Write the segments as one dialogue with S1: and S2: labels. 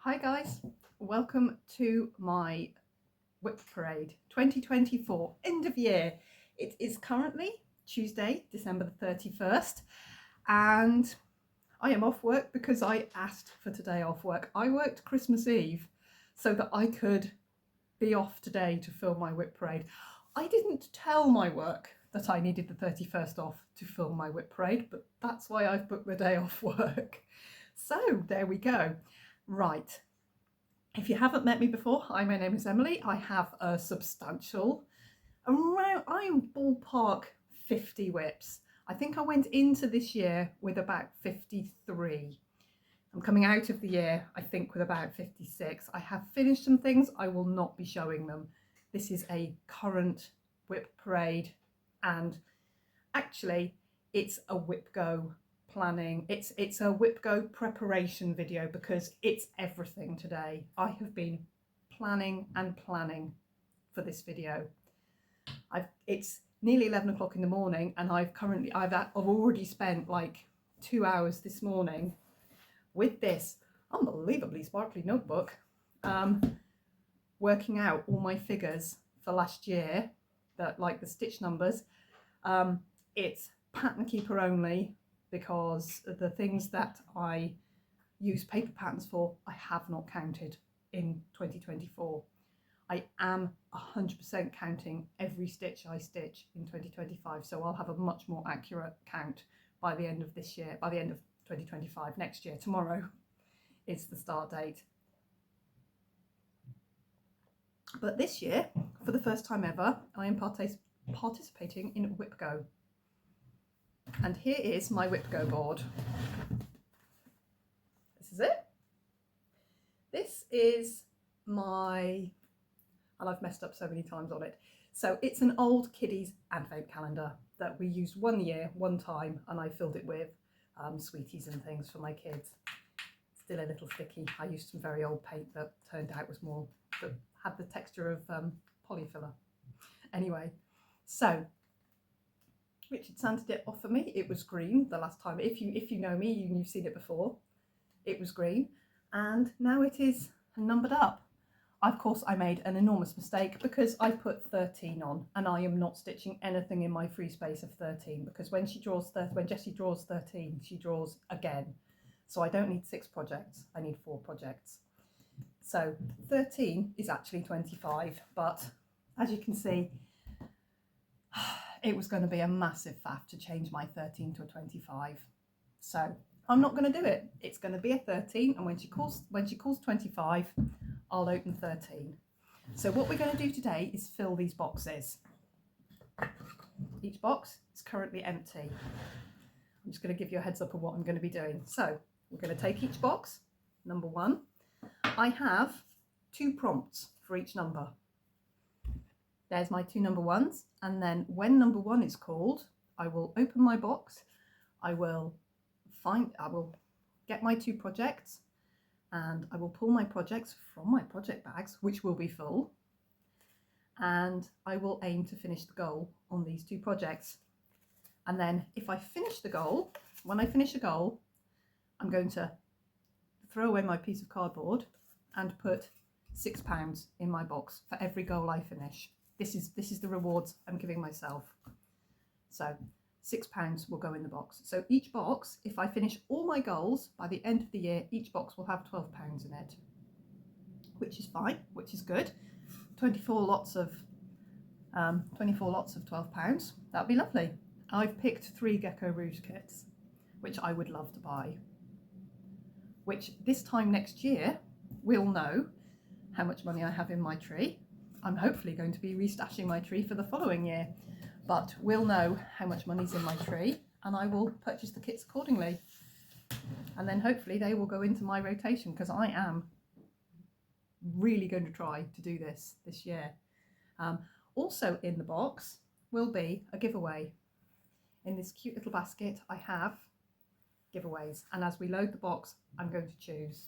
S1: Hi guys, welcome to my WIP Parade 2024 end of year. It is currently Tuesday, December the 31st, and I am off work because I asked for today off work. I worked Christmas Eve so that I could be off today to film my WIP Parade. I didn't tell my work that I needed the 31st off to film my WIP Parade, but that's why I've booked the day off work. So there we go. Right, if you haven't met me before, hi, my name is Emily. I have a substantial, I'm ballpark 50 WIPs. I think I went into this year with about 53. I'm coming out of the year, I think, with about 56. I have finished some things, I will not be showing them. This is a current WIP Parade, and actually it's a WIPGO planning. It's a WIPGO preparation video because it's everything today. I have been planning and planning for this video. It's nearly 11 o'clock in the morning, and I've already spent like 2 hours this morning with this unbelievably sparkly notebook, working out all my figures for last year, that like the stitch numbers. It's pattern keeper only, because the things that I use paper patterns for, I have not counted in 2024. I am 100% counting every stitch I stitch in 2025, so I'll have a much more accurate count by the end of this year, by the end of 2025, next year. Tomorrow is the start date. But this year, for the first time ever, I am participating in WIPGO. And here is my WIPGO board. This is it. This is my, and I've messed up so many times on it. So it's an old kiddies advent calendar that we used one year, one time, and I filled it with sweeties and things for my kids. Still a little sticky. I used some very old paint that turned out was more, that had the texture of polyfiller. Anyway, so Richard sanded it off for me. It was green the last time. If you know me, you've seen it before. It was green, and now it is numbered up. Of course, I made an enormous mistake because I put 13 on, and I am not stitching anything in my free space of 13, because when Jessie draws 13, she draws again. So I don't need 6 projects, I need 4 projects. So 13 is actually 25, but as you can see, it was going to be a massive faff to change my 13 to a 25. So I'm not going to do it. It's going to be a 13, and when she calls 25, I'll open 13. So what we're going to do today is fill these boxes. Each box is currently empty. I'm just going to give you a heads up of what I'm going to be doing. So we're going to take each box. Number 1. I have 2 prompts for each number. There's my 2 number 1s, and then when number 1 is called, I will open my box, I will get my 2 projects, and I will pull my projects from my project bags, which will be full, and I will aim to finish the goal on these 2 projects. And then if I finish the goal, when I finish a goal, I'm going to throw away my piece of cardboard and put £6 in my box for every goal I finish. This is the rewards I'm giving myself. So £6 will go in the box. So each box, if I finish all my goals by the end of the year, each box will have £12 in it, which is fine, which is good. 24 lots of £12. That'd be lovely. I've picked 3 Gecko Rouge kits, which I would love to buy. Which this time next year, we'll know how much money I have in my tree. I'm hopefully going to be restashing my tree for the following year, but we'll know how much money's in my tree, and I will purchase the kits accordingly. And then hopefully they will go into my rotation, because I am really going to try to do this year. Also in the box will be a giveaway. In this cute little basket I have giveaways, and as we load the box I'm going to choose.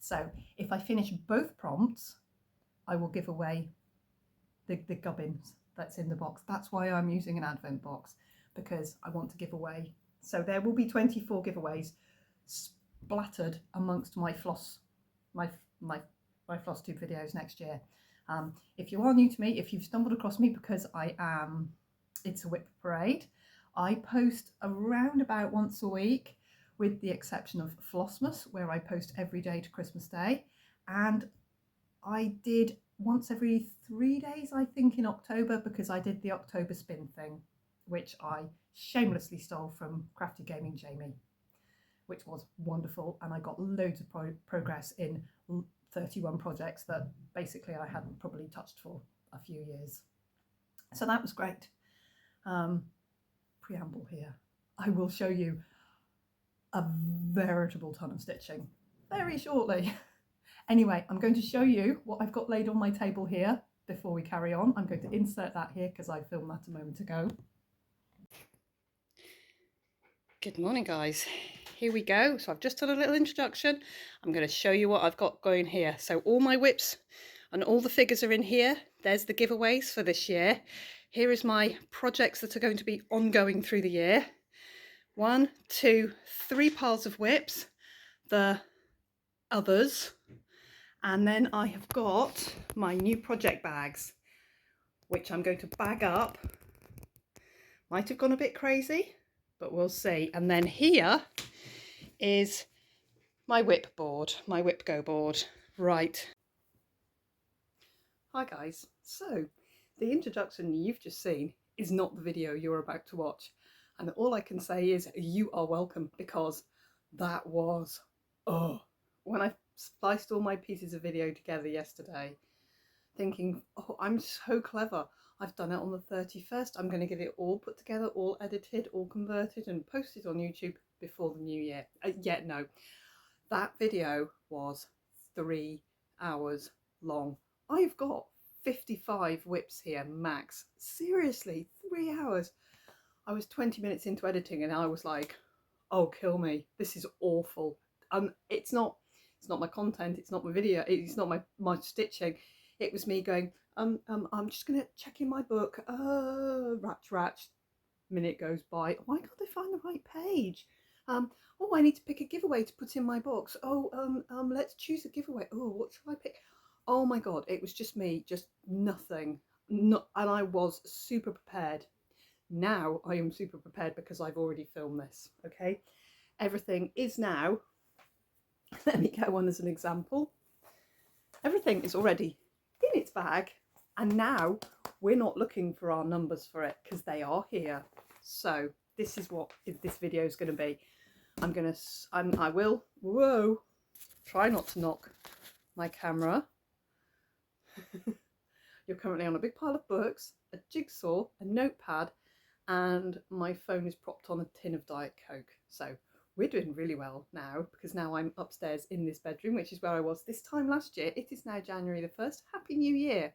S1: So if I finish both prompts, I will give away the gubbins that's in the box. That's why I'm using an advent box, because I want to give away. So there will be 24 giveaways splattered amongst my floss my floss tube videos next year. If you are new to me, if you've stumbled across me because it's a WIP parade, I post around about once a week, with the exception of Flossmas, where I post every day to Christmas Day. And I did once every 3 days, I think, in October, because I did the October spin thing, which I shamelessly stole from Crafty Gaming Jamie, which was wonderful. And I got loads of progress in 31 projects that basically I hadn't probably touched for a few years. So that was great. Preamble here. I will show you a veritable ton of stitching very shortly. Anyway, I'm going to show you what I've got laid on my table here before we carry on. I'm going to insert that here because I filmed that a moment ago. Good morning, guys. Here we go. So I've just done a little introduction. I'm going to show you what I've got going here. So all my WIPs and all the figures are in here. There's the giveaways for this year. Here is my projects that are going to be ongoing through the year. 1, 2, 3 piles of WIPs, the others, and then I have got my new project bags, which I'm going to bag up. Might have gone a bit crazy, but we'll see. And then here is my WIP board, my WIPGO board. Right. Hi guys. So the introduction you've just seen is not the video you're about to watch. And all I can say is you are welcome, because that was, when I spliced all my pieces of video together yesterday, thinking, oh, I'm so clever. I've done it on the 31st. I'm going to get it all put together, all edited, all converted and posted on YouTube before the new year. Yet no, that video was 3 hours long. I've got 55 WIPs here max. Seriously, 3 hours. I was 20 minutes into editing and I was like, oh, kill me. This is awful. It's not my content. It's not my video. It's not my stitching. It was me going, I'm just going to check in my book. Ratch. Minute goes by. Why can't I find the right page? Oh, I need to pick a giveaway to put in my box. Oh, let's choose a giveaway. Oh, what shall I pick? Oh my God, it was just me, just nothing. And I was super prepared. Now I am super prepared because I've already filmed this, okay? Everything is now, let me go on as an example. Everything is already in its bag, and now we're not looking for our numbers for it because they are here. So this is what this video is going to be. I will, whoa, try not to knock my camera. You're currently on a big pile of books, a jigsaw, a notepad, and my phone is propped on a tin of Diet Coke. So we're doing really well now, because now I'm upstairs in this bedroom, which is where I was this time last year. It is now January the 1st. Happy New Year.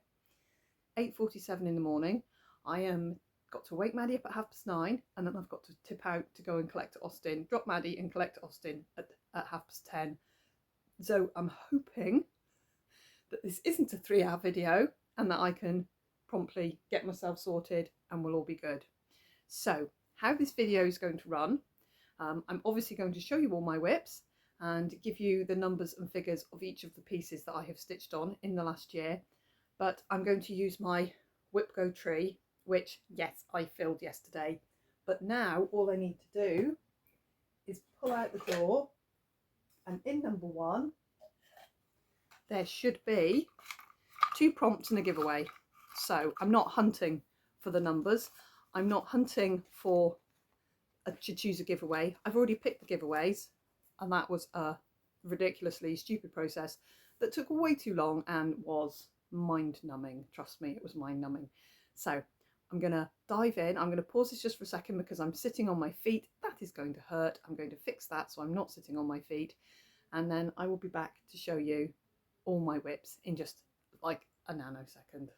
S1: 8:47 in the morning. I got to wake Maddie up at 9:30, and then I've got to tip out to go and collect Austin, drop Maddie and collect Austin at 10:30. So I'm hoping that this isn't a 3-hour video and that I can promptly get myself sorted and we'll all be good. So how this video is going to run, I'm obviously going to show you all my WIPs and give you the numbers and figures of each of the pieces that I have stitched on in the last year. But I'm going to use my WIPGO tree, which, yes, I filled yesterday. But now all I need to do is pull out the door, and in number 1, there should be 2 prompts and a giveaway. So I'm not hunting for the numbers. I'm not hunting for to choose a giveaway. I've already picked the giveaways, and that was a ridiculously stupid process that took way too long and was mind-numbing. Trust me, it was mind-numbing. So I'm going to dive in. I'm going to pause this just for a second because I'm sitting on my feet. That is going to hurt. I'm going to fix that so I'm not sitting on my feet. And then I will be back to show you all my WIPs in just like a nanosecond.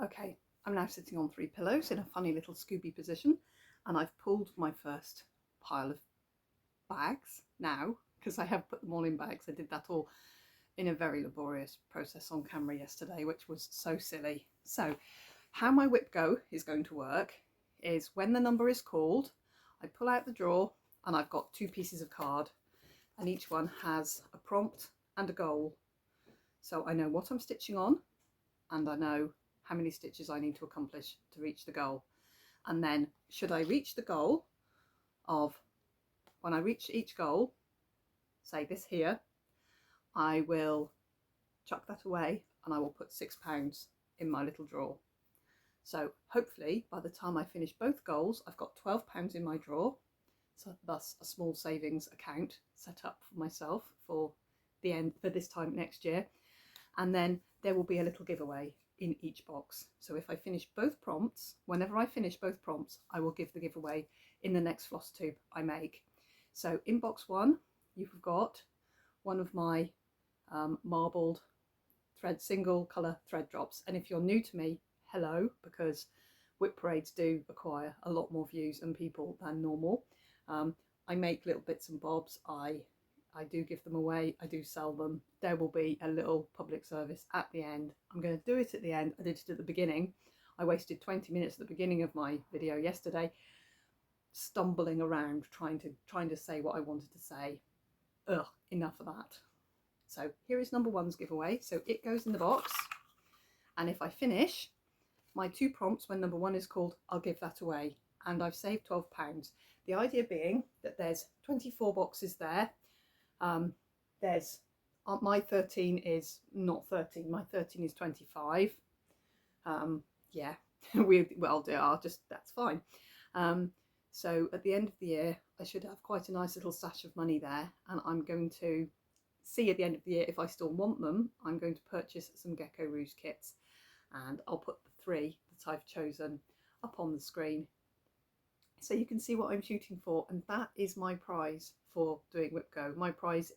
S1: Okay, I'm now sitting on 3 pillows in a funny little Scooby position, and I've pulled my first pile of bags now, because I have put them all in bags. I did that all in a very laborious process on camera yesterday, which was so silly. So how my WIPGO is going to work is when the number is called, I pull out the drawer and I've got 2 pieces of card. and each one has a prompt and a goal. So I know what I'm stitching on, and I know how many stitches I need to accomplish to reach the goal. And then should I reach the goal of, when I reach each goal, say this here, I will chuck that away and I will put £6 in my little drawer. So hopefully by the time I finish both goals, I've got £12 in my drawer, so thus a small savings account set up for myself for the end, for this time next year. And then there will be a little giveaway in each box. So if I finish both prompts, whenever I finish both prompts, I will give the giveaway in the next floss tube I make. So in box 1, you've got one of my marbled thread, single colour thread drops. And if you're new to me, hello, because WIP parades do acquire a lot more views and people than normal. I make little bits and bobs. I do give them away. I do sell them. There will be a little public service at the end. I'm going to do it at the end. I did it at the beginning. I wasted 20 minutes at the beginning of my video yesterday stumbling around trying to say what I wanted to say. Ugh, enough of that. So here is number 1's giveaway. So it goes in the box, and if I finish my 2 prompts when number 1 is called, I'll give that away, and I've saved £12. The idea being that there's 24 boxes there. There's my 13 is not 13, my 13 is 25. Yeah, that's fine. So at the end of the year I should have quite a nice little stash of money there, and I'm going to see at the end of the year if I still want them. I'm going to purchase some Gecko Rouge kits, and I'll put the 3 that I've chosen up on the screen so you can see what I'm shooting for. And that is my prize for doing WIPGO. My prize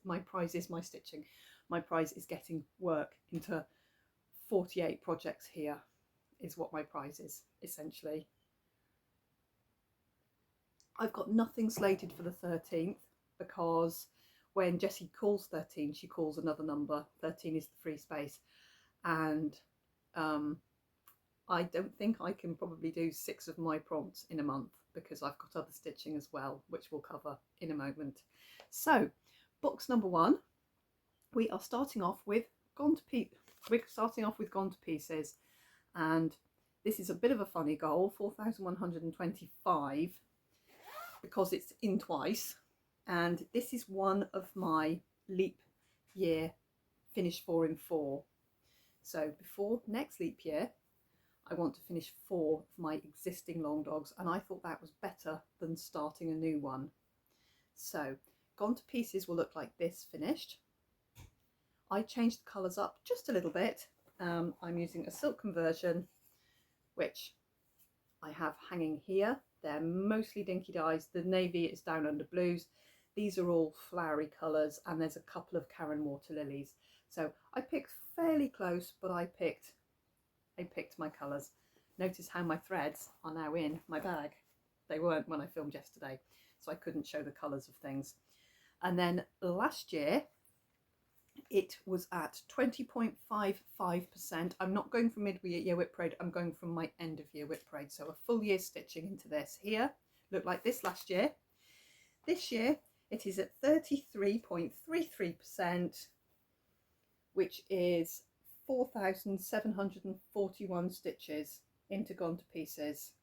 S1: is my stitching. My prize is getting work into 48 projects here, is what my prize is essentially. I've got nothing slated for the 13th because when Jessie calls 13, she calls another number. 13 is the free space, and I don't think I can probably do 6 of my prompts in a month because I've got other stitching as well, which we'll cover in a moment. So box number 1, we are starting off with Gone to Pieces, and this is a bit of a funny goal, 4,125, because it's in twice, and this is one of my leap year finish 4 in 4. So before next leap year I want to finish 4 of my existing long dogs, and I thought that was better than starting a new one. So Gone to Pieces will look like this finished. I changed the colours up just a little bit. I'm using a silk conversion, which I have hanging here. They're mostly dinky dyes. The navy is down under blues. These are all flowery colours, and there's a couple of Karen water lilies. So I picked fairly close, but I picked my colours. Notice how my threads are now in my bag. They weren't when I filmed yesterday, so I couldn't show the colours of things. And then last year it was at 20.55%. I'm not going from mid-year WIP parade, I'm going from my end of year WIP parade. So a full year stitching into this. Here, looked like this last year. This year it is at 33.33%, which is 4,741 stitches into Gone to Pieces.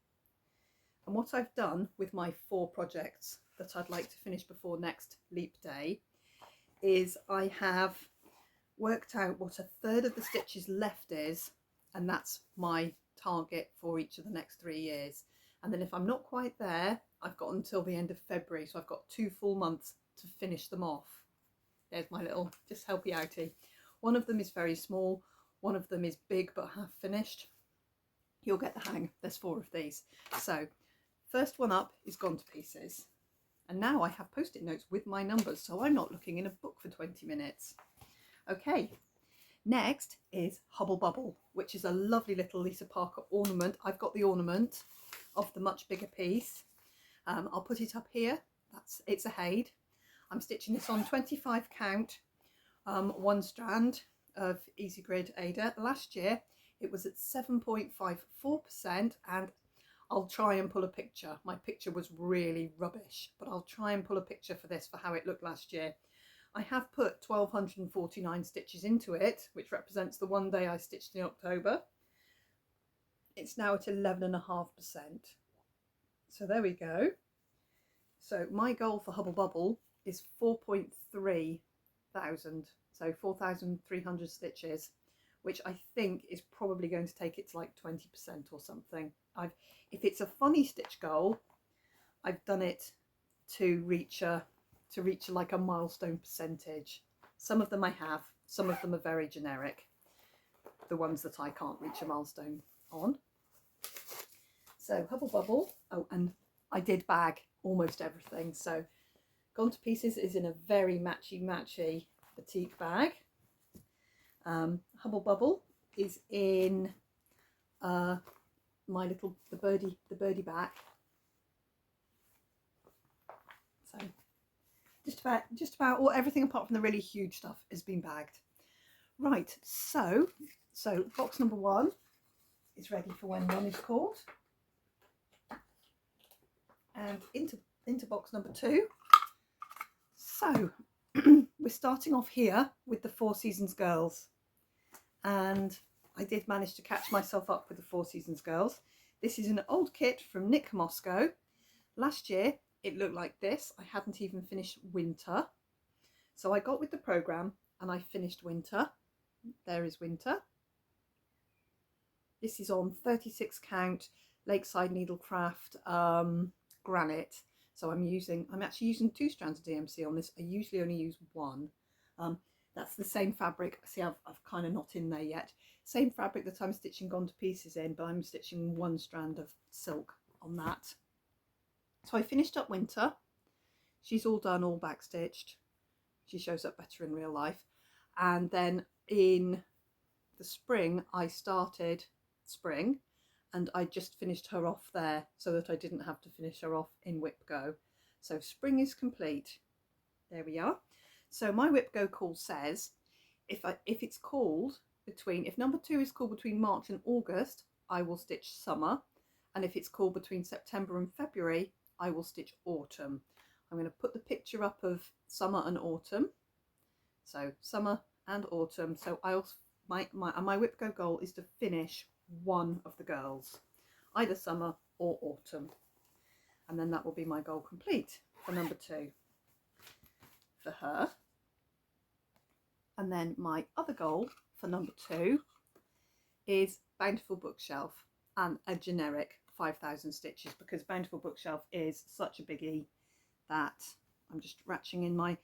S1: And what I've done with my 4 projects that I'd like to finish before next leap day is I have worked out what a third of the stitches left is, and that's my target for each of the next 3 years. And then if I'm not quite there, I've got until the end of February, so I've got 2 full months to finish them off. There's my little just help you outie. One of them is very small, one of them is big but half finished. You'll get the hang. There's 4 of these. So first one up is Gone to Pieces. And now I have post-it notes with my numbers, so I'm not looking in a book for 20 minutes. Okay, next is Hubble Bubble, which is a lovely little Lisa Parker ornament. I've got the ornament of the much bigger piece. I'll put it up here. It's a Haid. I'm stitching this on 25 count, 1 strand of Easy Grid Ada. Last year it was at 7.54%, and I'll try and pull a picture. My picture was really rubbish, but I'll try and pull a picture for this for how it looked last year. I have put 1249 stitches into it, which represents the one day I stitched in October. It's now at 11.5%. So there we go. So my goal for Hubble Bubble is 4.3 thousand, so 4,300 stitches, which I think is probably going to take it to like 20% or something. If it's a funny stitch goal, I've done it to reach like a milestone percentage. Some of them I have, some of them are very generic, the ones that I can't reach a milestone on. So Hubble Bubble, oh, and I did bag almost everything. So Gone to Pieces is in a very matchy batik bag. Hubble Bubble is in the birdie back. So just about all, everything apart from the really huge stuff has been bagged. Right, so box number 1 is ready for when one is called, and into box number 2. So we're starting off here with the Four Seasons Girls, and I did manage to catch myself up with the Four Seasons Girls. This is an old kit from Nick Moscow. Last year it looked like this. I hadn't even finished winter, so I got with the program and I finished winter. There is winter. This is on 36 count Lakeside Needlecraft granite. So I'm actually using 2 strands of DMC on this. I usually only use 1. That's the same fabric. See, I've kind of not in there yet. Same fabric that I'm stitching Gone to Pieces in, but I'm stitching 1 strand of silk on that. So I finished up winter. She's all done, all back stitched. She shows up better in real life. And then in the spring, I started spring, and I just finished her off there so that I didn't have to finish her off in WIPGO. So spring is complete. There we are. So my WIPGO call says if it's called between, if number 2 is called between March and August, I will stitch summer, and if it's called between September and February, I will stitch autumn. I'm going to put the picture up of summer and autumn. So summer and autumn. So my WIPGO goal is to finish one of the girls, either summer or autumn, and then that will be my goal complete for number 2 for her. And then my other goal for number 2 is Bountiful Bookshelf and a generic 5,000 stitches, because Bountiful Bookshelf is such a biggie that I'm just ratcheting in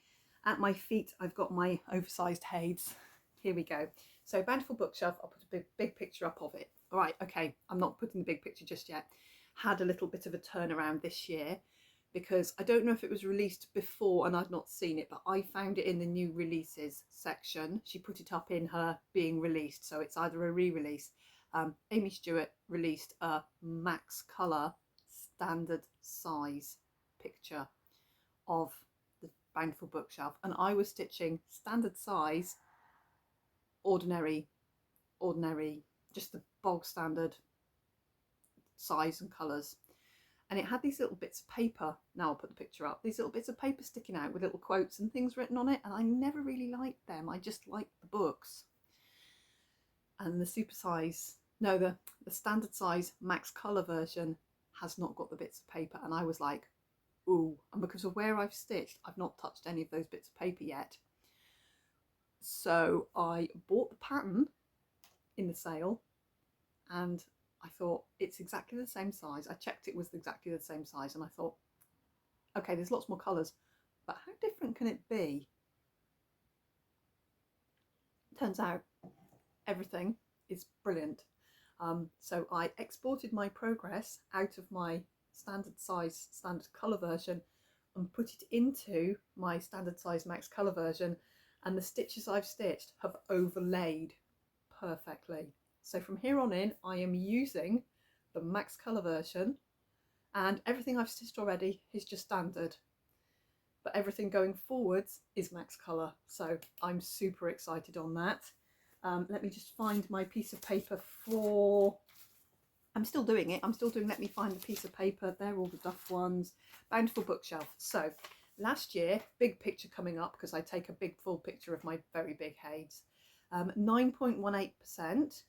S1: at my feet. I've got my oversized Hades. Here we go. So Bountiful Bookshelf, I'll put a big picture up of it. All right, okay, I'm not putting the big picture just yet. Had a little bit of a turnaround this year, because I don't know if it was released before and I'd not seen it, but I found it in the new releases section. She put it up in her being released, so it's either a re-release. Amy Stewart released a max colour standard size picture of the Bountiful Bookshelf, and I was stitching standard size, ordinary, just the bog standard size and colours. And it had these little bits of paper, now I'll put the picture up, these little bits of paper sticking out with little quotes and things written on it, and I never really liked them. I just liked the books. And the the standard size max colour version has not got the bits of paper, and I was like, ooh. And because of where I've stitched, I've not touched any of those bits of paper yet. So I bought the pattern in the sale, and I thought it's exactly the same size. I checked it was exactly the same size, and I thought, okay, there's lots more colours, but how different can it be? Turns out everything is brilliant. So I exported my progress out of my standard size, standard colour version, and put it into my standard size max colour version, and the stitches I've stitched have overlaid perfectly. So from here on in, I am using the max colour version, and everything I've stitched already is just standard, but everything going forwards is max colour. So I'm super excited on that. Let me just find my piece of paper for, I'm still doing it, let me find the piece of paper. They're all the Duff ones. Bountiful Bookshelf. So Last year, big picture coming up because I take a big full picture of my very big heads, 9.18%.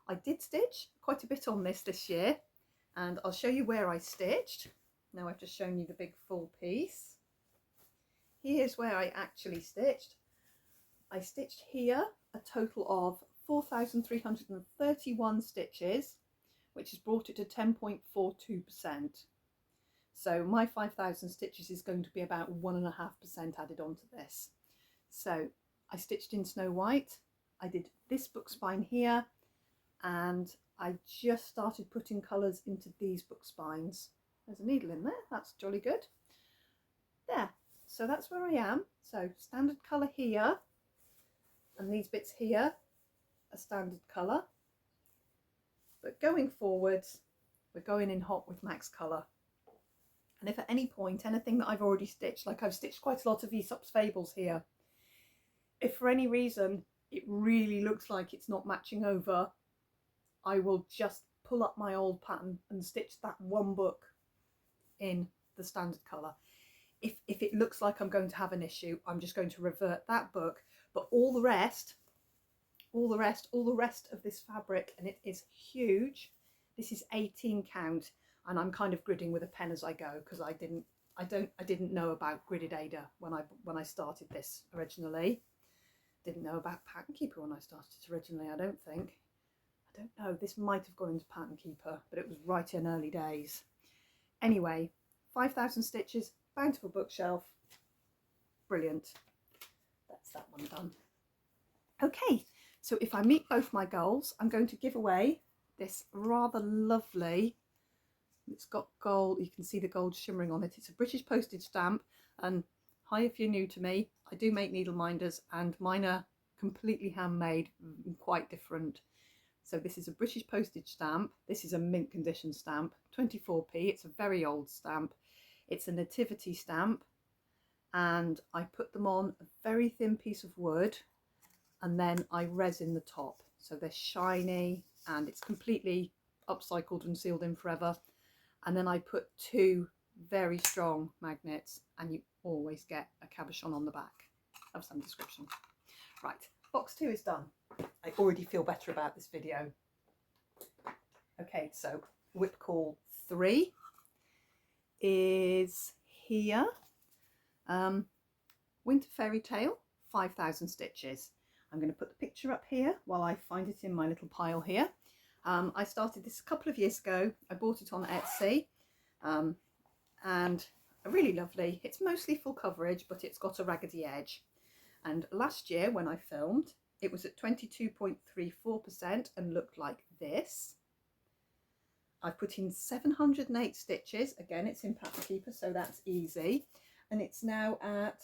S1: I did stitch quite a bit on this year, and I'll show you where I stitched. Now I've just shown you the big full piece. Here's where I actually stitched. I stitched here a total of 4,331 stitches, which has brought it to 10.42%. So my 5,000 stitches is going to be about 1.5% added onto this. So I stitched in Snow White, I did this book spine here, and I just started putting colours into these book spines. There's a needle in there, that's jolly good. There, so that's where I am. So standard colour here, and these bits here are standard colour. But going forwards, we're going in hot with max colour. And if at any point anything that I've already stitched, like I've stitched quite a lot of Aesop's Fables here, if for any reason it really looks like it's not matching over, I will just pull up my old pattern and stitch that one book in the standard colour. If it looks like I'm going to have an issue, I'm just going to revert that book, but all the rest of this fabric, and it is huge, this is 18 count, and I'm kind of gridding with a pen as I go because I didn't know about gridded Ada when I started this originally. Didn't know about Pattern Keeper when I started originally, I don't think. I don't know, this might have gone into Pattern Keeper, but it was right in early days. Anyway, 5,000 stitches, bountiful bookshelf, brilliant. That's that one done. Okay, so if I meet both my goals, I'm going to give away this rather lovely, it's got gold, you can see the gold shimmering on it. It's a British postage stamp, and hi if you're new to me, I do make needle minders and mine are completely handmade, quite different. So this is a British postage stamp. This is a mint condition stamp, 24p. It's a very old stamp. It's a nativity stamp, and I put them on a very thin piece of wood, and then I resin the top. So they're shiny and it's completely upcycled and sealed in forever. And then I put two very strong magnets, and you always get a cabochon on the back of some description. Right, box 2 is done. I already feel better about this video. Okay, so WIP call 3 is here. Winter Fairy Tale, 5,000 stitches. I'm going to put the picture up here while I find it in my little pile here. I started this a couple of years ago. I bought it on Etsy, and really lovely. It's mostly full coverage, but it's got a raggedy edge. And last year when I filmed, it was at 22.34% and looked like this. I put in 708 stitches. Again, it's in Pattern Keeper, so that's easy. And it's now at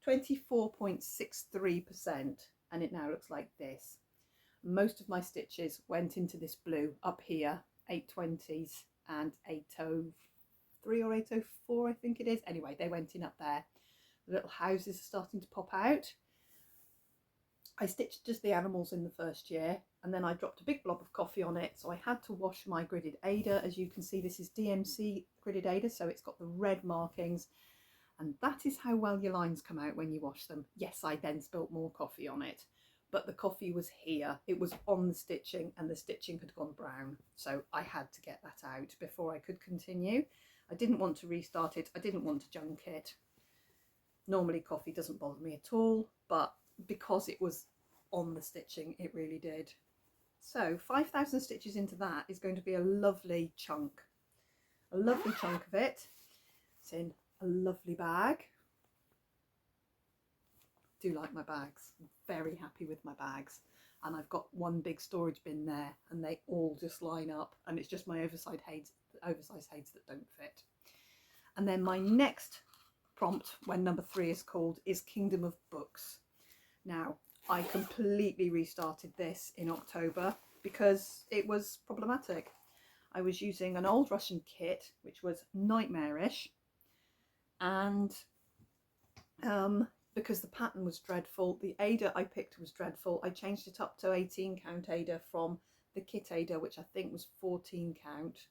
S1: 24.63%, and it now looks like this. Most of my stitches went into this blue up here, 820s and 803 or 804 I think it is. Anyway, they went in up there. The little houses are starting to pop out. I stitched just the animals in the first year, and then I dropped a big blob of coffee on it, so I had to wash my gridded Ada. As you can see, this is DMC gridded Ada, so it's got the red markings, and that is how well your lines come out when you wash them. Yes, I then spilt more coffee on it, but the coffee was here, it was on the stitching, and the stitching had gone brown, so I had to get that out before I could continue. I didn't want to restart it, I didn't want to junk it. Normally coffee doesn't bother me at all, but because it was on the stitching, it really did. So 5,000 stitches into that is going to be a lovely chunk of it. It's in a lovely bag. Do like my bags, I'm very happy with my bags, and I've got one big storage bin there, and they all just line up, and it's just my oversized heids that don't fit. And then my next prompt, when number 3 is called, is Kingdom of Books. Now, I completely restarted this in October because it was problematic. I was using an old Russian kit, which was nightmarish, and because the pattern was dreadful, the Ada I picked was dreadful. I changed it up to 18 count Ada from the kit Ada, which I think was 14 count.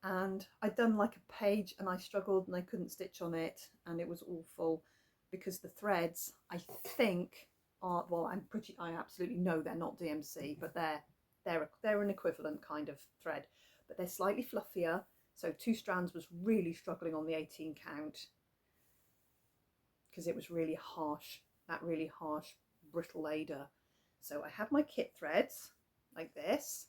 S1: and I'd done like a page and I struggled and I couldn't stitch on it and it was awful because the threads, I think, are, well, I absolutely know they're not DMC, but they're an equivalent kind of thread, but they're slightly fluffier. So 2 strands was really struggling on the 18 count because it was really harsh, that really harsh brittle Aida. So I had my kit threads like this,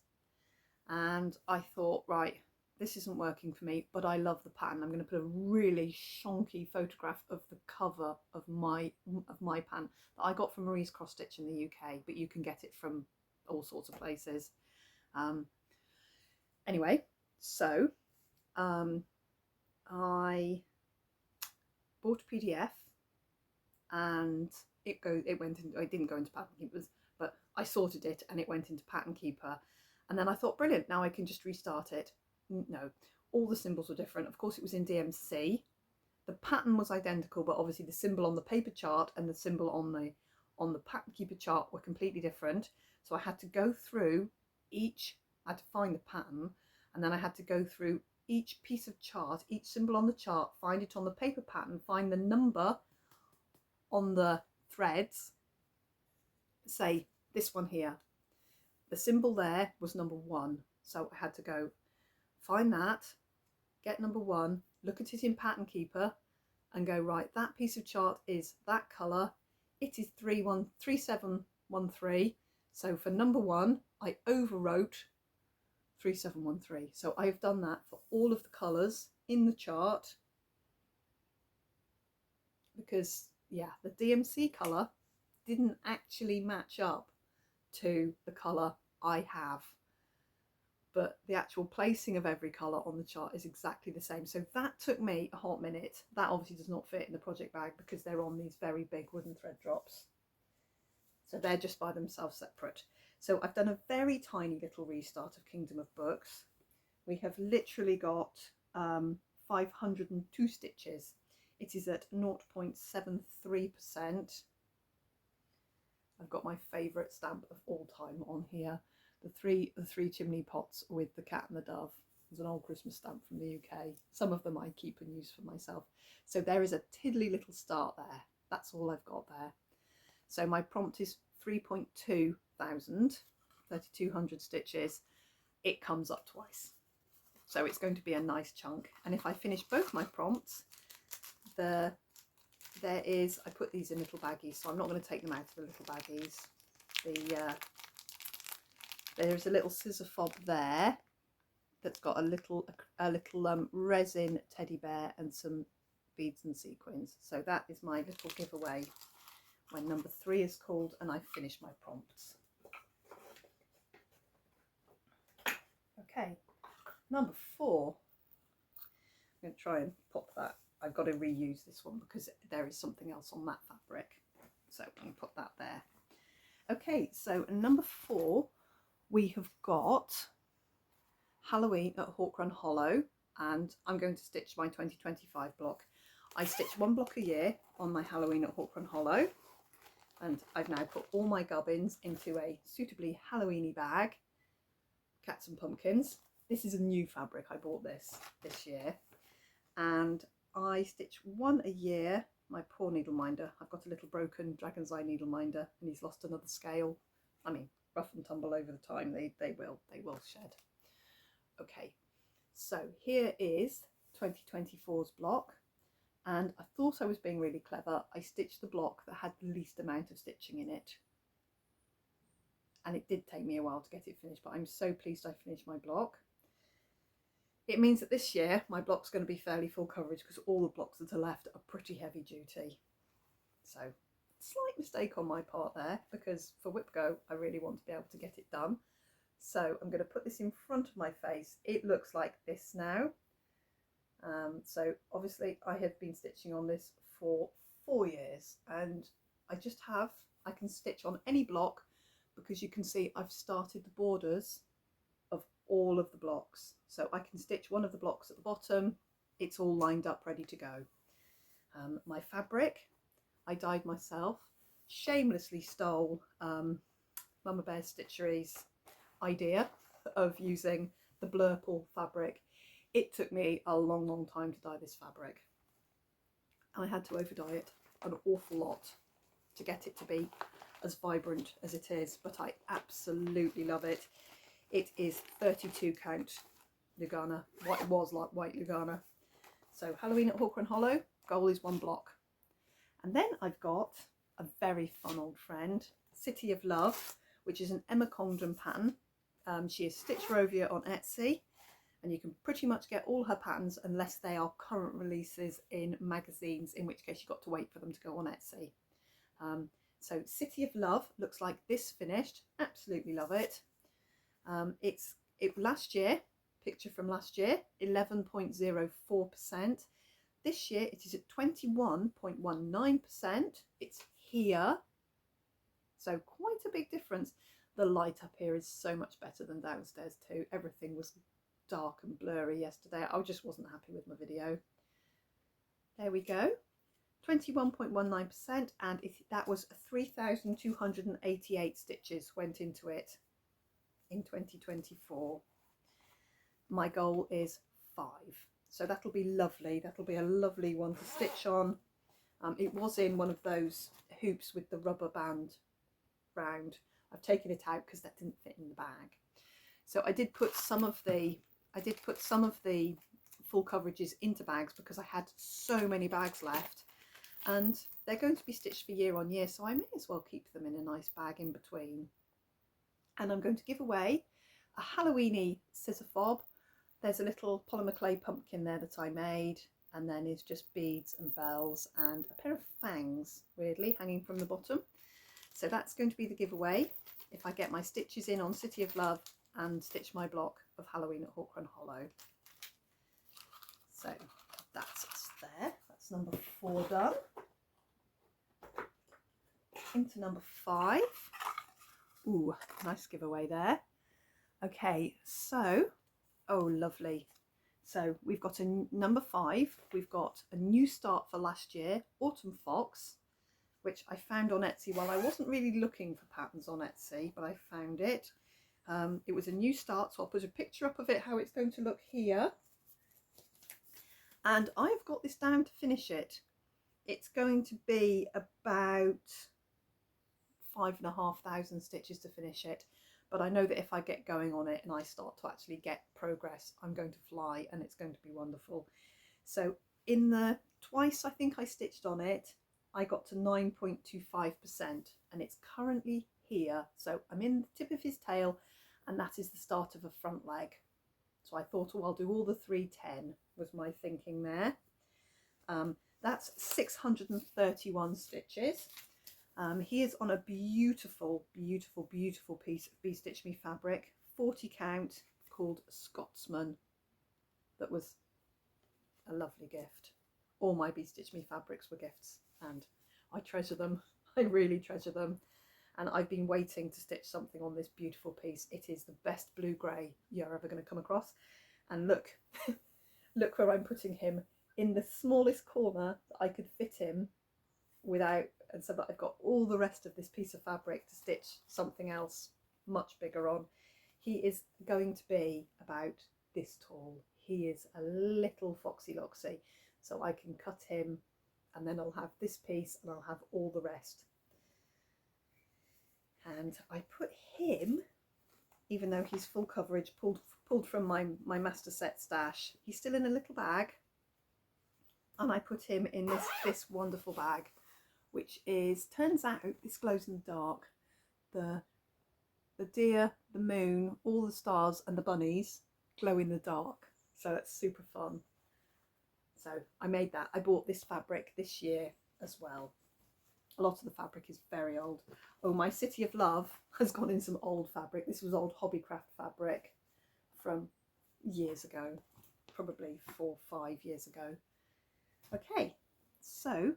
S1: and I thought, right, this isn't working for me, but I love the pattern. I'm going to put a really shonky photograph of the cover of my pattern that I got from Marie's Cross Stitch in the UK, but you can get it from all sorts of places. Anyway, so I bought a PDF, and it didn't go into Pattern Keepers, but I sorted it and it went into Pattern Keeper. And then I thought, brilliant, now I can just restart it. No, all the symbols were different. Of course, it was in DMC. The pattern was identical, but obviously the symbol on the paper chart and the symbol on the Pattern Keeper chart were completely different. So I had to go through I had to find the pattern, and then I had to go through each piece of chart, each symbol on the chart, find it on the paper pattern, find the number on the threads, say this one here, the symbol there was number 1, so I had to go find that, get number 1, look at it in Pattern Keeper and go, right, that piece of chart is that colour, it is 3713, so for number 1 I overwrote 3713. So I've done that for all of the colours in the chart, because yeah, the DMC colour didn't actually match up to the colour I have, but the actual placing of every colour on the chart is exactly the same. So that took me a hot minute. That obviously does not fit in the project bag because they're on these very big wooden thread drops, so they're just by themselves separate. So I've done a very tiny little restart of Kingdom of Books. We have literally got 502 stitches. It is at 0.73%. I've got my favourite stamp of all time on here, the three chimney pots with the cat and the dove. It's an old Christmas stamp from the UK. Some of them I keep and use for myself. So there is a tiddly little start there. That's all I've got there. So my prompt is 3.2 thousand, 3,200 stitches. It comes up twice. So it's going to be a nice chunk. And if I finish both my prompts, I put these in little baggies, so I'm not going to take them out of the little baggies. There's a little scissor fob there that's got a little resin teddy bear and some beads and sequins. So that is my little giveaway when number 3 is called and I've finished my prompts. Okay, number 4. I'm going to try and pop that. I've got to reuse this one because there is something else on that fabric. So I'm going to put that there. Okay, so number 4, we have got Halloween at Hawk Run Hollow, and I'm going to stitch my 2025 block. I stitch 1 block a year on my Halloween at Hawk Run Hollow, and I've now put all my gubbins into a suitably Halloweeny bag. Cats and pumpkins. This is a new fabric. I bought this year, and I stitch 1 a year. My poor needle minder. I've got a little broken dragon's eye needle minder, and he's lost another scale. I mean, rough and tumble over the time, they will shed. Okay, so here is 2024's block, and I thought I was being really clever. I stitched the block that had the least amount of stitching in it, and it did take me a while to get it finished, but I'm so pleased I finished my block. It means that this year my block's going to be fairly full coverage because all the blocks that are left are pretty heavy duty. So slight mistake on my part there, because for WIPGO I really want to be able to get it done. So I'm going to put this in front of my face. It looks like this now. So obviously I have been stitching on this for 4 years, and I can stitch on any block because you can see I've started the borders of all of the blocks. So I can stitch one of the blocks at the bottom. It's all lined up, ready to go. My fabric, I dyed myself. Shamelessly stole Mama Bear Stitchery's idea of using the Blurple fabric. It took me a long time to dye this fabric. I had to over dye it an awful lot to get it to be as vibrant as it is, but I absolutely love it. It is 32 count Lugana. What it was like white Lugana. So Halloween at Hawker and Hollow, goal is 1 block. And then I've got a very fun old friend, City of Love, which is an Emma Condon pattern. She is Stitch Rovia on Etsy, and you can pretty much get all her patterns unless they are current releases in magazines, in which case you've got to wait for them to go on Etsy. So City of Love looks like this finished. Absolutely love it. It last year, picture from last year, 11.04%. This year it is at 21.19%. It's here. So quite a big difference. The light up here is so much better than downstairs too. Everything was dark and blurry yesterday. I just wasn't happy with my video. There we go. 21.19%, and that was 3,288 stitches went into it in 2024. My goal is 5. So that'll be lovely. That'll be a lovely one to stitch on. It was in one of those hoops with the rubber band round. I've taken it out because that didn't fit in the bag. So I did put some of the full coverages into bags because I had so many bags left, and they're going to be stitched for year on year, so I may as well keep them in a nice bag in between. And I'm going to give away a Halloweeny scissor fob. There's a little polymer clay pumpkin there that I made, and then is just beads and bells and a pair of fangs, weirdly, hanging from the bottom. So that's going to be the giveaway if I get my stitches in on City of Love and stitch my block of Halloween at Hawker and Hollow. So that's there. That's number 4 done. Into number 5. Ooh, nice giveaway there. Okay, so, oh lovely. So we've got a number 5. We've got a new start for last year, Autumn Fox, which I found on Etsy. Well, I wasn't really looking for patterns on Etsy, but I found it. It was a new start, so I'll put a picture up of it, how it's going to look here. And I've got this down to finish it. It's going to be about 5,500 stitches to finish it. But I know that if I get going on it and I start to actually get progress, I'm going to fly and it's going to be wonderful. So in the twice I think I stitched on it, I got to 9.25%, and it's currently here. So I'm in the tip of his tail, and that is the start of a front leg. So I thought, oh, I'll do all the 310 was my thinking there. That's 631 stitches. He is on a beautiful piece of Bee Stitch Me fabric, 40 count, called Scotsman. That was a lovely gift. All my Bee Stitch Me fabrics were gifts, and I treasure them. I really treasure them. And I've been waiting to stitch something on this beautiful piece. It is the best blue grey you're ever going to come across. And look, look where I'm putting him, in the smallest corner that I could fit him without, and so that I've got all the rest of this piece of fabric to stitch something else much bigger on. He is going to be about this tall. He is a little foxy loxy, so I can cut him, and then I'll have this piece and I'll have all the rest. And I put him, even though he's full coverage, pulled from my master set stash, he's still in a little bag, and I put him in this wonderful bag, which is, turns out, this glows in the dark. The deer, the moon, all the stars and the bunnies glow in the dark, so that's super fun. So I made that. I bought this fabric this year as well. A lot of the fabric is very old. Oh, my City of Love has gone in some old fabric. This was old Hobbycraft fabric from years ago, probably 4 or 5 years ago. Okay, so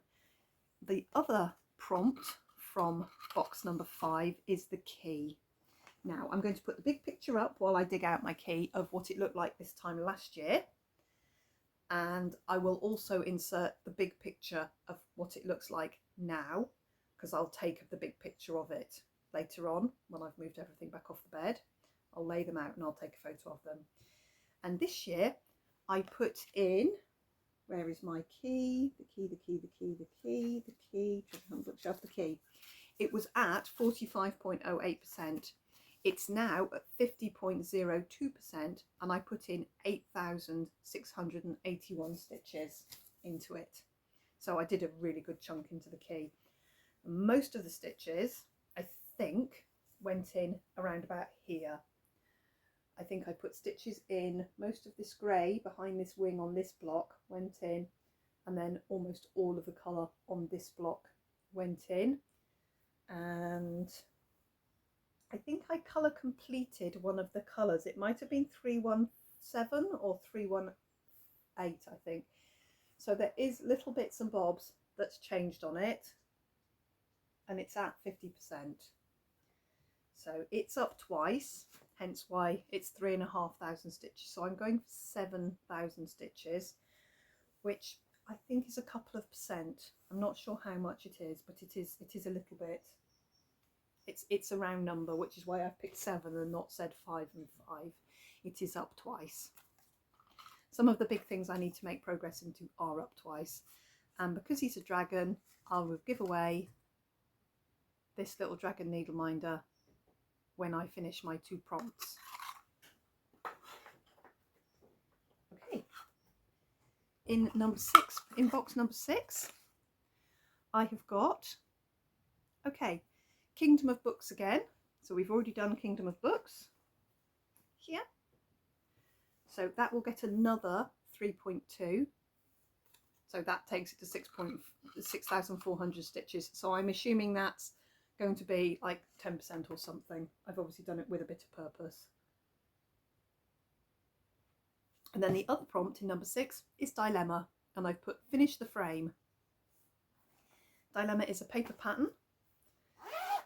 S1: the other prompt from box number 5 is the key. Now I'm going to put the big picture up while I dig out my key of what it looked like this time last year, and I will also insert the big picture of what it looks like now, because I'll take the big picture of it later on when I've moved everything back off the bed. I'll lay them out and I'll take a photo of them. And this year I put in, where is my key? The key, the key, the key, the key, the key, bookshelf, the key. It was at 45.08%. It's now at 50.02%, and I put in 8,681 stitches into it. So I did a really good chunk into the key. Most of the stitches, I think, went in around about here. I think I put stitches in, most of this grey behind this wing on this block went in, and then almost all of the colour on this block went in. And I think I colour completed one of the colours. It might have been 317 or 318, I think. So there is little bits and bobs that's changed on it, and it's at 50%. So it's up twice, hence why it's 3,500 stitches. So I'm going for 7,000 stitches, which I think is a couple of percent. I'm not sure how much it is, but it is a little bit. It's a round number, which is why I've picked 7 and not said 5 and 5. It is up twice. Some of the big things I need to make progress into are up twice. And because he's a dragon, I will give away this little dragon needle minder when I finish my 2 prompts. Okay. In number 6, in box number 6, I have got, okay, Kingdom of Books again. So we've already done Kingdom of Books here. So that will get another 3.2. So that takes it to 6,400 stitches. So I'm assuming that's going to be like 10% or something. I've obviously done it with a bit of purpose. And then the other prompt in number 6 is Dilemma, and I've put finish the frame. Dilemma is a paper pattern,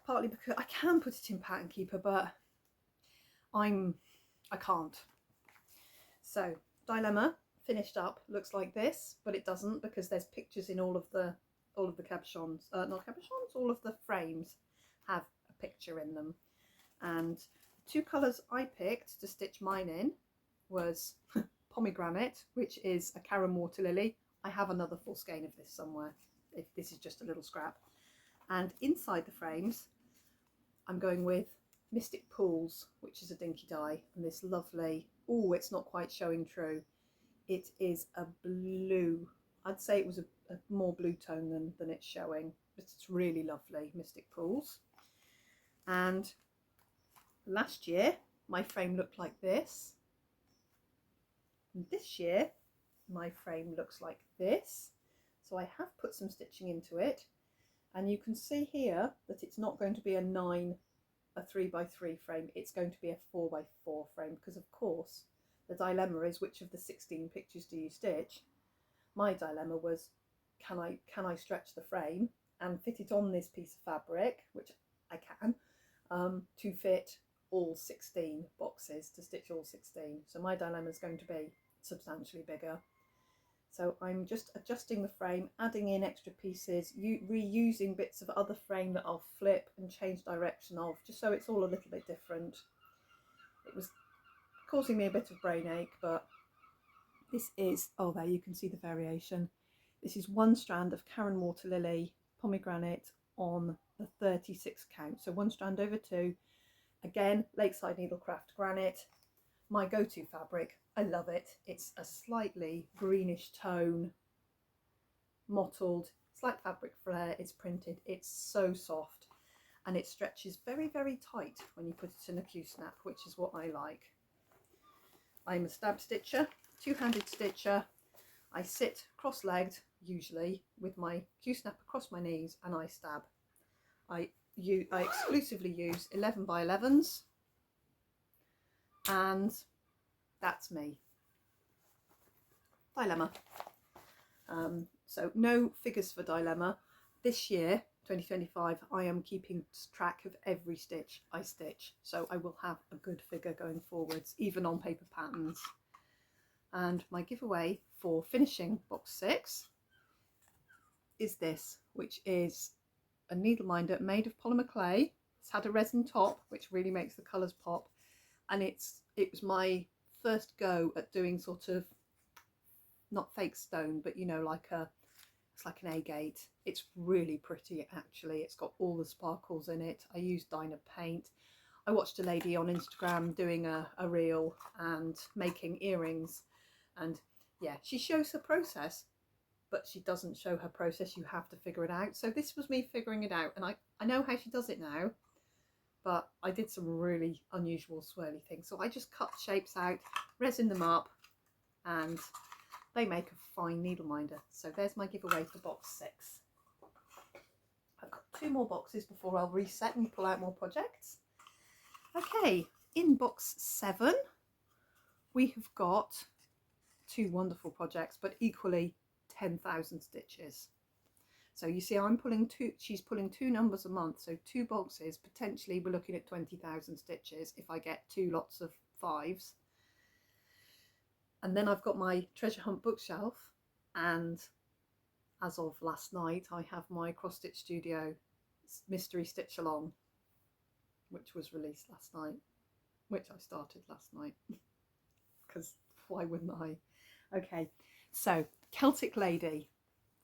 S1: partly because I can put it in Pattern Keeper, but I can't. So Dilemma finished up looks like this, but it doesn't, because there's pictures in all of the cabochons, not cabochons, all of the frames have a picture in them. And 2 colours I picked to stitch mine in was pomegranate, which is a Karen water lily. I have another full skein of this somewhere, if this is just a little scrap. And inside the frames I'm going with Mystic Pools, which is a dinky dye, and this lovely, oh, it's not quite showing true, it is a blue. I'd say it was a more blue tone than it's showing, but it's really lovely, Mystic Pools. And last year my frame looked like this, and this year my frame looks like this. So I have put some stitching into it, and you can see here that it's not going to be a 3x3 frame, it's going to be a 4x4 frame, because of course the dilemma is, which of the 16 pictures do you stitch? My dilemma was, can I stretch the frame and fit it on this piece of fabric, which I can, to fit all 16 boxes, to stitch all 16. So my dilemma is going to be substantially bigger. So I'm just adjusting the frame, adding in extra pieces, reusing bits of other frame that I'll flip and change direction of, just so it's all a little bit different. It was causing me a bit of brain ache, but this is, oh, there you can see the variation. This is 1 strand of Karen water lily pomegranate on the 36 count, so 1 strand over 2. Again, Lakeside Needlecraft granite, my go-to fabric. I love it. It's a slightly greenish tone, mottled, slight fabric flare. It's printed. It's so soft, and it stretches very, very tight when you put it in a Q-snap, which is what I like. I'm a stab stitcher, 2-handed stitcher. I sit cross-legged usually with my Q-snap across my knees, and I stab. I exclusively use 11x11s, and that's me. Dilemma. So no figures for Dilemma. This year, 2025, I am keeping track of every stitch I stitch, so I will have a good figure going forwards, even on paper patterns. And my giveaway for finishing box 6 is this, which is a needle minder made of polymer clay. It's had a resin top, which really makes the colours pop, and it was my first go at doing sort of not fake stone, but you know, it's like an agate. It's really pretty actually. It's got all the sparkles in it. I used Dyna paint. I watched a lady on Instagram doing a reel and making earrings, and yeah, she shows her process, but she doesn't show her process. You have to figure it out. So this was me figuring it out, and I know how she does it now, but I did some really unusual swirly things. So I just cut shapes out, resin them up, and they make a fine needle minder. So there's my giveaway for box 6. I've got 2 more boxes before I'll reset and pull out more projects. Okay, in box 7 we have got 2 wonderful projects, but equally 10,000 stitches. So you see I'm pulling 2, she's pulling 2 numbers a month, so 2 boxes, potentially we're looking at 20,000 stitches if I get 2 lots of 5s. And then I've got my treasure hunt bookshelf, and as of last night I have my Cross Stitch Studio mystery stitch along, which was released last night, which I started last night because why wouldn't I? Okay, so Celtic Lady,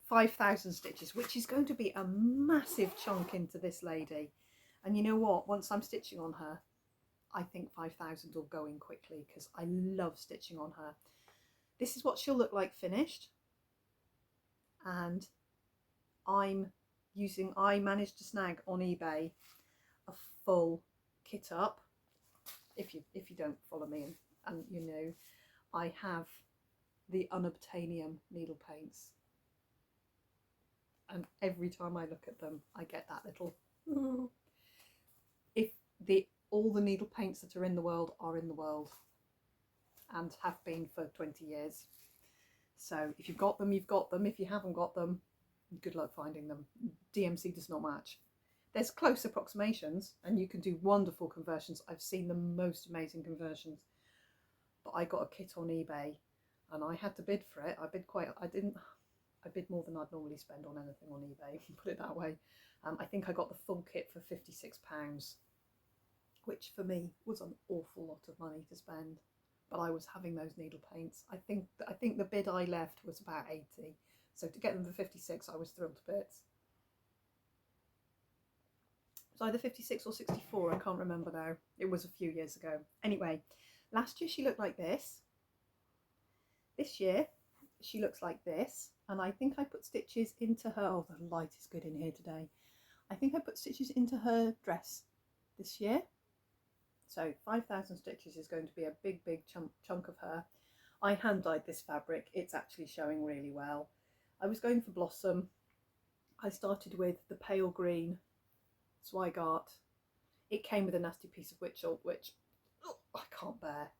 S1: 5,000 stitches, which is going to be a massive chunk into this lady. And you know what, once I'm stitching on her, I think 5,000 will go in quickly because I love stitching on her. This is what she'll look like finished, and I managed to snag on eBay a full kit up. If you don't follow me, and you know, I have the unobtainium needle paints, and every time I look at them I get that little if all the needle paints that are in the world are in the world and have been for 20 years. So if you've got them, you've got them. If you haven't got them, good luck finding them. DMC does not match. There's close approximations and you can do wonderful conversions. I've seen the most amazing conversions, but I got a kit on eBay and I had to bid for it. I bid more than I'd normally spend on anything on eBay, put it that way. I think I got the full kit for £56, which for me was an awful lot of money to spend, but I was having those needle paints. I think the bid I left was about 80, so to get them for 56 I was thrilled to bits. It was either 56 or 64, I can't remember now. It was a few years ago. Anyway, last year she looked like this. This year she looks like this, and I think I put stitches into her, oh the light is good in here today. I think I put stitches into her dress this year. So 5,000 stitches is going to be a big chunk of her. I hand dyed this fabric, it's actually showing really well. I was going for Blossom. I started with the pale green Zweigart. It came with a nasty piece of Witchelt, which I can't bear.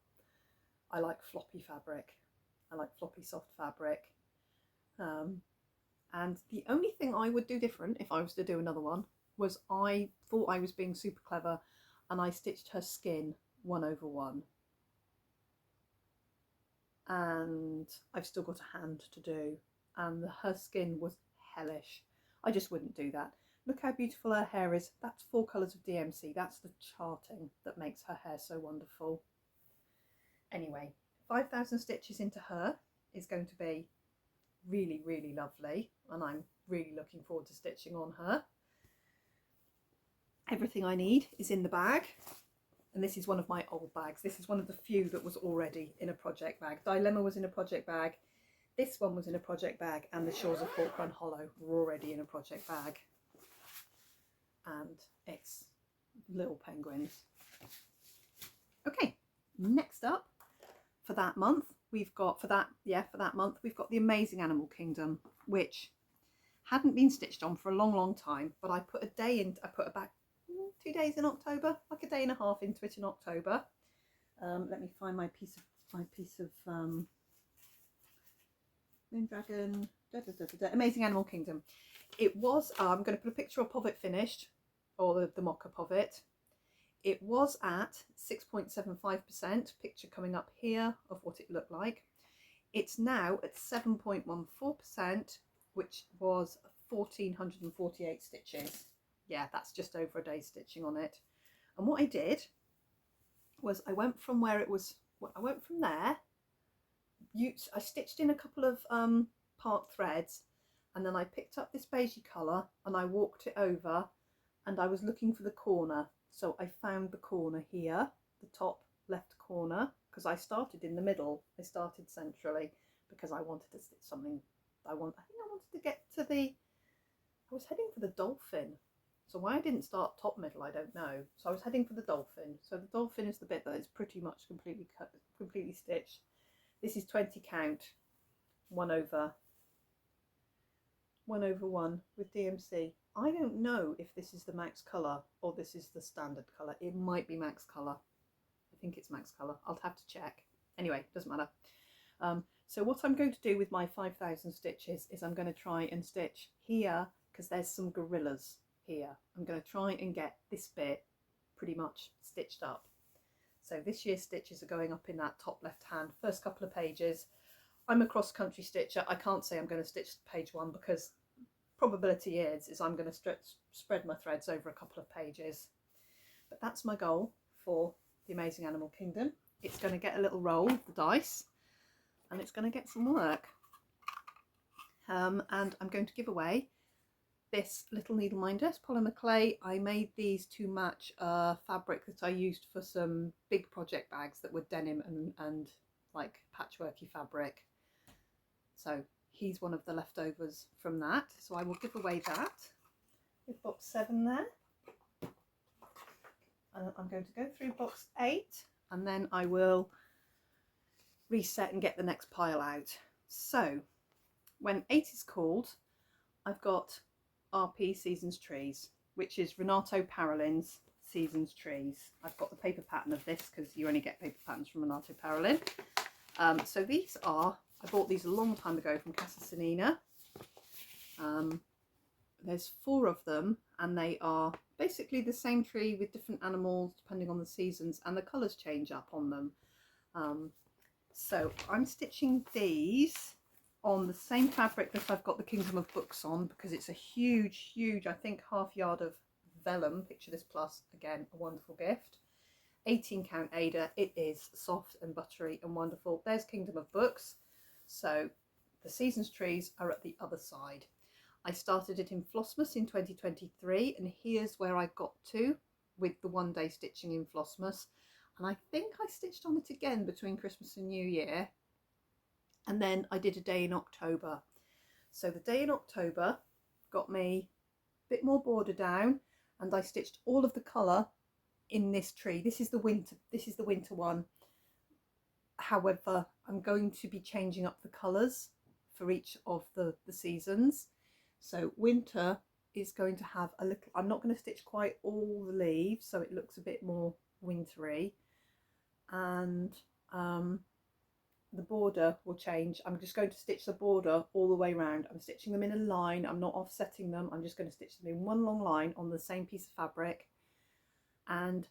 S1: I like floppy fabric. I like floppy soft fabric. And the only thing I would do different if I was to do another one was I thought I was being super clever and I stitched her skin 1/1. And I've still got a hand to do, and her skin was hellish. I just wouldn't do that. Look how beautiful her hair is. That's 4 colours of DMC. That's the charting that makes her hair so wonderful. Anyway, 5,000 stitches into her is going to be really, really lovely, and I'm really looking forward to stitching on her. Everything I need is in the bag, and this is one of my old bags. This is one of the few that was already in a project bag. Dilemma was in a project bag, this one was in a project bag, and the Shores of Fork Run Hollow were already in a project bag. And it's little penguins. Okay, next up for that month we've got we've got the Amazing Animal Kingdom, which hadn't been stitched on for a long time, but I put about 2 days in October, like a day and a half into it in October. Let me find my piece of Moondragon, Amazing Animal Kingdom. It was, I'm going to put a picture up of it finished, or the mock-up of it. It was at 6.75%, picture coming up here of what it looked like. It's now at 7.14%, which was 1,448 stitches. Yeah, that's just over a day's stitching on it. And what I did was I went from there I stitched in a couple of part threads, and then I picked up this beigey colour and I walked it over, and I was looking for the corner, so I found the corner here, the top left corner, because I started in the middle. I started centrally because I wanted to stitch something. I think I wanted to get to I was heading for the dolphin. So why I didn't start top middle, I don't know. So I was heading for the dolphin. So the dolphin is the bit that is pretty much completely stitched. This is 20 count, 1/1 with DMC. I don't know if this is the max colour or this is the standard colour. It might be max colour. I think it's max colour. I'll have to check. Anyway, doesn't matter. So what I'm going to do with my 5,000 stitches is I'm going to try and stitch here, because there's some gorillas here. I'm going to try and get this bit pretty much stitched up. So this year's stitches are going up in that top left hand first couple of pages. I'm a cross country stitcher. I can't say I'm going to stitch page 1, because probability is I'm going to spread my threads over a couple of pages. But that's my goal for the Amazing Animal Kingdom. It's going to get a little roll of the dice, and it's going to get some work. And I'm going to give away this little needle minder. It's polymer clay. I made these to match fabric that I used for some big project bags that were denim and like patchworky fabric. So he's one of the leftovers from that. So I will give away that with box 7 there. I'm going to go through box 8, and then I will reset and get the next pile out. So when 8 is called, I've got RP Seasons Trees, which is Renato Parolин's Seasons Trees. I've got the paper pattern of this because you only get paper patterns from Renato Parolin. So these are, I bought these a long time ago from Casa Sinina. There's 4 of them, and they are basically the same tree with different animals depending on the seasons, and the colours change up on them. So I'm stitching these on the same fabric that I've got the Kingdom of Books on, because it's a huge, I think half yard of vellum. Picture this plus, again, a wonderful gift. 18 count Ada. It is soft and buttery and wonderful. There's Kingdom of Books. So the Seasons Trees are at the other side. I started it in Flossmas in 2023, and here's where I got to with the 1 day stitching in Flossmas. And I think I stitched on it again between Christmas and New Year. And then I did a day in October. So the day in October got me a bit more border down, and I stitched all of the colour in this tree. This is the winter one. However, I'm going to be changing up the colours for each of the seasons. So winter is going to have a little, I'm not going to stitch quite all the leaves, so it looks a bit more wintry. And the border will change. I'm just going to stitch the border all the way around. I'm stitching them in a line. I'm not offsetting them. I'm just going to stitch them in one long line on the same piece of fabric. And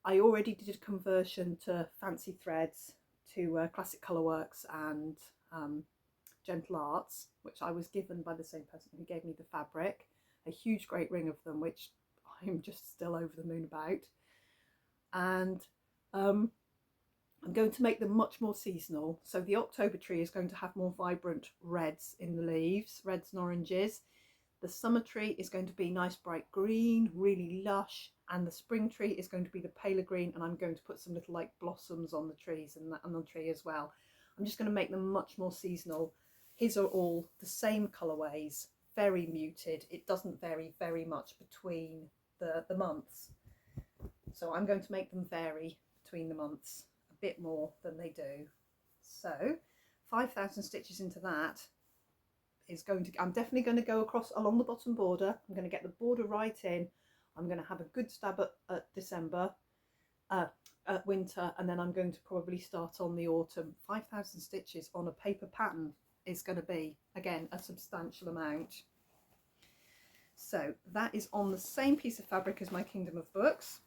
S1: I already did a conversion to fancy threads, to Classic Colourworks and Gentle Arts, which I was given by the same person who gave me the fabric. A huge great ring of them, which I'm just still over the moon about. And I'm going to make them much more seasonal. So the October tree is going to have more vibrant reds in the leaves, reds and oranges. The summer tree is going to be nice bright green, really lush, and the spring tree is going to be the paler green, and I'm going to put some little like blossoms on the trees and on the tree as well. I'm just going to make them much more seasonal. His are all the same colourways, very muted. It doesn't vary very much between the months. So I'm going to make them vary between the months a bit more than they do. So 5,000 stitches into that is going to, I'm definitely going to go across along the bottom border. I'm going to get the border right in. I'm going to have a good stab at December, at winter, and then I'm going to probably start on the autumn. 5,000 stitches on a paper pattern is going to be, again, a substantial amount. So that is on the same piece of fabric as my Kingdom of Books.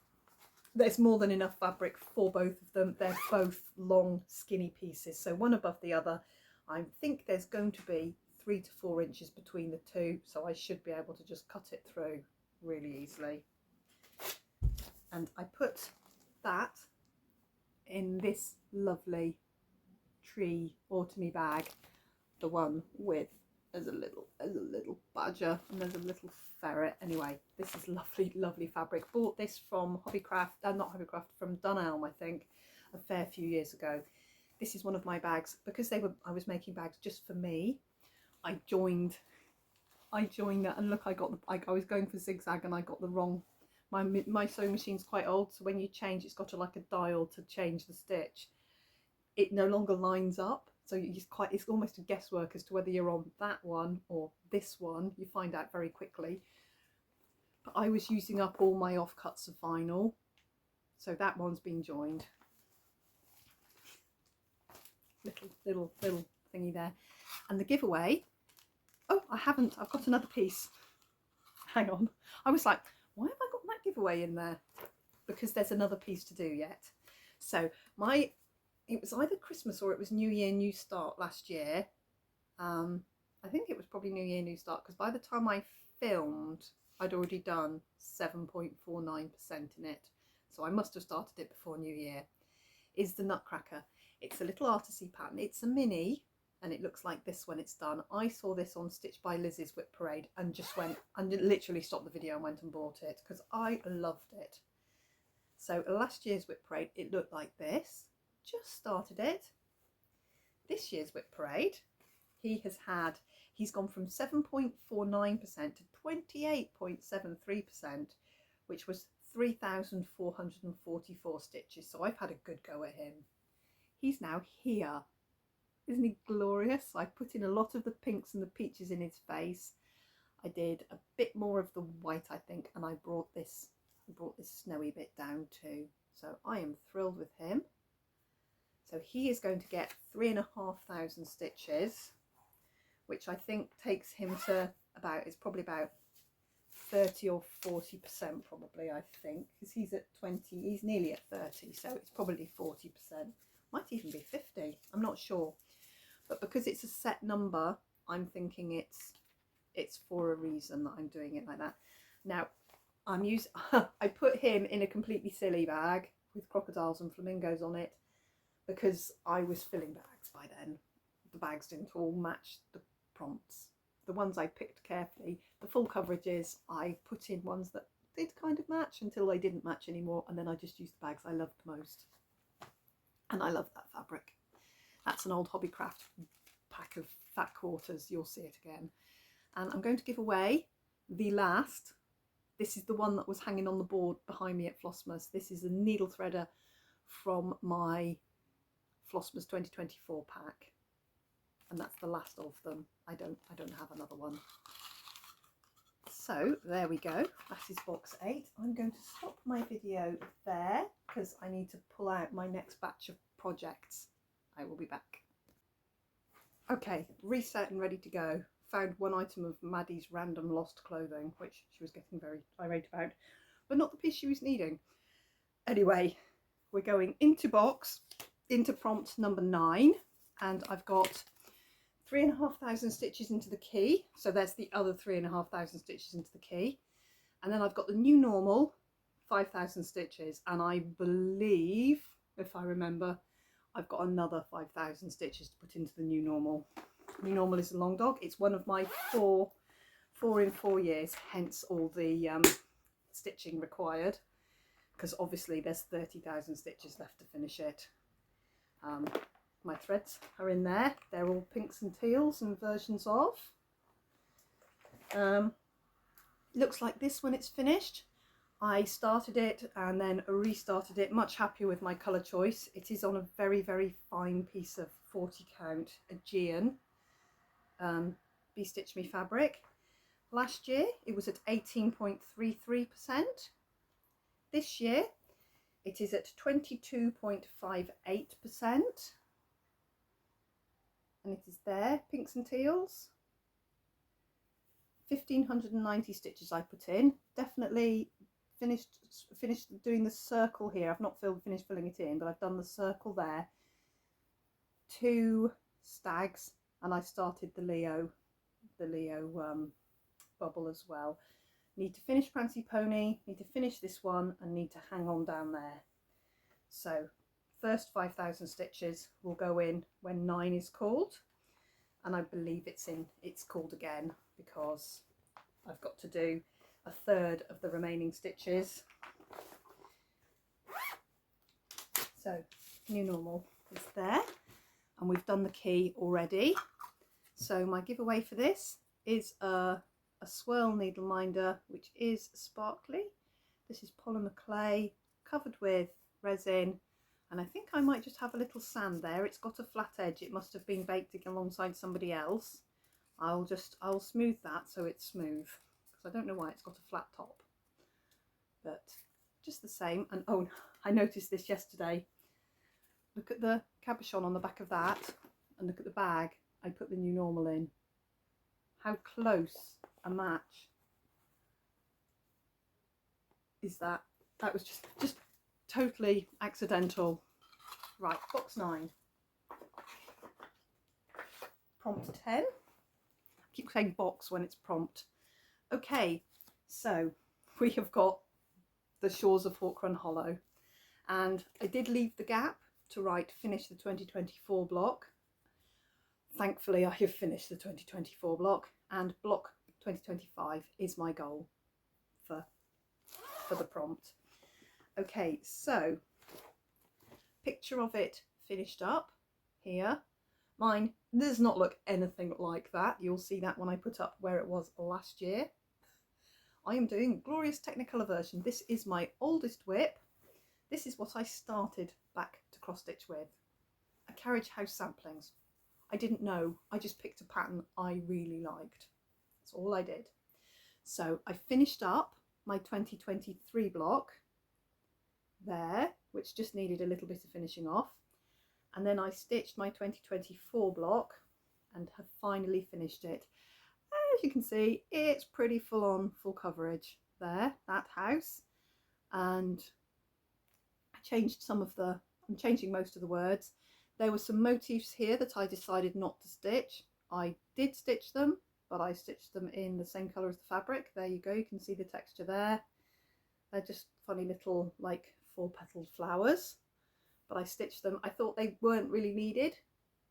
S1: There's more than enough fabric for both of them. They're both long, skinny pieces, so one above the other. I think there's going to be 3 to 4 inches between the two, so I should be able to just cut it through really easily. And I put that in this lovely tree autumny bag, the one with there's a little badger and there's a little ferret. Anyway, this is lovely fabric. Bought this from Hobbycraft, not Hobbycraft, from Dunelm, I think, a fair few years ago. This is one of my bags because I was making bags just for me. I joined that, and look, I was going for zigzag and I got the wrong. My sewing machine's quite old, so when you change, it's got like a dial to change the stitch. It no longer lines up, so it's almost a guesswork as to whether you're on that one or this one. You find out very quickly. But I was using up all my offcuts of vinyl, so that one's been joined. Little thingy there. And the giveaway, oh, I've got another piece. Hang on. I was like, why have I got that giveaway in there? Because there's another piece to do yet. So it was either Christmas or it was New Year, New Start last year. I think it was probably New Year, New Start, because by the time I filmed, I'd already done 7.49% in it. So I must have started it before New Year. Is the Nutcracker. It's a little artisy pattern. It's a mini, and it looks like this when it's done. I saw this on Stitched by Lizzie's WIP Parade and just went and literally stopped the video and went and bought it because I loved it. So last year's WIP Parade, it looked like this. Just started it. This year's WIP Parade, he's gone from 7.49% to 28.73%, which was 3,444 stitches. So I've had a good go at him. He's now here. Isn't he glorious? I put in a lot of the pinks and the peaches in his face. I did a bit more of the white, I think, and I brought this snowy bit down too. So I am thrilled with him. So he is going to get 3,500 stitches, which I think takes him to it's probably about 30 or 40% probably, I think, because he's at 20, he's nearly at 30, so it's probably 40%. Might even be 50, I'm not sure. But because it's a set number, I'm thinking it's for a reason that I'm doing it like that. Now, I put him in a completely silly bag with crocodiles and flamingos on it because I was filling bags by then. The bags didn't all match the prompts. The ones I picked carefully, the full coverages, I put in ones that did kind of match until they didn't match anymore, and then I just used the bags I loved most. And I love that fabric. That's an old Hobbycraft pack of fat quarters. You'll see it again. And I'm going to give away the last. This is the one that was hanging on the board behind me at Flossmas. This is a needle threader from my Flossmas 2024 pack. And that's the last of them. I don't have another one. So there we go. That is box 8. I'm going to stop my video there because I need to pull out my next batch of projects. I will be back. Okay, reset and ready to go. Found one item of Maddie's random lost clothing, which she was getting very irate about, but not the piece she was needing. Anyway, we're going into prompt number 9, and I've got 3,500 stitches into the key, so there's the other 3,500 stitches into the key, and then I've got the new normal 5,000 stitches, and I believe, if I remember, I've got another 5,000 stitches to put into the new normal. New normal is a long dog. It's one of my four in 4 years, hence all the stitching required, because obviously there's 30,000 stitches left to finish it. My threads are in there. They're all pinks and teals and versions of. Looks like this when it's finished. I started it and then restarted it, much happier with my colour choice. It is on a very, very fine piece of 40 count Aegean Be Stitch Me fabric. Last year it was at 18.33%. This year it is at 22.58%. And it is there, pinks and teals. 1,590 stitches I put in. Definitely finished doing the circle here. I've not finished filling it in, but I've done the circle there. 2 stags, and I started the Leo bubble as well. Need to finish Prancy Pony, need to finish this one, and need to hang on down there. So first 5,000 stitches will go in when 9 is called, and I believe it's called again because I've got to do a third of the remaining stitches. So new normal is there, and we've done the key already. So my giveaway for this is a swirl needle minder, which is sparkly. This is polymer clay covered with resin, and I think I might just have a little sand there. It's got a flat edge, it must have been baked alongside somebody else. I'll smooth that so it's smooth, because I don't know why it's got a flat top, but just the same. And oh, I noticed this yesterday. Look at the cabochon on the back of that, and look at the bag I put the new normal in. How close a match is that? That was just totally accidental. Right, box 9. Prompt 10. I keep saying box when it's prompt. Okay, so we have got the Shores of Hawk Run Hollow, and I did leave the gap to write finish the 2024 block. Thankfully I have finished the 2024 block, and block 2025 is my goal for the prompt. Okay, so picture of it finished up here. Mine does not look anything like that. You'll see that when I put up where it was last year. I am doing glorious Technicolor version. This is my oldest WIP. This is what I started back to cross stitch with. A carriage house samplings. I didn't know, I just picked a pattern I really liked. That's all I did. So I finished up my 2023 block there, which just needed a little bit of finishing off, and then I stitched my 2024 block and have finally finished it. As you can see, it's pretty full on, full coverage there, that house, and I changed I'm changing most of the words. There were some motifs here that I decided not to stitch. I did stitch them, but I stitched them in the same colour as the fabric. There you go, you can see the texture there. They're just funny little like 4-petaled flowers, but I stitched them. I thought they weren't really needed,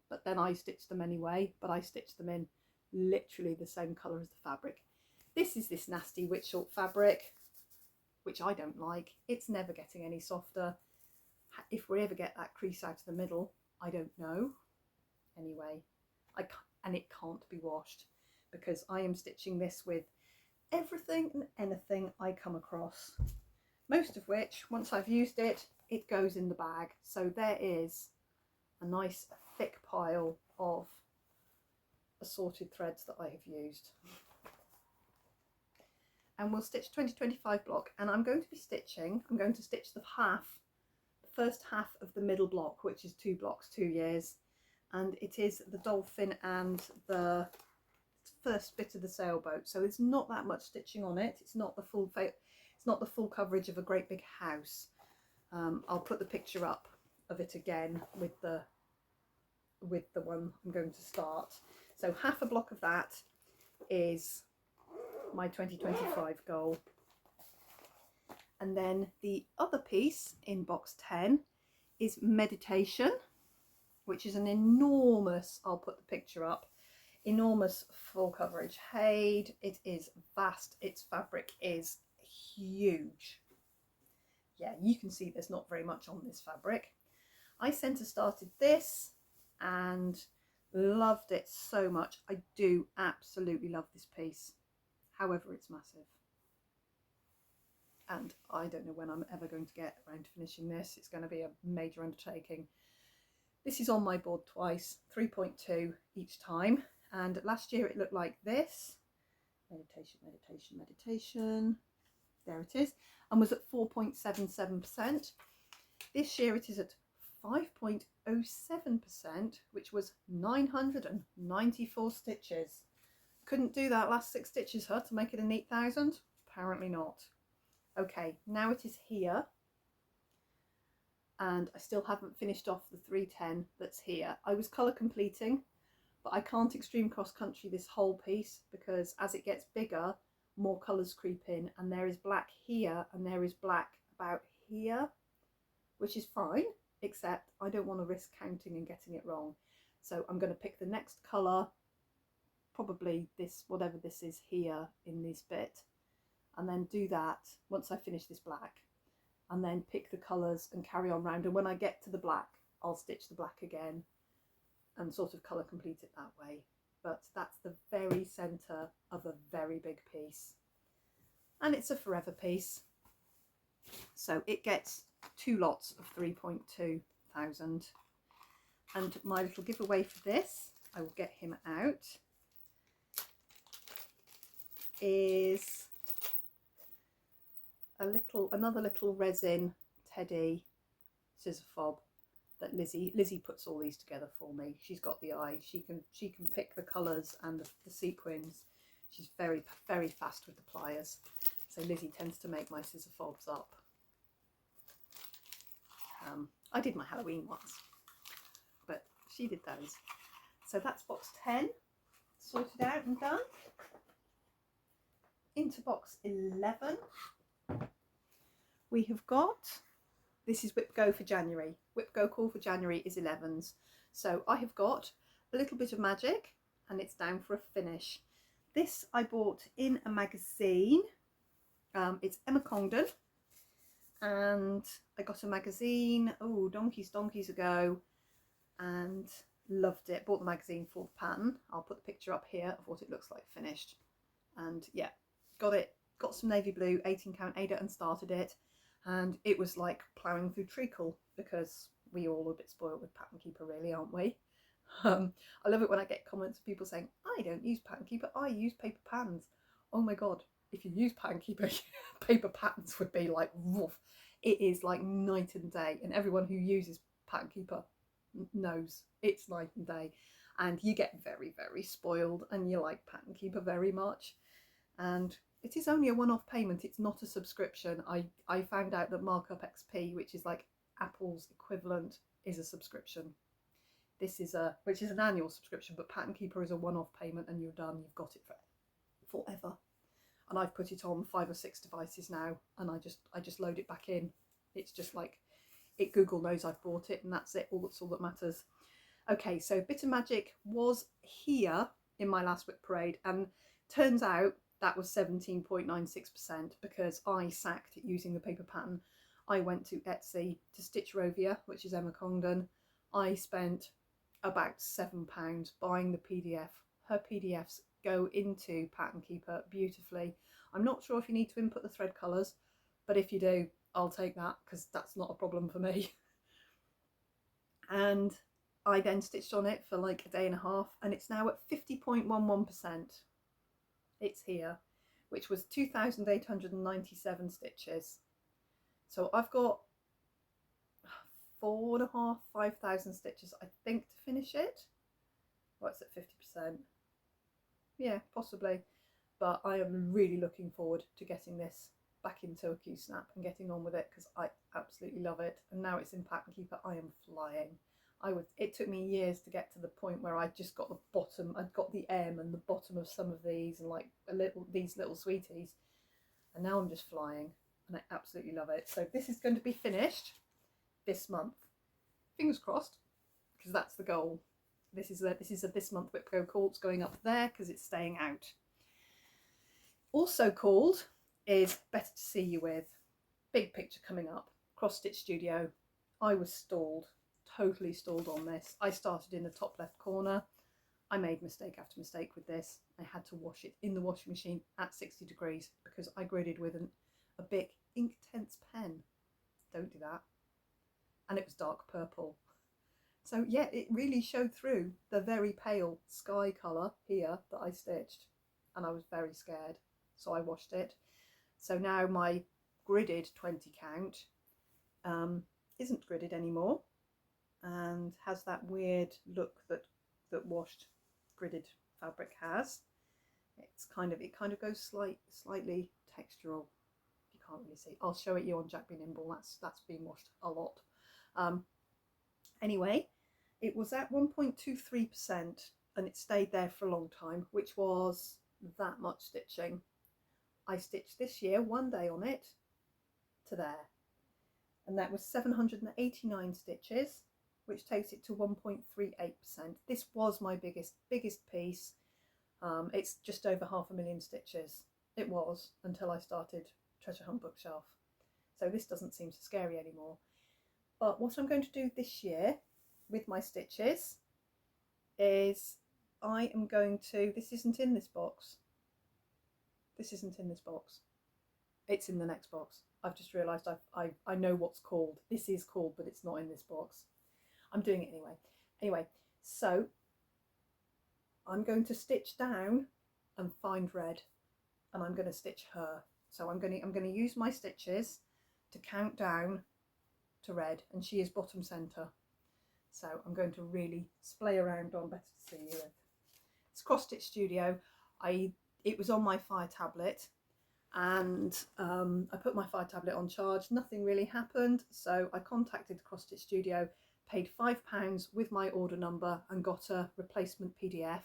S1: but then I stitched them anyway, but I stitched them in literally the same colour as the fabric. This is this nasty witch short fabric, which I don't like. It's never getting any softer. If we ever get that crease out of the middle, I don't know. Anyway, and it can't be washed, because I am stitching this with everything and anything I come across, most of which, once I've used it, it goes in the bag. So there is a nice thick pile of assorted threads that I have used. And we'll stitch 2025 block, and I'm going to stitch the first half of the middle block, which is 2 blocks, 2 years, and it is the dolphin and the first bit of the sailboat. So there's not that much stitching on it. It's not the full coverage of a great big house. I'll put the picture up of it again with the one I'm going to start. So half a block of that is my 2025 goal. And then the other piece in box 10 is Meditation, which is an enormous, I'll put the picture up, enormous full coverage Haid. It is vast, its fabric is huge. Yeah, you can see there's not very much on this fabric. I centre started this and loved it so much. I do absolutely love this piece. However, it's massive. And I don't know when I'm ever going to get around to finishing this. It's going to be a major undertaking. This is on my board twice, 3.2 each time. And last year it looked like this. Meditation, meditation, meditation. There it is. And was at 4.77%. This year it is at 5.07%, which was 994 stitches. Couldn't do that last 6 stitches, huh, to make it an 8,000? Apparently not. Okay, now it is here, and I still haven't finished off the 310 that's here. I was colour completing, but I can't extreme cross country this whole piece, because as it gets bigger, more colours creep in, and there is black here and there is black about here, which is fine. except I don't want to risk counting and getting it wrong. So I'm going to pick the next colour, probably this, whatever this is here in this bit, and then do that once I finish this black, and then pick the colours and carry on round. And when I get to the black, I'll stitch the black again and sort of colour complete it that way. But that's the very centre of a very big piece, and it's a forever piece. So it gets 2 lots of 3.2 thousand. And my little giveaway for this, I will get him out, is another little resin teddy scissor fob that Lizzie puts all these together for me. She's got the eye. She can pick the colours and the sequins. She's very, very fast with the pliers. So Lizzie tends to make my scissor fobs up. I did my Halloween ones, but she did those. So that's box 10 sorted out and done. Into box 11 we have got, this is WIPGO for January. WIPGO call for January is 11s. So I have got a little bit of magic, and it's down for a finish. This I bought in a magazine. It's Emma Congdon, and I got a magazine, oh, donkeys ago, and loved it. Bought the magazine for the pattern. I'll put the picture up here of what it looks like finished. And yeah, got some navy blue 18 count Ada and started it, and it was like ploughing through treacle, because we all are a bit spoiled with Pattern Keeper, really, aren't we? I love it when I get comments of people saying, I don't use Pattern Keeper, I use paper patterns. Oh my god, if you use Pattern Keeper, paper patterns would be like woof. It is like night and day, and everyone who uses Pattern Keeper knows it's night and day, and you get very, very spoiled, and you like Pattern Keeper very much. And it is only a one-off payment, it's not a subscription. I found out that Markup XP, which is like Apple's equivalent, is a subscription. This is which is an annual subscription, but Pattern Keeper is a one-off payment, and you're done, you've got it forever. And I've put it on 5 or 6 devices now, and I just load it back in. It's just like, Google knows I've bought it, and that's it. That's all that matters. Okay, so Bit of Magic was here in my last WIP parade, and turns out that was 17.96% because I sacked it using the paper pattern. I went to Etsy to stitch Rovia, which is Emma Congdon. I spent about £7 buying the PDF. Her PDFs go into Pattern Keeper beautifully. I'm not sure if you need to input the thread colours, but if you do, I'll take that, because that's not a problem for me. And I then stitched on it for like a day and a half, and it's now at 50.11%. It's here, which was 2,897 stitches. So I've got 4,500, 5,000 stitches, I think, to finish it. Well, it's at 50%. Yeah, possibly. But I am really looking forward to getting this back into a Q-snap and getting on with it, because I absolutely love it. And now it's in Pattern Keeper, I am flying. It took me years to get to the point where I just got the bottom, I'd got the M and the bottom of some of these, and like these little sweeties, and now I'm just flying, and I absolutely love it. So this is going to be finished this month, fingers crossed, because that's the goal. This is a this month WIPGO call. It's going up there because it's staying out. Also called is Better to See You With. Big picture coming up. Cross Stitch Studio. I was stalled. Totally stalled on this. I started in the top left corner. I made mistake after mistake with this. I had to wash it in the washing machine at 60 degrees because I gridded with a big Inktense pen. Don't do that. And it was dark purple. So yeah, it really showed through the very pale sky colour here that I stitched, and I was very scared, so I washed it. So now my gridded 20 count isn't gridded anymore, and has that weird look that washed gridded fabric has. It kind of goes slightly textural. You can't really see. I'll show it you on Jack Be Nimble. That's been washed a lot. Anyway, it was at 1.23%, and it stayed there for a long time, which was that much stitching. I stitched this year one day on it to there, and that was 789 stitches, which takes it to 1.38%. This was my biggest piece. It's just over 500,000 stitches. It was, until I started Treasure Hunt Bookshelf. So this doesn't seem so scary anymore. But what I'm going to do this year with my stitches is I am going to, this isn't in this box. This isn't in this box. It's in the next box. I've just realised I know what's called. This is called, but it's not in this box. I'm doing it anyway. Anyway, so I'm going to stitch down and find red, and I'm going to stitch her. So I'm going to use my stitches to count down to red, and she is bottom centre. So I'm going to really splay around on Better to See You With. It's Cross Stitch Studio. It was on my Fire tablet, and I put my Fire tablet on charge. Nothing really happened, so I contacted Cross Stitch Studio, paid £5 with my order number, and got a replacement PDF.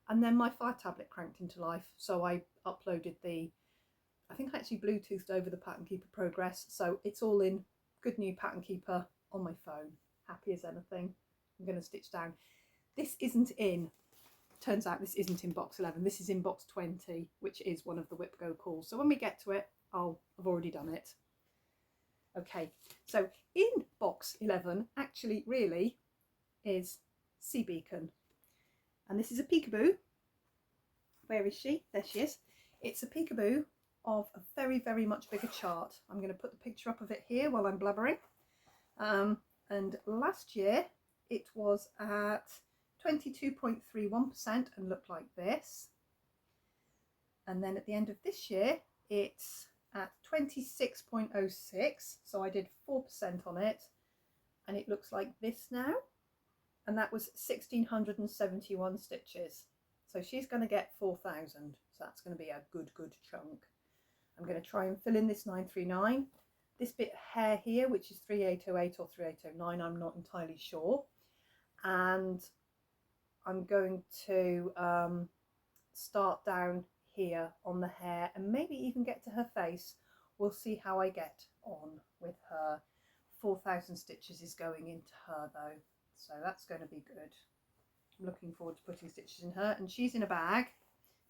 S1: And then my Fire tablet cranked into life, so I uploaded I think I actually Bluetoothed over the Pattern Keeper Progress, so it's all in good new Pattern Keeper on my phone. Happy as anything. I'm going to stitch down. This isn't in, turns out this isn't in box 11, this is in box 20, which is one of the WIPGO calls. So when we get to it, I've already done it. Okay, so in box 11 actually really is Sea Beacon. And this is a peekaboo. Where is she? There she is. It's a peekaboo of a very, very much bigger chart. I'm going to put the picture up of it here while I'm blubbering. And last year it was at 22.31% and looked like this. And then at the end of this year it's at 26.06, so I did 4% on it, and it looks like this now. And that was 1,671 stitches. So she's going to get 4,000, so that's going to be a good chunk. I'm going to try and fill in this 939. This bit hair here, which is 3808 or 3809, I'm not entirely sure. And I'm going to start down here on the hair and maybe even get to her face. We'll see how I get on with her. 4,000 stitches is going into her though, so that's going to be good. I'm looking forward to putting stitches in her, and she's in a bag,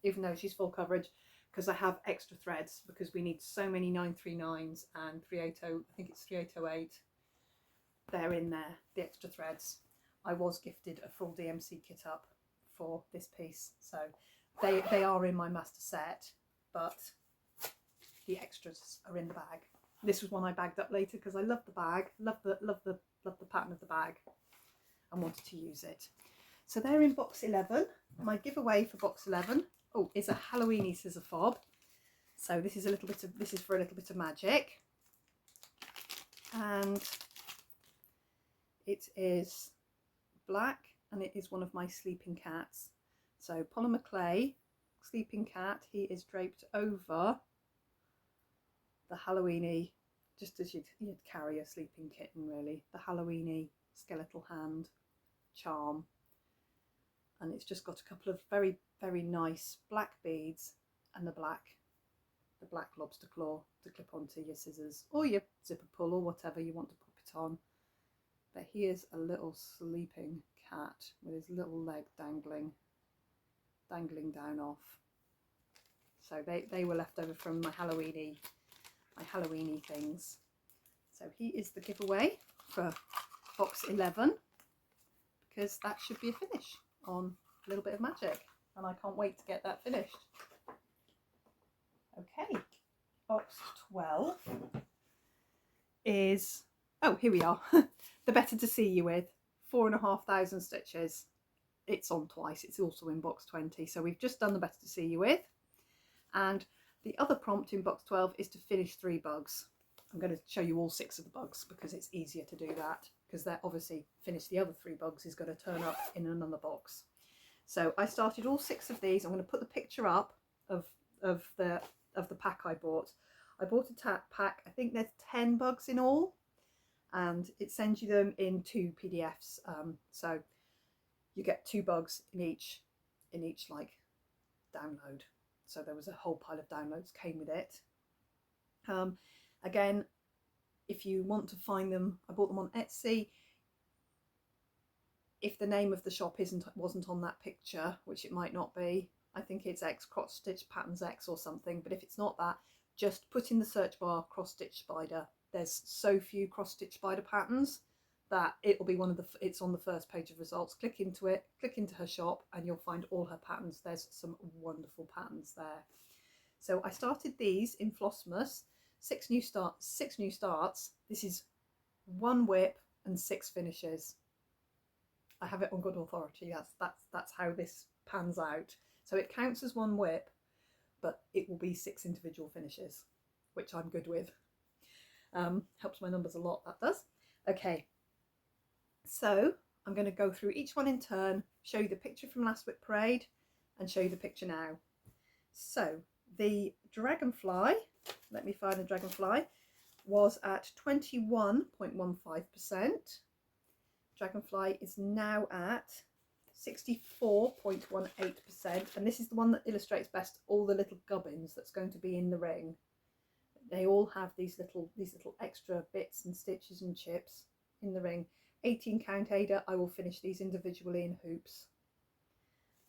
S1: even though she's full coverage, because I have extra threads, because we need so many 939s and 380, I think it's 3808. They're in there, the extra threads. I was gifted a full DMC kit up for this piece, so they are in my master set, but the extras are in the bag. This was one I bagged up later because I love the bag, love the pattern of the bag, and wanted to use it. So they're in box 11. My giveaway for box 11 is a Halloweeny scissor fob. So this is for a little bit of magic, and it is black, and it is one of my sleeping cats. So polymer clay sleeping cat. He is draped over the Halloweeny, just as you'd carry a sleeping kitten really. The Halloweeny skeletal hand charm. And it's just got a couple of very, very nice black beads and the black lobster claw to clip onto your scissors or your zipper pull or whatever you want to pop it on. But here's a little sleeping cat with his little leg dangling down off. So they were left over from my Halloweeny things. So he is the giveaway for box 11, because that should be a finish on a little bit of magic, and I can't wait to get that finished. Okay, box 12 is, here we are. The Better to See You With, 4,500 stitches. It's on twice. It's also in box 20. So we've just done the Better to See You With, and the other prompt in box 12 is to finish 3 bugs. I'm going to show you all 6 of the bugs because it's easier to do that, because they're obviously finished. The other 3 bugs is going to turn up in another box. So I started all 6 of these. I'm going to put the picture up of the pack I bought. I bought a pack. I think there's 10 bugs in all, and it sends you them in 2 PDFs. So you get 2 bugs in each like download. So there was a whole pile of downloads came with it. Again, if you want to find them, I bought them on Etsy. If the name of the shop wasn't on that picture, which it might not be, I think it's X Cross Stitch Patterns X or something, but if it's not that, just put in the search bar cross stitch spider. There's so few cross stitch spider patterns that it'll be it's on the first page of results. Click into it, click into her shop, and you'll find all her patterns. There's some wonderful patterns there. So I started these in Flossmas, 6 new starts. This is 1 WIP and 6 finishes. I have it on good authority. That's how this pans out. So it counts as 1 WIP, but it will be 6 individual finishes, which I'm good with. Helps my numbers a lot, that does. Okay, so I'm going to go through each one in turn, show you the picture from last WIP parade and show you the picture now. So the dragonfly, let me find the dragonfly, was at 21.15%. Dragonfly is now at 64.18%, and this is the one that illustrates best all the little gubbins that's going to be in the ring. They all have these little extra bits and stitches and chips in the ring. 18 count Ada. I will finish these individually in hoops.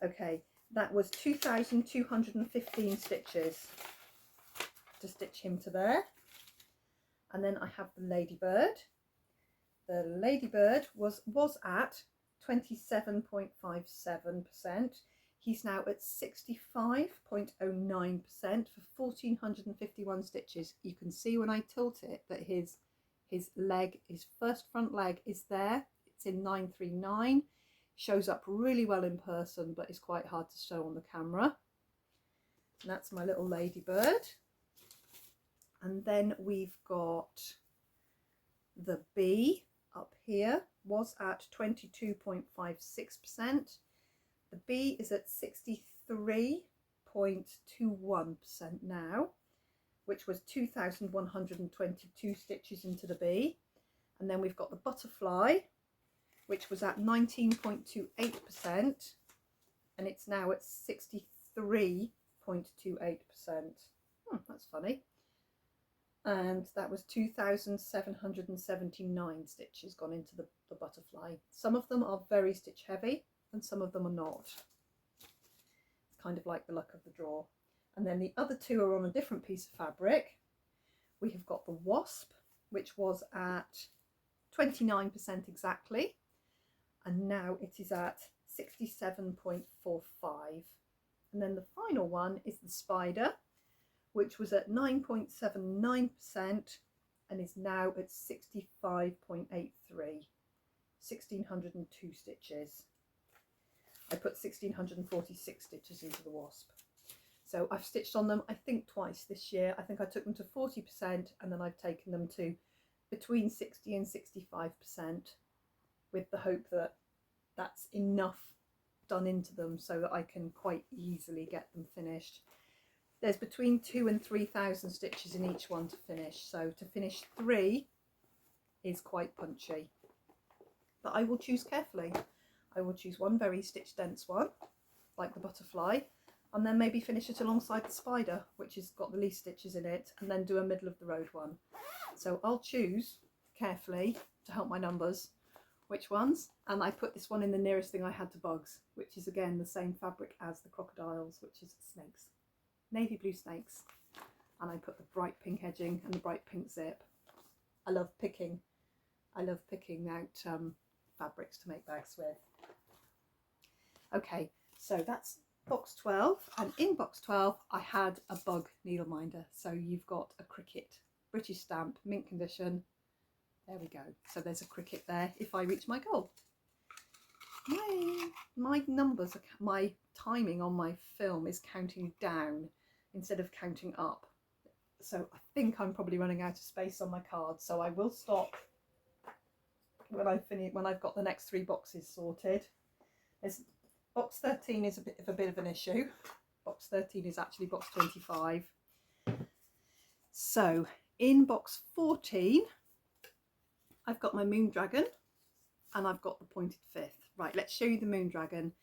S1: Okay, that was 2,215 stitches to stitch him to there. And then I have the ladybird. The ladybird was at 27.57%. He's now at 65.09% for 1,451 stitches. You can see when I tilt it that his leg, his first front leg is there. It's in 939. Shows up really well in person, but is quite hard to show on the camera. And that's my little ladybird. And then we've got the bee up here, was at 22.56%. The bee is at 63.21% now, which was 2,122 stitches into the bee. And then we've got the butterfly, which was at 19.28%, and it's now at 63.28%. That's funny. And that was 2,779 stitches gone into the butterfly. Some of them are very stitch heavy and some of them are not. It's kind of like the luck of the draw. And then the other two are on a different piece of fabric. We have got the wasp, which was at 29% exactly, and now it is at 67.45. And then the final one is the spider, which was at 9.79% and is now at 65.83. 1,602 stitches. I put 1,646 stitches into the wasp. So I've stitched on them, I think, twice this year. I think I took them to 40% and then I've taken them to between 60 and 65%, with the hope that that's enough done into them so that I can quite easily get them finished. There's between 2,000 and 3,000 stitches in each one to finish, so to finish 3 is quite punchy. But I will choose carefully. I will choose one very stitch dense one, like the butterfly, and then maybe finish it alongside the spider, which has got the least stitches in it, and then do a middle of the road one. So I'll choose carefully to help my numbers which ones, and I put this one in the nearest thing I had to bugs, which is again the same fabric as the crocodiles, which is snakes, navy blue snakes, and I put the bright pink edging and the bright pink zip. I love picking out fabrics to make bags with. Okay, so that's box 12, and in box 12 I had a bug needle minder. So you've got a cricket, British stamp, mint condition. There we go. So there's a cricket there if I reach my goal. My numbers, my timing on my film is counting down instead of counting up. So I think I'm probably running out of space on my card. So I will stop when I've got the next 3 boxes sorted. Box 13 is a bit of an issue. Box 13 is actually box 25. So in box 14, I've got my moon dragon and I've got the pointed fifth. Right, let's show you the moon dragon.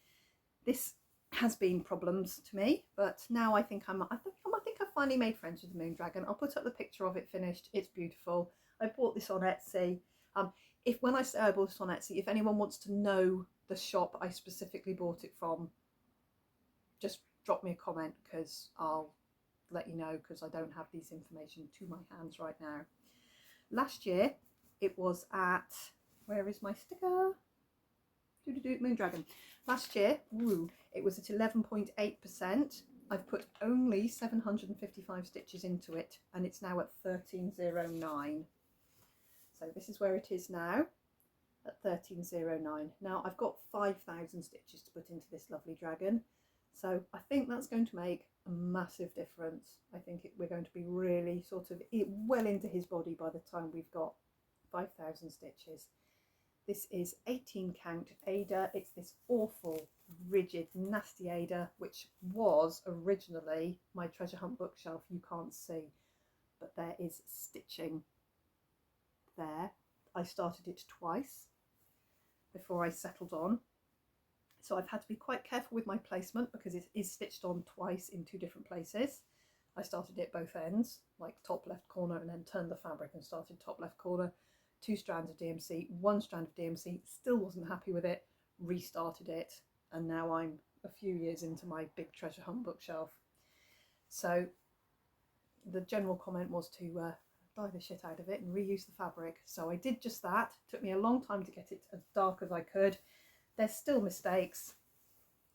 S1: This has been problems to me, but now I think I finally made friends with the moon dragon. I'll put up the picture of it finished. It's beautiful. I bought this on Etsy. If when I say I bought it on Etsy, if anyone wants to know the shop I specifically bought it from, just drop me a comment because I'll let you know, because I don't have this information to my hands right now. Last year it was at, where is my sticker? Moon Dragon. Last year, it was at 11.8%. I've put only 755 stitches into it and it's now at 1309. So this is where it is now, at 1309. Now I've got 5,000 stitches to put into this lovely dragon. So I think that's going to make a massive difference. I think we're going to be really sort of well into his body by the time we've got 5,000 stitches. This is 18 count Ada. It's this awful, rigid, nasty Ada, which was originally my treasure hunt bookshelf. You can't see, but there is stitching there. I started it twice before I settled on. So I've had to be quite careful with my placement because it is stitched on twice in two different places. I started it both ends, like top left corner, and then turned the fabric and started top left corner. 2 strands of DMC, 1 strand of DMC, still wasn't happy with it, restarted it, and now I'm a few years into my big treasure hunt bookshelf. So the general comment was to dye the shit out of it and reuse the fabric. So I did just that. It took me a long time to get it as dark as I could. There's still mistakes.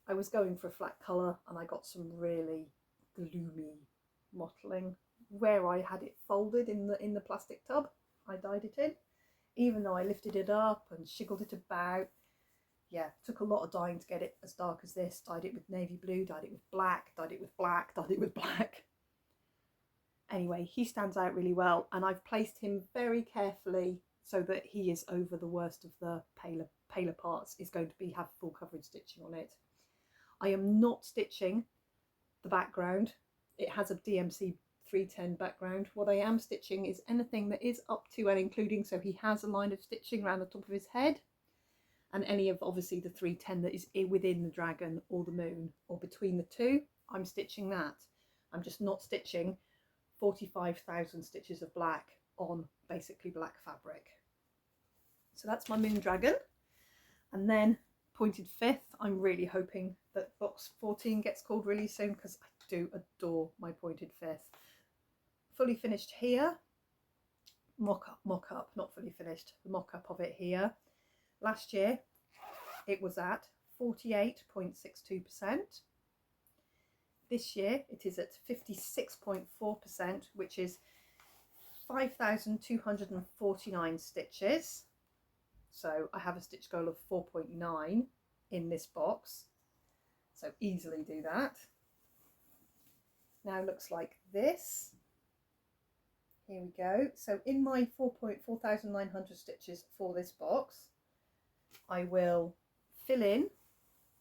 S1: I was going for a flat colour and I got some really gloomy mottling where I had it folded in the plastic tub. I dyed it in, even though I lifted it up and shiggled it about. Yeah, took a lot of dyeing to get it as dark as this. Dyed it with navy blue, dyed it with black, dyed it with black, dyed it with black. Anyway, he stands out really well, and I've placed him very carefully so that he is over the worst of the paler parts. Is going to have full coverage stitching on it. I am not stitching the background. It has a DMC 310 background. What I am stitching is anything that is up to and including, so he has a line of stitching around the top of his head, and any of obviously the 310 that is within the dragon or the moon or between the two, I'm stitching that. I'm just not stitching 45,000 stitches of black on basically black fabric. So that's my moon dragon. And then pointed fifth, I'm really hoping that box 14 gets called really soon because I do adore my pointed fifth. Fully finished here, mock-up, not fully finished, the mock-up of it here. Last year it was at 48.62%. This year it is at 56.4%, which is 5,249 stitches. So I have a stitch goal of 4.9 in this box, so easily do that. Now it looks like this. Here we go. So in my 4,900 stitches for this box, I will fill in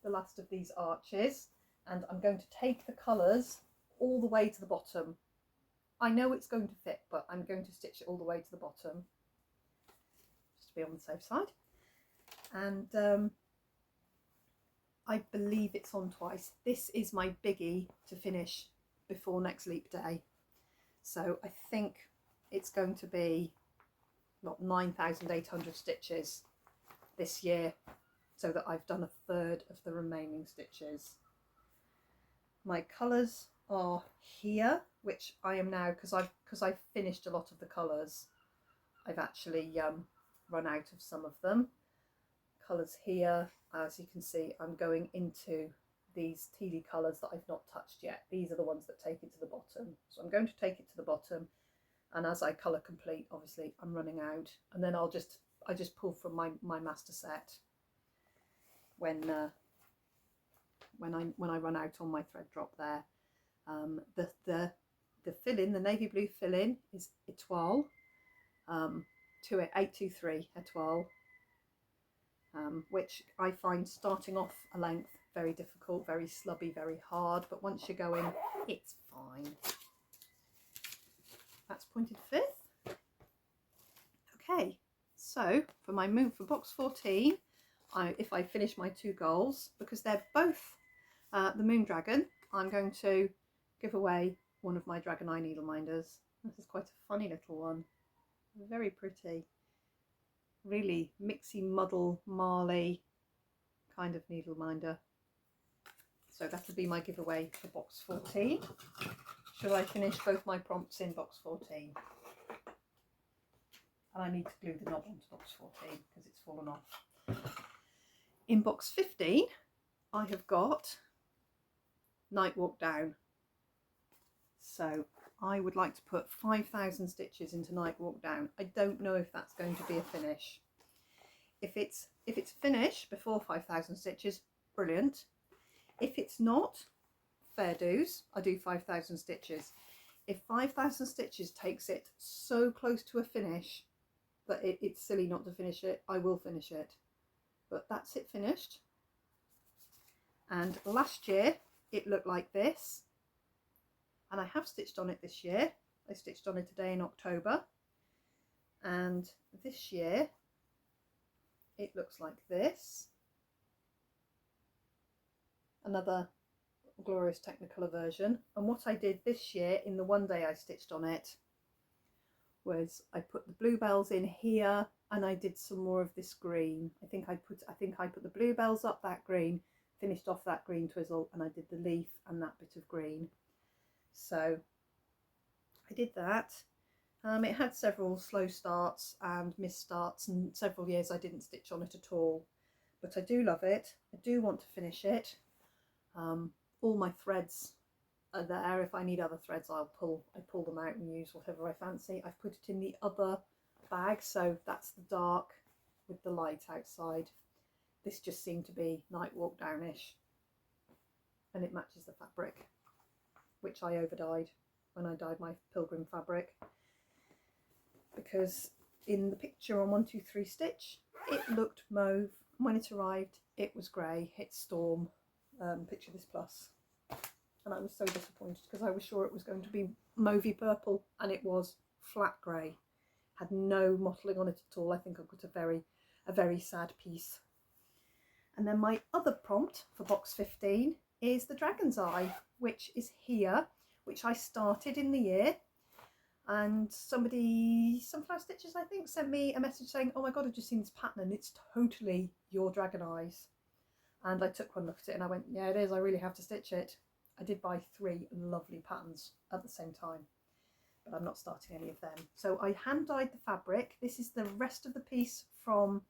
S1: the last of these arches, and I'm going to take the colours all the way to the bottom. I know it's going to fit, but I'm going to stitch it all the way to the bottom, just to be on the safe side. And I believe it's on twice. This is my biggie to finish before next leap day. So I think it's going to be, what, 9,800 stitches this year, so that I've done a third of the remaining stitches. My colours are here, which I am now, because I've finished a lot of the colours, I've actually run out of some of them. Colours here, as you can see, I'm going into these tealy colours that I've not touched yet. These are the ones that take it to the bottom. So I'm going to take it to the bottom, and as I colour complete, obviously I'm running out, and then I just pull from my master set when I run out on my thread drop there. The fill-in, the navy blue fill-in is Etoile, 823 Etoile, which I find starting off a length very difficult, very slubby, very hard, but once you're going, it's fine. That's pointed fifth. Okay, so for my move for box 14, if I finish my 2 goals, because they're both the moon dragon, I'm going to give away one of my Dragon Eye needle minders. This is quite a funny little one, very pretty, really mixy muddle marley kind of needle minder. So that'll be my giveaway for box 14. Should I finish both my prompts in box 14? And I need to glue the knob onto box 14 because it's fallen off. In box 15 I have got Night Walk Down. So I would like to put 5,000 stitches into Night Walk Down. I don't know if that's going to be a finish. If it's a finish before 5,000 stitches, brilliant. If it's not, fair dues, I do 5,000 stitches. If 5,000 stitches takes it so close to a finish that it's silly not to finish it, I will finish it. But that's it finished. And last year it looked like this, and I have stitched on it this year. I stitched on it today in October, and this year it looks like this. Another glorious Technicolor version. And what I did this year in the one day I stitched on it was I put the bluebells in here, and I did some more of this green. I think I put the bluebells up that green, finished off that green twizzle, and I did the leaf and that bit of green. So I did that. It had several slow starts and missed starts, and several years I didn't stitch on it at all, but I do love it. I do want to finish it. All my threads are there. If I need other threads, I pull them out and use whatever I fancy. I've put it in the other bag, so that's the dark with the light outside. This just seemed to be Night Walk Down-ish, and it matches the fabric, which I overdyed when I dyed my Pilgrim fabric, because in the picture on 123 Stitch it looked mauve. When it arrived it was grey. It's Storm, picture this plus, and I was so disappointed because I was sure it was going to be mauvey purple, and it was flat grey, had no mottling on it at all. I think I've got a very sad piece. And then my other prompt for box 15 is the Dragon's Eye, which is here, which I started in the year, and somebody, Sunflower Stitches I think, sent me a message saying, oh my god, I've just seen this pattern and it's totally your Dragon Eyes. And I took one look at it and I went, yeah, it is, I really have to stitch it. I did buy 3 lovely patterns at the same time, but I'm not starting any of them. So I hand dyed the fabric. This is the rest of the piece from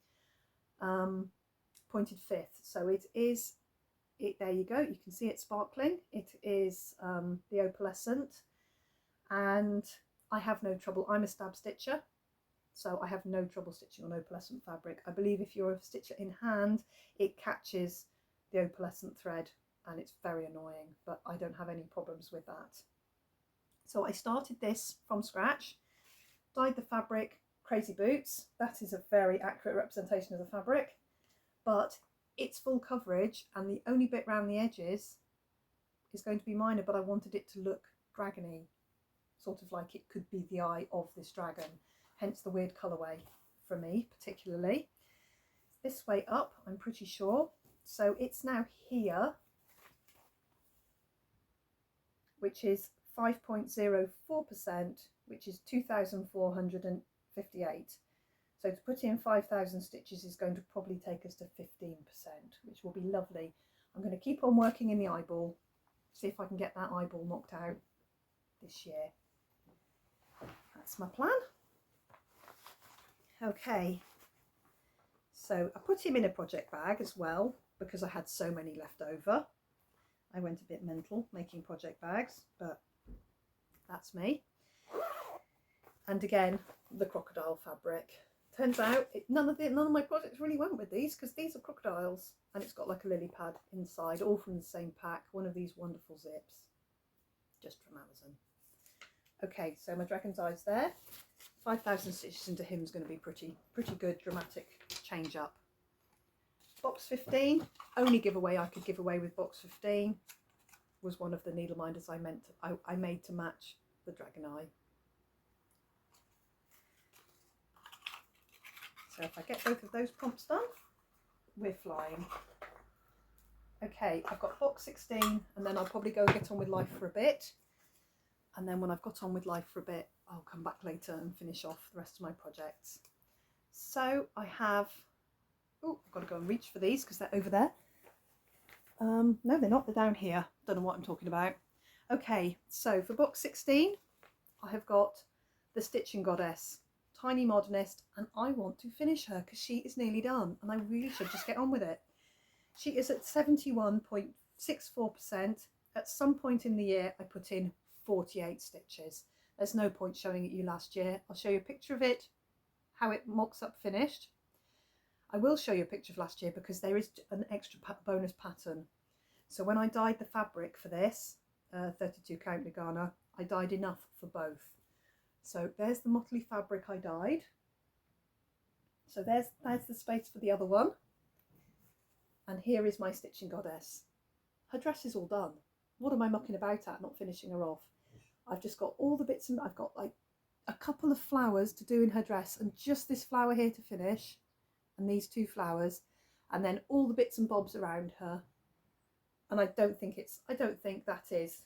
S1: Pointed Fifth. So it is, there you go, you can see it sparkling. It is the opalescent, and I have no trouble. I'm a stab stitcher, so I have no trouble stitching on opalescent fabric. I believe if you're a stitcher in hand, it catches the opalescent thread and it's very annoying, but I don't have any problems with that. So I started this from scratch, dyed the fabric Crazy Boots. That is a very accurate representation of the fabric, but it's full coverage and the only bit around the edges is going to be minor, but I wanted it to look dragony, sort of like it could be the eye of this dragon, hence the weird colourway for me particularly. This way up, I'm pretty sure. So it's now here, which is 5.04%, which is 2,458. So to put in 5,000 stitches is going to probably take us to 15%, which will be lovely. I'm going to keep on working in the eyeball, see if I can get that eyeball knocked out this year. That's my plan. Okay, so I put him in a project bag as well because I had so many left over. I went a bit mental making project bags, but that's me. And again, the crocodile fabric. Turns out none of my projects really went with these, because these are crocodiles, and it's got like a lily pad inside, all from the same pack. One of these wonderful zips, just from Amazon. Okay, so my Dragon's Eyes there. 5,000 stitches into him is going to be pretty good, dramatic change up. Box 15, only giveaway I could give away with box 15 was one of the needle minders I made to match the Dragon Eye. So if I get both of those prompts done, we're flying. Okay, I've got box 16 and then I'll probably go and get on with life for a bit. and then when I've got on with life for a bit, I'll come back later and finish off the rest of my projects. So I have, oh, I've got to go and reach for these because they're over there. No, they're not, they're down here. Don't know what I'm talking about. Okay, so for box 16, I have got the Stitching Goddess, Tiny Modernist, and I want to finish her because she is nearly done and I really should just get on with it. She is at 71.64%. At some point in the year, I put in 48 stitches. There's no point showing it you last year. I'll show you a picture of it, how it mocks up finished. I will show you a picture of last year because there is an extra bonus pattern. So when I dyed the fabric for this, 32 count Nagana, I dyed enough for both. So there's the motley fabric I dyed. So there's the space for the other one. And here is my Stitching Goddess. Her dress is all done. What am I mucking about at, not finishing her off? I've just got all the bits, and I've got like a couple of flowers to do in her dress, and just this flower here to finish, and these two flowers, and then all the bits and bobs around her. And I don't think that is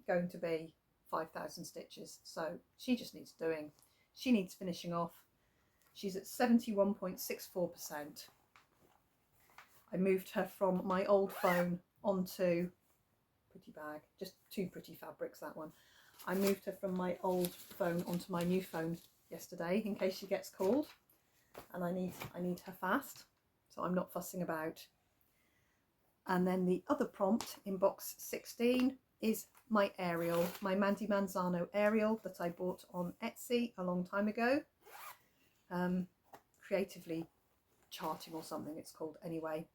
S1: going to be 5,000 stitches. So she just needs doing. She needs finishing off. She's at 71.64%. I moved her from my old phone onto pretty bag, just two pretty fabrics, that one. I moved her from my old phone onto my new phone yesterday in case she gets cold, and I need her fast, so I'm not fussing about. And then the other prompt in box 16 is my Ariel, my Mandy Manzano Ariel that I bought on Etsy a long time ago. Creatively Charting or something it's called anyway.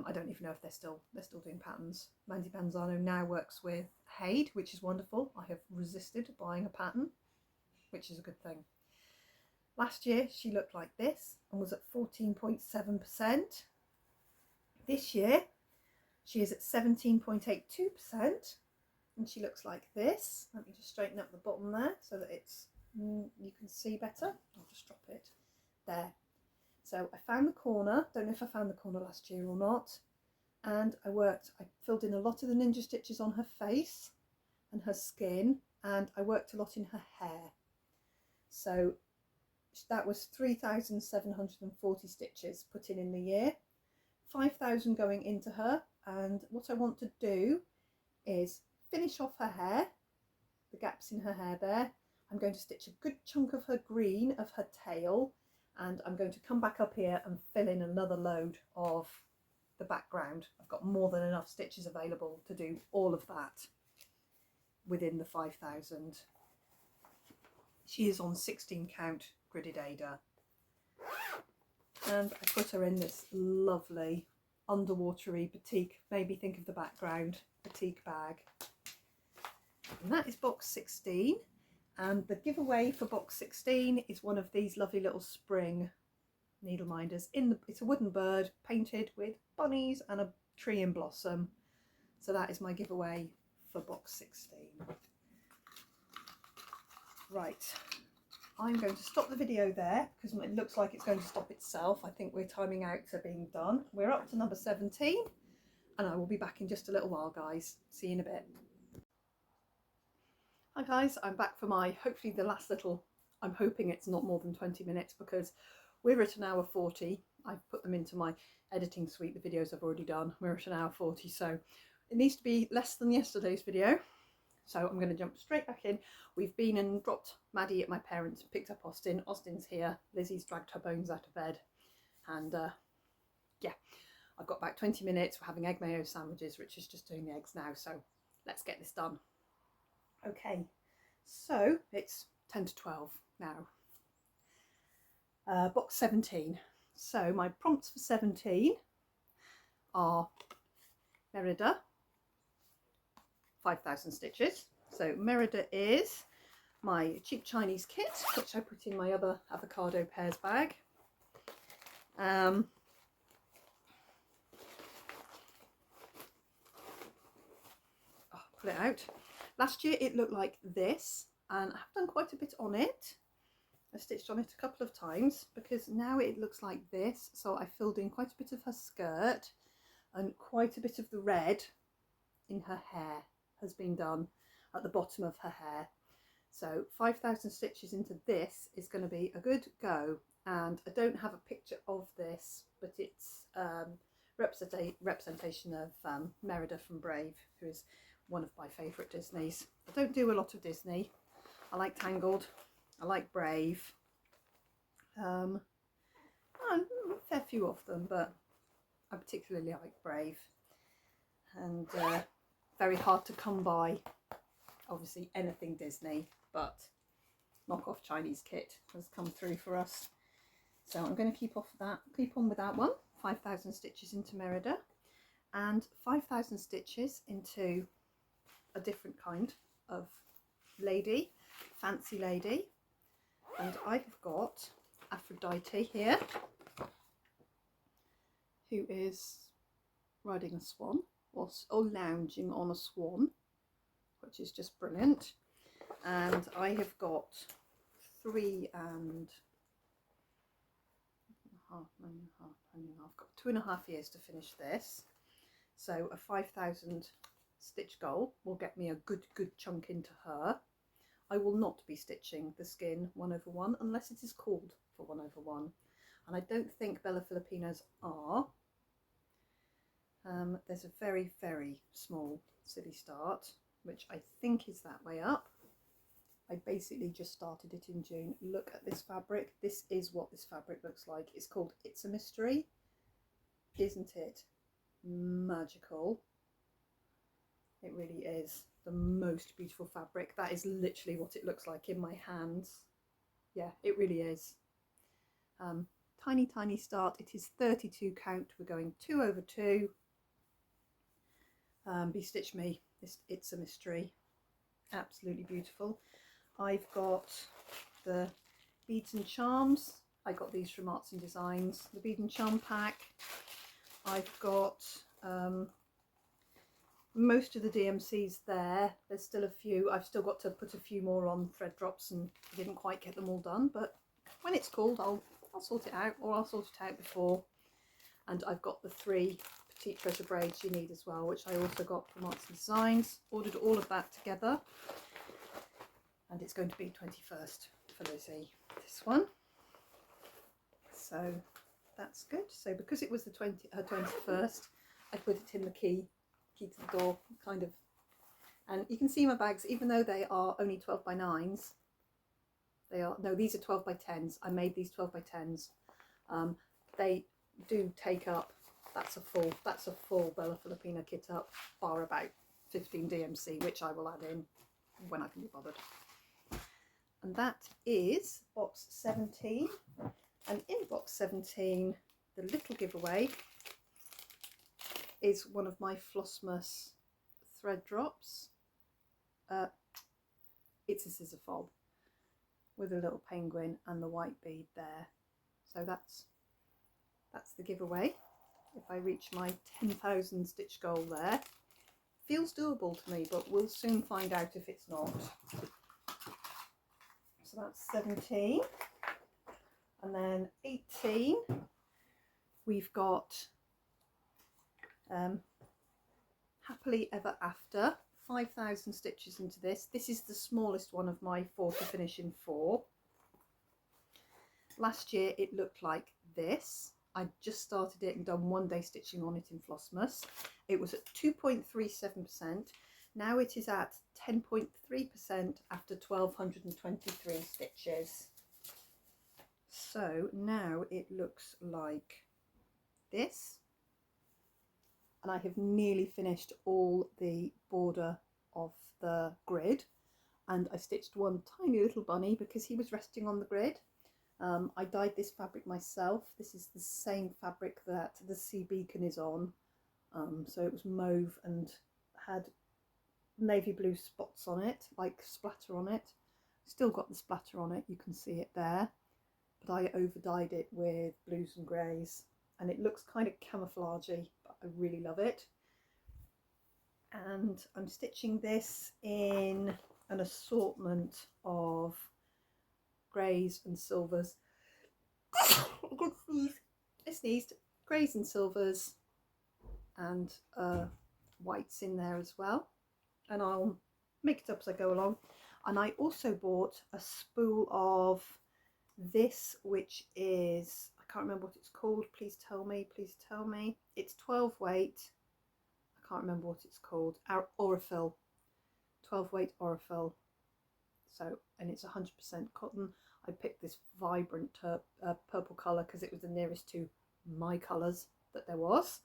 S1: I don't even know if they're still doing patterns. Mandy Manzano now works with Haid, which is wonderful. I have resisted buying a pattern, which is a good thing. Last year she looked like this and was at 14.7%. This year she is at 17.82% and she looks like this. Let me just straighten up the bottom there so that it's you can see better. I'll just drop it there. So I found the corner, don't know if I found the corner last year or not, and I filled in a lot of the ninja stitches on her face and her skin, and I worked a lot in her hair. So that was 3,740 stitches put in the year, 5,000 going into her, and what I want to do is finish off her hair, the gaps in her hair there. I'm going to stitch a good chunk of her green of her tail, and I'm going to come back up here and fill in another load of the background. I've got more than enough stitches available to do all of that within the 5,000. She is on 16 count gridded Ada, and I put her in this lovely underwatery batik, maybe think of the background, batik bag. And that is box 16. And the giveaway for box 16 is one of these lovely little spring needle minders. It's a wooden bird painted with bunnies and a tree in blossom. So that is my giveaway for box 16. Right, I'm going to stop the video there because it looks like it's going to stop itself. I think we're timing out to being done. We're up to number 17 and I will be back in just a little while, guys. See you in a bit. Hi guys, I'm back for my, hopefully the last little, I'm hoping it's not more than 20 minutes because we're at an hour 40. I've put them into my editing suite, the videos I've already done. We're at an hour 40, so it needs to be less than yesterday's video. So I'm going to jump straight back in. We've been and dropped Maddie at my parents', picked up Austin. Austin's here. Lizzie's dragged her bones out of bed. And yeah, I've got about 20 minutes. We're having egg mayo sandwiches. Rich is just doing the eggs now. So let's get this done. Okay, so it's 10 to 12 now. Box 17. So my prompts for 17 are Merida, 5,000 stitches. So Merida is my cheap Chinese kit, which I put in my other avocado pears bag. Oh, pull it out. Last year it looked like this, and I've done quite a bit on it. I stitched on it a couple of times because now it looks like this. So I filled in quite a bit of her skirt and quite a bit of the red in her hair has been done at the bottom of her hair. So 5,000 stitches into this is going to be a good go, and I don't have a picture of this, but it's representation of Merida from Brave, who is one of my favourite Disneys. I don't do a lot of Disney. I like Tangled, I like Brave, a fair few of them, but I particularly like Brave, and very hard to come by, obviously, anything Disney, but knockoff Chinese kit has come through for us. So I'm going to keep on with that one. 5,000 stitches into Merida and 5,000 stitches into a different kind of lady, fancy lady, and I've got Aphrodite here, who is riding a swan or lounging on a swan, which is just brilliant. And I have got 3 and a half, I've got 2.5 years to finish this, so a 5,000 stitch goal will get me a good chunk into her. I will not be stitching the skin 1/1 unless it is called for 1/1, and I don't think Bella Filipinas are. There's a very small silly start, which I think is that way up. I basically just started it in June. Look at this fabric. This is what this fabric looks like. It's called It's a Mystery. Isn't it magical? It really is the most beautiful fabric. That is literally what it looks like in my hands. Yeah, it really is. Tiny start. It is 32 count. We're going 2/2. Be Stitch Me. It's a Mystery. Absolutely beautiful. I've got the beads and charms. I got these from Arts and Designs, the bead and charm pack. I've got most of the DMCs there. There's still a few. I've still got to put a few more on thread drops, and I didn't quite get them all done, but when it's called, I'll sort it out, or I'll sort it out before. And I've got the 3 petite treasure braids you need as well, which I also got from Arts and Designs. Ordered all of that together, and it's going to be 21st for Lizzie, this one. So that's good. So because it was her 21st, I put it in the key to the door, kind of. And you can see my bags, even though they are only 12 by 9s, these are 12 by 10s. I made these 12 by 10s. They do take up, that's a full Bella Filipina kit up, bar about 15 DMC, which I will add in when I can be bothered. And that is box 17. And in box 17, the little giveaway is one of my Flossmas thread drops. It's a scissor fob with a little penguin and the white bead there. So that's the giveaway. If I reach my 10,000 stitch goal there, feels doable to me, but we'll soon find out if it's not. So that's 17. And then 18, we've got Happily Ever After, 5,000 stitches into this. This is the smallest one of my 4 to finish in 4. Last year it looked like this. I just started it and done 1 day stitching on it in Flossmas. It was at 2.37%. Now it is at 10.3% after 1,223 stitches. So now it looks like this, and I have nearly finished all the border of the grid, and I stitched one tiny little bunny because he was resting on the grid. I dyed this fabric myself. This is the same fabric that the sea beacon is on, so it was mauve and had navy blue spots on it, like splatter on it. Still got the splatter on it, you can see it there, but I over dyed it with blues and greys, and it looks kind of camouflagey, but I really love it. And I'm stitching this in an assortment of greys and silvers. I sneezed. Greys and silvers, and whites in there as well, and I'll make it up as I go along. And I also bought a spool of this, which is, I can't remember what it's called. Please tell me, please tell me. It's 12 weight. I can't remember what it's called. Our Aurifil, 12 weight Aurifil. So, and it's 100% cotton. I picked this vibrant purple colour because it was the nearest to my colours that there was.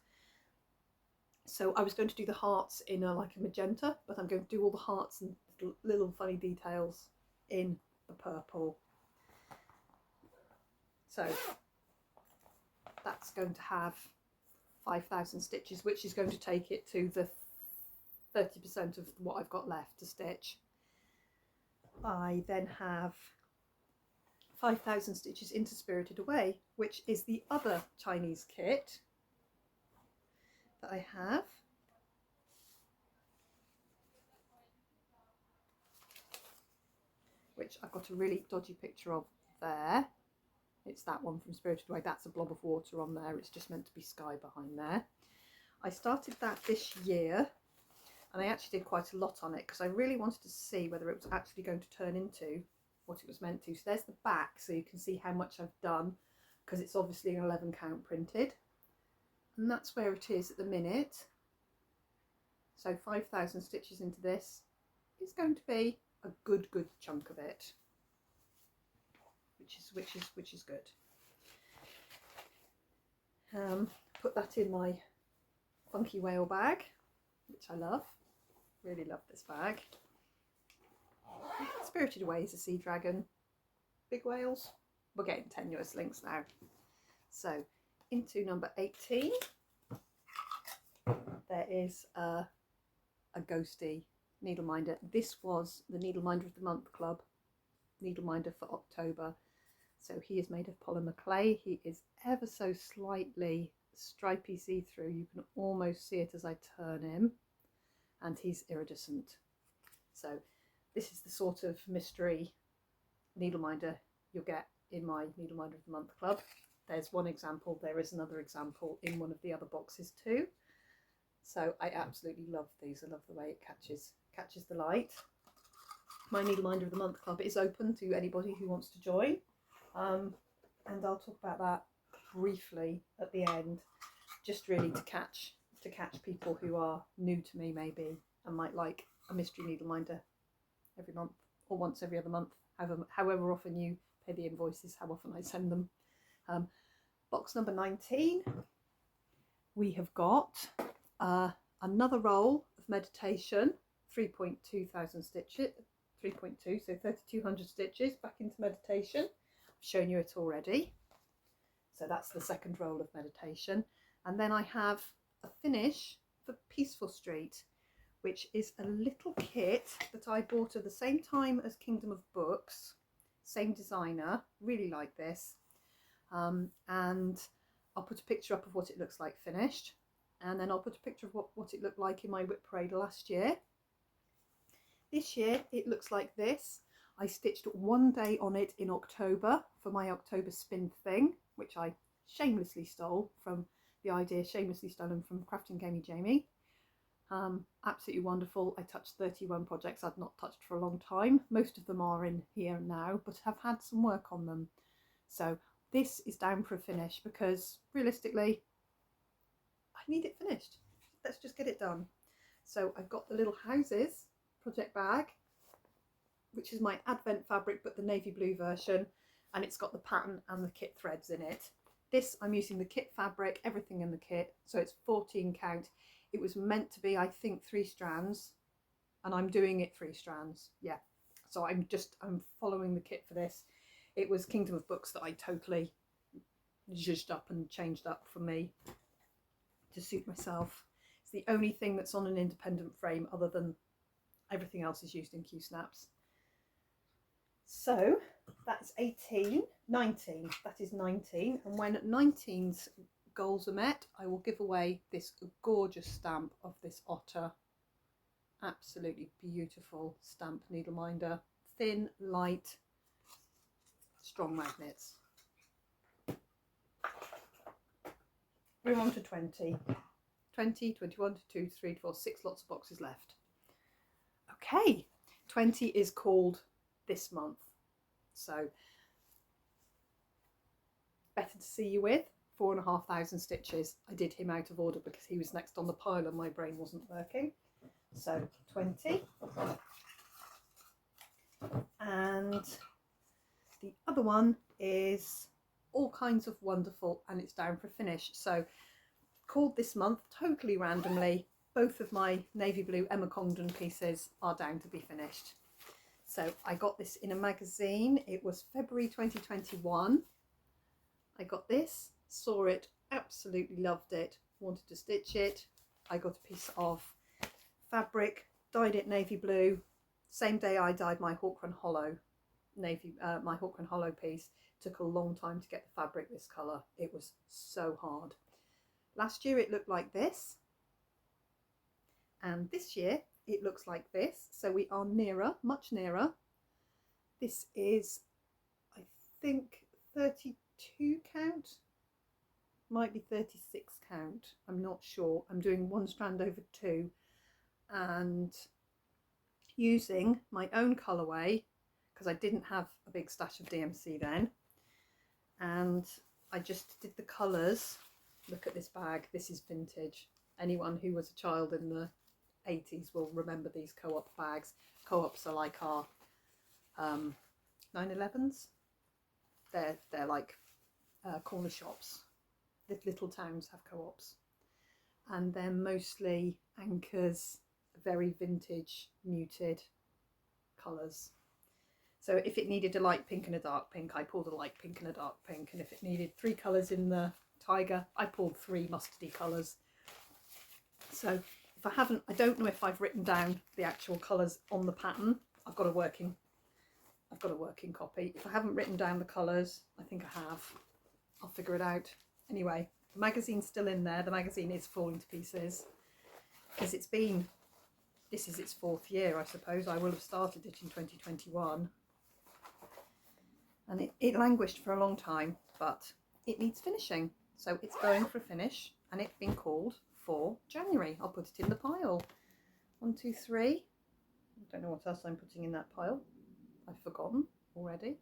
S1: So I was going to do the hearts in like a magenta, but I'm going to do all the hearts and little funny details in the purple. So that's going to have 5,000 stitches, which is going to take it to the 30% of what I've got left to stitch. I then have 5,000 stitches into Spirited Away, which is the other Chinese kit that I have. Which I've got a really dodgy picture of there. It's that one from Spirited Away. That's a blob of water on there. It's just meant to be sky behind there. I started that this year, and I actually did quite a lot on it because I really wanted to see whether it was actually going to turn into what it was meant to. So there's the back, so you can see how much I've done, because it's obviously an 11 count printed, and that's where it is at the minute. So 5,000 stitches into this is going to be a good chunk of it, which is good. Put that in my funky whale bag, which I love. Really love this bag. Spirited Away is a sea dragon. Big whales. We're getting tenuous links now. So into number 18, there is a ghosty needleminder. This was the Needleminder of the Month Club needleminder for October. So he is made of polymer clay. He is ever so slightly stripy see-through. You can almost see it as I turn him, and he's iridescent. So this is the sort of mystery needleminder you'll get in my Needleminder of the Month Club. There's one example. There is another example in one of the other boxes too. So I absolutely love these. I love the way it catches the light. My Needleminder of the Month Club is open to anybody who wants to join, and I'll talk about that briefly at the end, just really to catch people who are new to me maybe and might like a mystery needleminder every month or once every other month, however often you pay the invoices, how often I send them. Box number 19, we have got another roll of meditation, 3.2 thousand stitches, 3.2, so 3,200 stitches back into meditation. I've shown you it already. So that's the second roll of meditation. And then I have a finish for Peaceful Street, which is a little kit that I bought at the same time as Kingdom of Books, same designer, really like this. And I'll put a picture up of what it looks like finished, and then I'll put a picture of what it looked like in my WIP parade last year. This year it looks like this. I stitched one day on it in October for my October spin thing, which I shamelessly stole from the idea, shamelessly stolen from Crafting Gamey Jamie. Absolutely wonderful. I touched 31 projects I'd not touched for a long time. Most of them are in here now, but have had some work on them. So this is down for a finish because realistically, I need it finished. Let's just get it done. So I've got the little houses project bag, which is my Advent fabric, but the navy blue version, and it's got the pattern and the kit threads in it. This, I'm using the kit fabric, everything in the kit, so it's 14 count. It was meant to be, I think, 3 strands, and I'm doing it 3 strands. Yeah, so I'm following the kit for this. It was Kingdom of Books that I totally zhuzhed up and changed up for me to suit myself. It's the only thing that's on an independent frame other than everything else is used in Q snaps. So that's 18, 19, that is 19. And when 19's goals are met, I will give away this gorgeous stamp of this otter. Absolutely beautiful stamp needleminder. Thin, light, strong magnets. We're on to 20. 20, 21, 22, 23, 24, 6 lots of boxes left. Okay, 20 is called this month. So Better to See You With, 4,500 stitches. I did him out of order because he was next on the pile and my brain wasn't working. So 20. And the other one is All Kinds of Wonderful, and it's down for finish. So called this month, totally randomly, both of my navy blue Emma Congdon pieces are down to be finished. So I got this in a magazine. It was February 2021. I got this, saw it, absolutely loved it, wanted to stitch it. I got a piece of fabric, dyed it navy blue. Same day I dyed my Hawk Run Hollow my Hawk Run Hollow piece. Took a long time to get the fabric this colour. It was so hard. Last year it looked like this, and this year it looks like this. So we are nearer, much nearer. This is, I think, 32 count, might be 36 count, I'm not sure. I'm doing one strand over two and using my own colourway because I didn't have a big stash of DMC then, and I just did the colours. Look at this bag, this is vintage. Anyone who was a child in the 80s will remember these co-op bags. Co-ops are like our 911s. They're like corner shops. Little towns have co-ops, and they're mostly anchors, very vintage, muted colours. So if it needed a light pink and a dark pink, I pulled a light pink and a dark pink, and if it needed 3 colours in the tiger, I pulled 3 mustardy colours. So if I don't know if I've written down the actual colours on the pattern. I've got a working copy. If I haven't written down the colours, I think I have. I'll figure it out. Anyway, the magazine's still in there. The magazine is falling to pieces because this is its 4th year, I suppose. I will have started it in 2021. And it languished for a long time, but it needs finishing. So it's going for a finish, and it's been called for January. I'll put it in the pile. 1, 2, 3. I don't know what else I'm putting in that pile. I've forgotten already.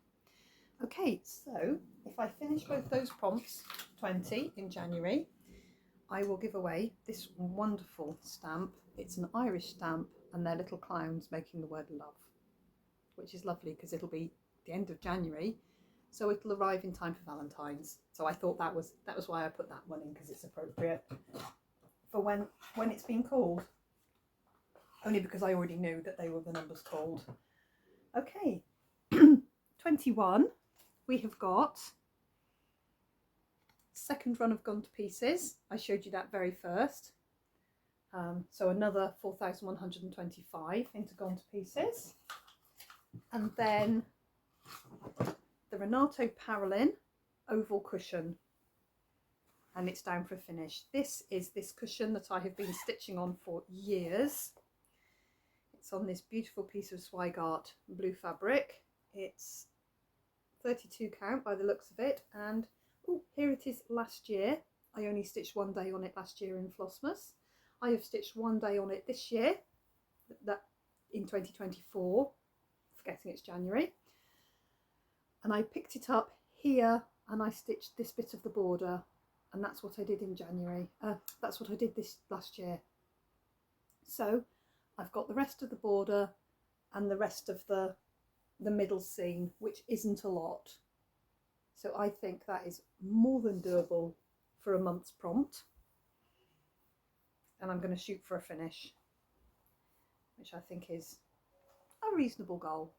S1: Okay, so if I finish both those prompts, 20 in January, I will give away this wonderful stamp. It's an Irish stamp, and they're little clowns making the word love, which is lovely because it'll be the end of January, so it'll arrive in time for Valentine's. So I thought that was why I put that one in, because it's appropriate for when it's been called. Only because I already knew that they were the numbers called. Okay, 21. We have got second run of Gone to Pieces. I showed you that very first. So another 4,125 into Gone to Pieces. And then the Renato Parolin oval cushion, and it's down for a finish. This is this cushion that I have been stitching on for years. It's on this beautiful piece of Swigart blue fabric. It's 32 count by the looks of it, and oh, here it is last year. I only stitched 1 day on it last year in Flossmas. I have stitched 1 day on it this year, that in 2024, forgetting it's January. And I picked it up here and I stitched this bit of the border, and that's what I did in January. That's what I did this last year. So I've got the rest of the border and the rest of the middle seam, which isn't a lot. So I think that is more than doable for a month's prompt. And I'm going to shoot for a finish, which I think is a reasonable goal.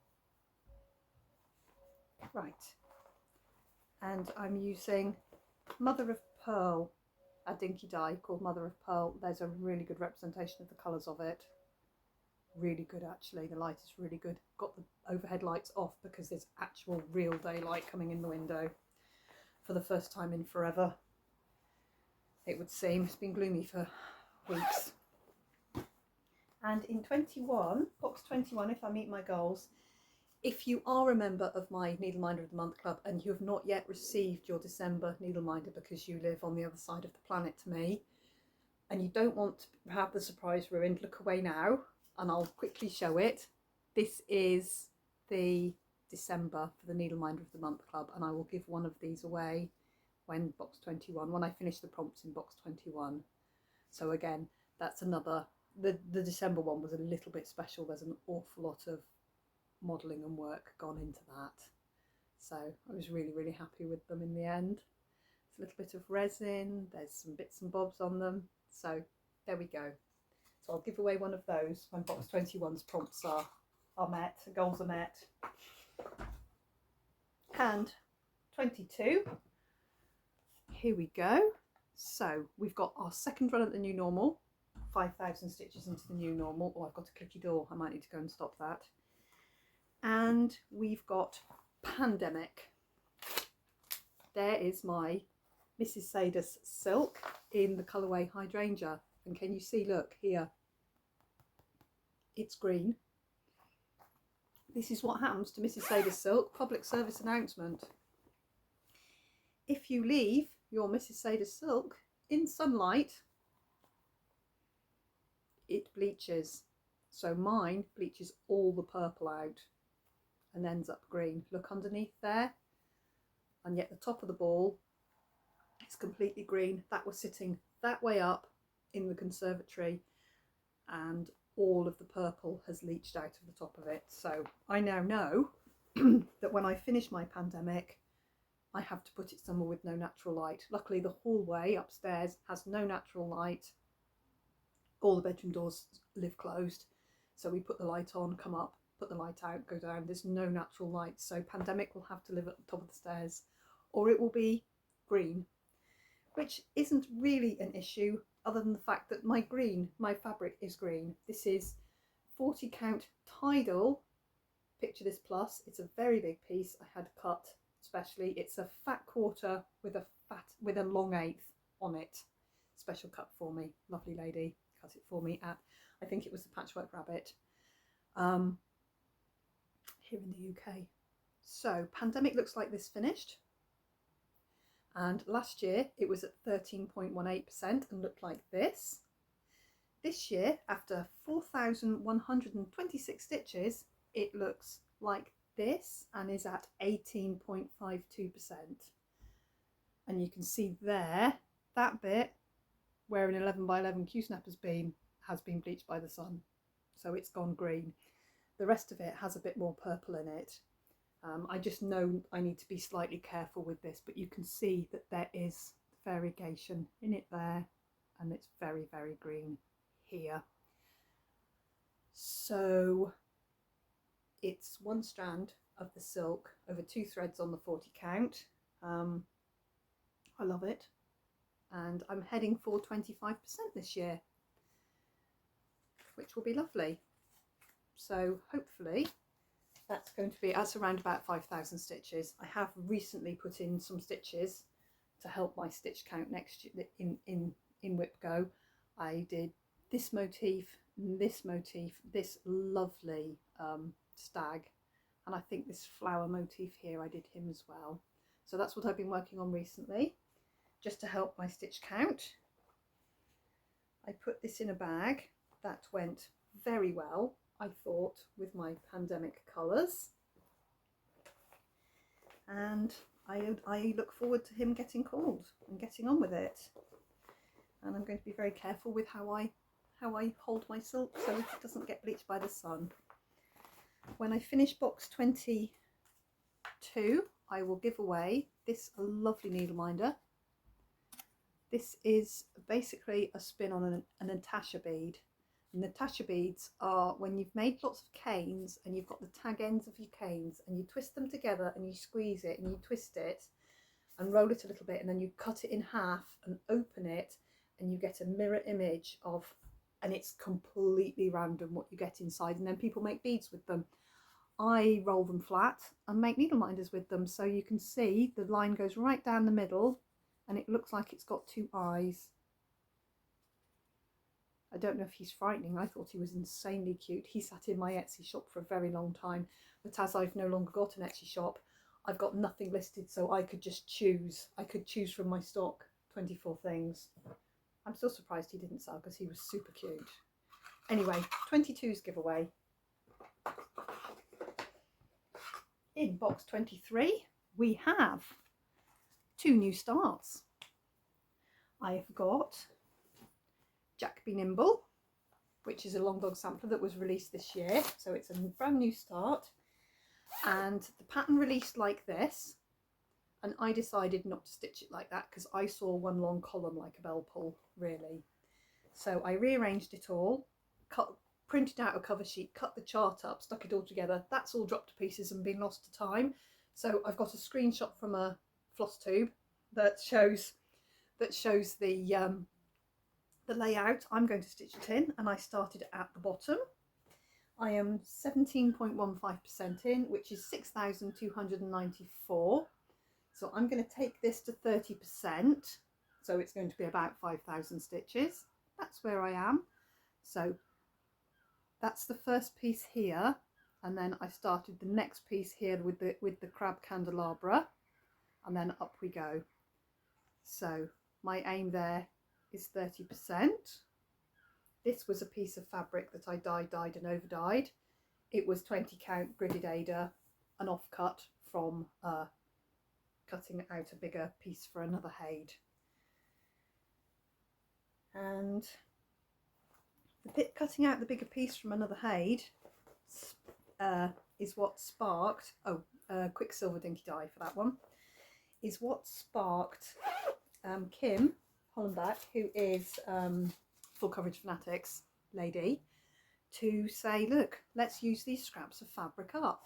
S1: Right, and I'm using Mother of Pearl, a dinky die called Mother of Pearl. There's a really good representation of the colours of it. Really good, actually. The light is really good. Got the overhead lights off because there's actual real daylight coming in the window for the first time in forever, it would seem. It's been gloomy for weeks. And in 21, box 21, if I meet my goals, if you are a member of my Needle Minder of the Month Club and you have not yet received your December Needle Minder because you live on the other side of the planet to me, and you don't want to have the surprise ruined, look away now and I'll quickly show it. This is the December for the Needleminder of the Month Club, and I will give one of these away when box 21, when I finish the prompts in box 21. So again, that's another, the December one was a little bit special. There's an awful lot of modelling and work gone into that. So I was really, really happy with them in the end. It's a little bit of resin, there's some bits and bobs on them. So there we go. So I'll give away one of those when box 21's prompts are met, goals are met. And 22, here we go. So we've got our second run at the new normal, 5,000 stitches into the new normal. Oh, I've got a clicky door, I might need to go and stop that. And we've got Pandemic. There is my Mrs. Sadus silk in the colourway Hydrangea. And can you see, look here, it's green. This is what happens to Mrs. Sadus silk. Public service announcement. If you leave your Mrs. Sadus silk in sunlight, it bleaches. So mine bleaches all the purple out and ends up green. Look underneath there, and yet the top of the ball is completely green. That was sitting that way up in the conservatory, and all of the purple has leached out of the top of it. So I now know that when I finish my Pandemic, I have to put it somewhere with no natural light. Luckily the hallway upstairs has no natural light. All the bedroom doors live closed, so we put the light on, come up, put the light out, go down. There's no natural light, so Pandemic will have to live at the top of the stairs, or it will be green, which isn't really an issue other than the fact that my fabric is green. This is 40 count Tidal, picture this plus. It's a very big piece I had cut specially. It's a fat quarter with a long eighth on it. Special cut for me, lovely lady cut it for me at, I think it was the Patchwork Rabbit, here in the UK. So Pandemic looks like this finished, and last year it was at 13.18% and looked like this. This year, after 4,126 stitches, it looks like this and is at 18.52%. And you can see there, that bit where an 11 by 11 Q-snap has been bleached by the sun, so it's gone green. The rest of it has a bit more purple in it. I just know I need to be slightly careful with this, but you can see that there is variegation in it there, and it's very, very green here. So it's one strand of the silk over 2 threads on the 40 count. I love it, and I'm heading for 25% this year, which will be lovely. So hopefully that's going to be, that's around about 5,000 stitches. I have recently put in some stitches to help my stitch count next year in WIPGO. I did this motif, this lovely stag, and I think this flower motif here, I did him as well. So that's what I've been working on recently, just to help my stitch count. I put this in a bag. That went very well, I thought, with my Pandemic colours, and I look forward to him getting called and getting on with it. And I'm going to be very careful with how I hold my silk so it doesn't get bleached by the sun. When I finish box 22, I will give away this lovely needle minder. This is basically a spin on an Natasha bead. Natasha beads are when you've made lots of canes and you've got the tag ends of your canes, and you twist them together and you squeeze it and you twist it and roll it a little bit, and then you cut it in half and open it, and you get a mirror image of, and it's completely random what you get inside, and then people make beads with them. I roll them flat and make needle minders with them, so you can see the line goes right down the middle and it looks like it's got 2 eyes. I don't know if he's frightening. I thought he was insanely cute. He sat in my Etsy shop for a very long time, but as I've no longer got an Etsy shop, I've got nothing listed, so I could just choose. I could choose from my stock 24 things. I'm still surprised he didn't sell because he was super cute. Anyway, 22's giveaway. In box 23 we have 2 new starts. I have got Jack Be Nimble, which is a long dog sampler that was released this year, so it's a brand new start, and the pattern released like this, and I decided not to stitch it like that because I saw one long column like a bell pull really. So I rearranged it all, printed out a cover sheet, cut the chart up, stuck it all together. That's all dropped to pieces and been lost to time. So I've got a screenshot from a floss tube that shows the layout. I'm going to stitch it in, and I started at the bottom. I am 17.15% in, which is 6,294. So I'm going to take this to 30%. So it's going to be about 5,000 stitches. That's where I am. So that's the first piece here, and then I started the next piece here with the crab candelabra, and then up we go. So my aim there is 30%. This was a piece of fabric that I dyed and over dyed. It was 20 count gridded Ada, an offcut from cutting out a bigger piece for another Haid. And the bit cutting out the bigger piece from another Haid is what sparked, Quicksilver Dinky Dye for that one, is what sparked Kim Hollenbach, who is Full Coverage Fanatics lady, to say, look, let's use these scraps of fabric up.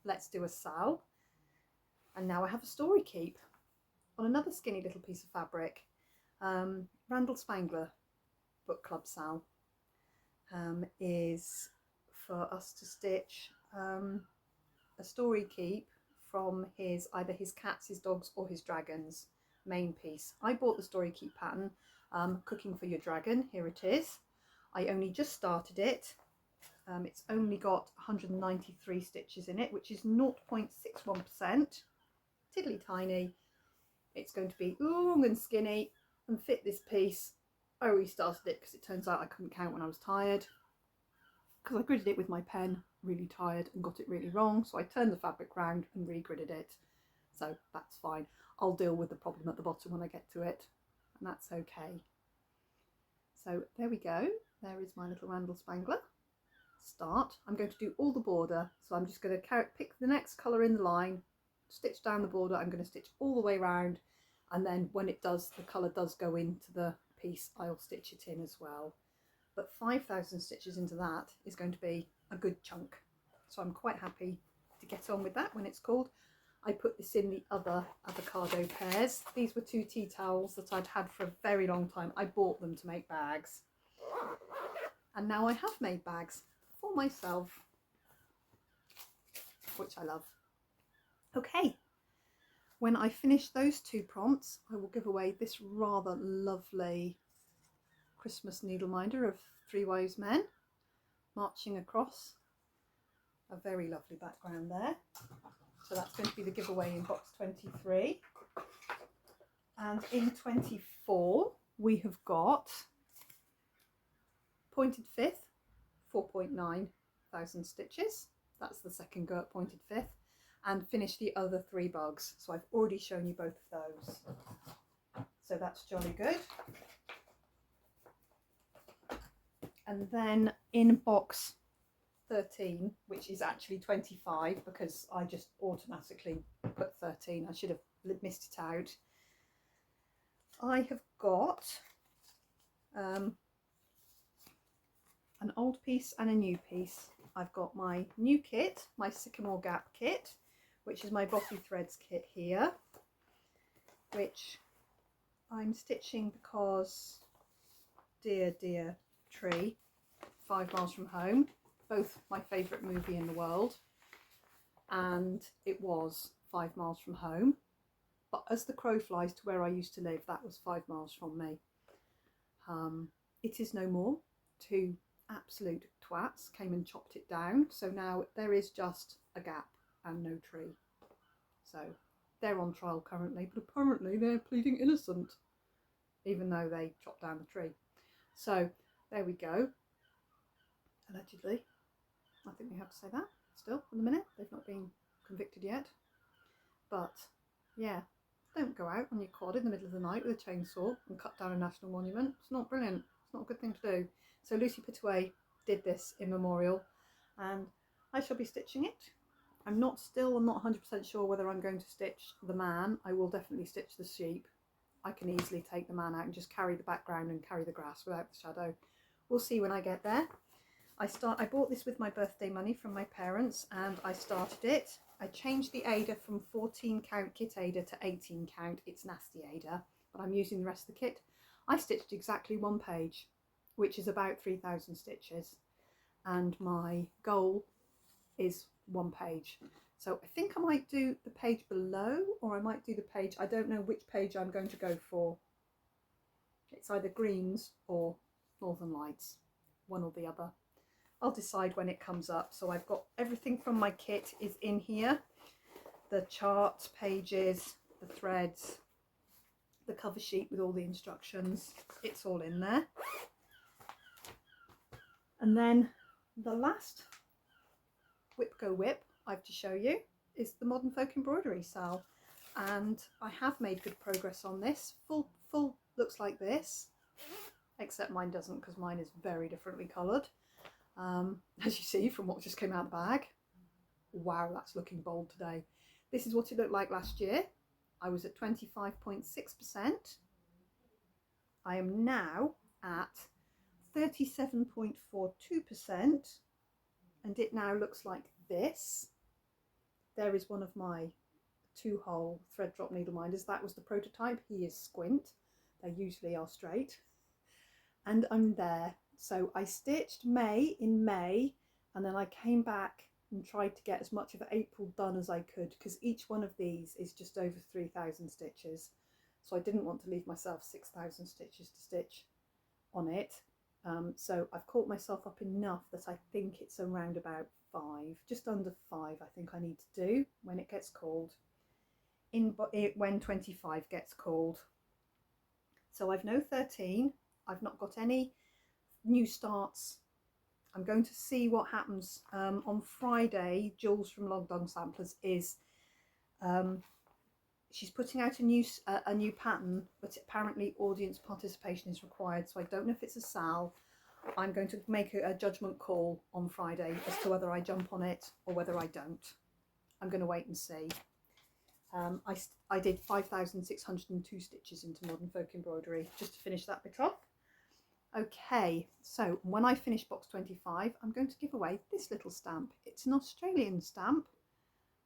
S1: Let's do a sal. And now I have a story keep on another skinny little piece of fabric. Randall Spangler Book Club sal is for us to stitch a story keep from either his cats, his dogs or his dragons main piece. I bought the story keep pattern, Cooking for Your Dragon. Here it is. I only just started it. It's only got 193 stitches in it, which is 0.61%, tiddly tiny. It's going to be long and skinny and fit this piece. I restarted it because it turns out I couldn't count when I was tired, because I gridded it with my pen really tired and got it really wrong, so I turned the fabric round and re-gridded it. So that's fine. I'll deal with the problem at the bottom when I get to it, and that's okay. So there we go. There is my little Randall Spangler start. I'm going to do all the border, so I'm just going to pick the next colour in the line, stitch down the border. I'm going to stitch all the way around, and then when it does, the colour does go into the piece, I'll stitch it in as well. But 5,000 stitches into that is going to be a good chunk, so I'm quite happy to get on with that when it's called. I put this in the other avocado pairs. These were 2 tea towels that I'd had for a very long time. I bought them to make bags, and now I have made bags for myself, which I love. Okay, when I finish those 2 prompts, I will give away this rather lovely Christmas needle minder of 3 wise men marching across. A very lovely background there. So that's going to be the giveaway in box 23. And in 24 we have got pointed fifth, 4.9 thousand stitches. That's the second go at pointed fifth, and finish the other 3 bugs. So I've already shown you both of those. So that's jolly good. And then in box 13, which is actually 25 because I just automatically put 13, I should have missed it out, I have got an old piece and a new piece. I've got my new kit, my Sycamore Gap kit, which is my Bossy Threads kit here, which I'm stitching because dear tree, 5 Miles from Home, both my favourite movie in the world, and it was 5 miles from home, but as the crow flies to where I used to live, that was 5 miles from me. It is no more. 2 absolute twats came and chopped it down, so now there is just a gap and no tree. So they're on trial currently, but apparently they're pleading innocent, even though they chopped down the tree. So there we go, allegedly. I think we have to say that still for the minute. They've not been convicted yet. But yeah, don't go out on your quad in the middle of the night with a chainsaw and cut down a national monument. It's not brilliant. It's not a good thing to do. So Lucy Pittaway did this in memorial, and I shall be stitching it. I'm not 100% sure whether I'm going to stitch the man. I will definitely stitch the sheep. I can easily take the man out and just carry the background and carry the grass without the shadow. We'll see when I get there. I bought this with my birthday money from my parents, and I started it. I changed the Ada from 14 count kit Ada to 18 count. It's nasty Ada, but I'm using the rest of the kit. I stitched exactly one page, which is about 3,000 stitches, and my goal is one page. So I think I might do the page below, or I might do the page, I don't know which page I'm going to go for. It's either greens or Northern Lights, one or the other. I'll decide when it comes up. So I've got everything from my kit is in here. The charts, pages, the threads, the cover sheet with all the instructions. It's all in there. And then the last WIPGO WIP I have to show you is the Modern Folk Embroidery sale. And I have made good progress on this. Full looks like this, except mine doesn't, because mine is very differently coloured. As you see from what just came out of the bag. Wow, that's looking bold today. This is what it looked like last year. I was at 25.6%. I am now at 37.42%, and it now looks like this. There is one of my 2-hole thread drop needle minders. That was the prototype. He is squint. They usually are straight. And I'm there. So I stitched in May, and then I came back and tried to get as much of April done as I could, because each one of these is just over 3,000 stitches. So I didn't want to leave myself 6,000 stitches to stitch on it. So I've caught myself up enough that I think it's around about 5, just under 5 I think I need to do when it gets called, when 25 gets called. So I've no 13, I've not got any new starts. I'm going to see what happens on Friday. Jules from Logdon Samplers is she's putting out a new pattern, but apparently audience participation is required, so I don't know if it's a sal. I'm going to make a judgment call on Friday as to whether I jump on it or whether I don't. I'm going to wait and see. I did 5,602 stitches into Modern Folk Embroidery just to finish that bit off. Okay, so when I finish box 25, I'm going to give away this little stamp. It's an Australian stamp,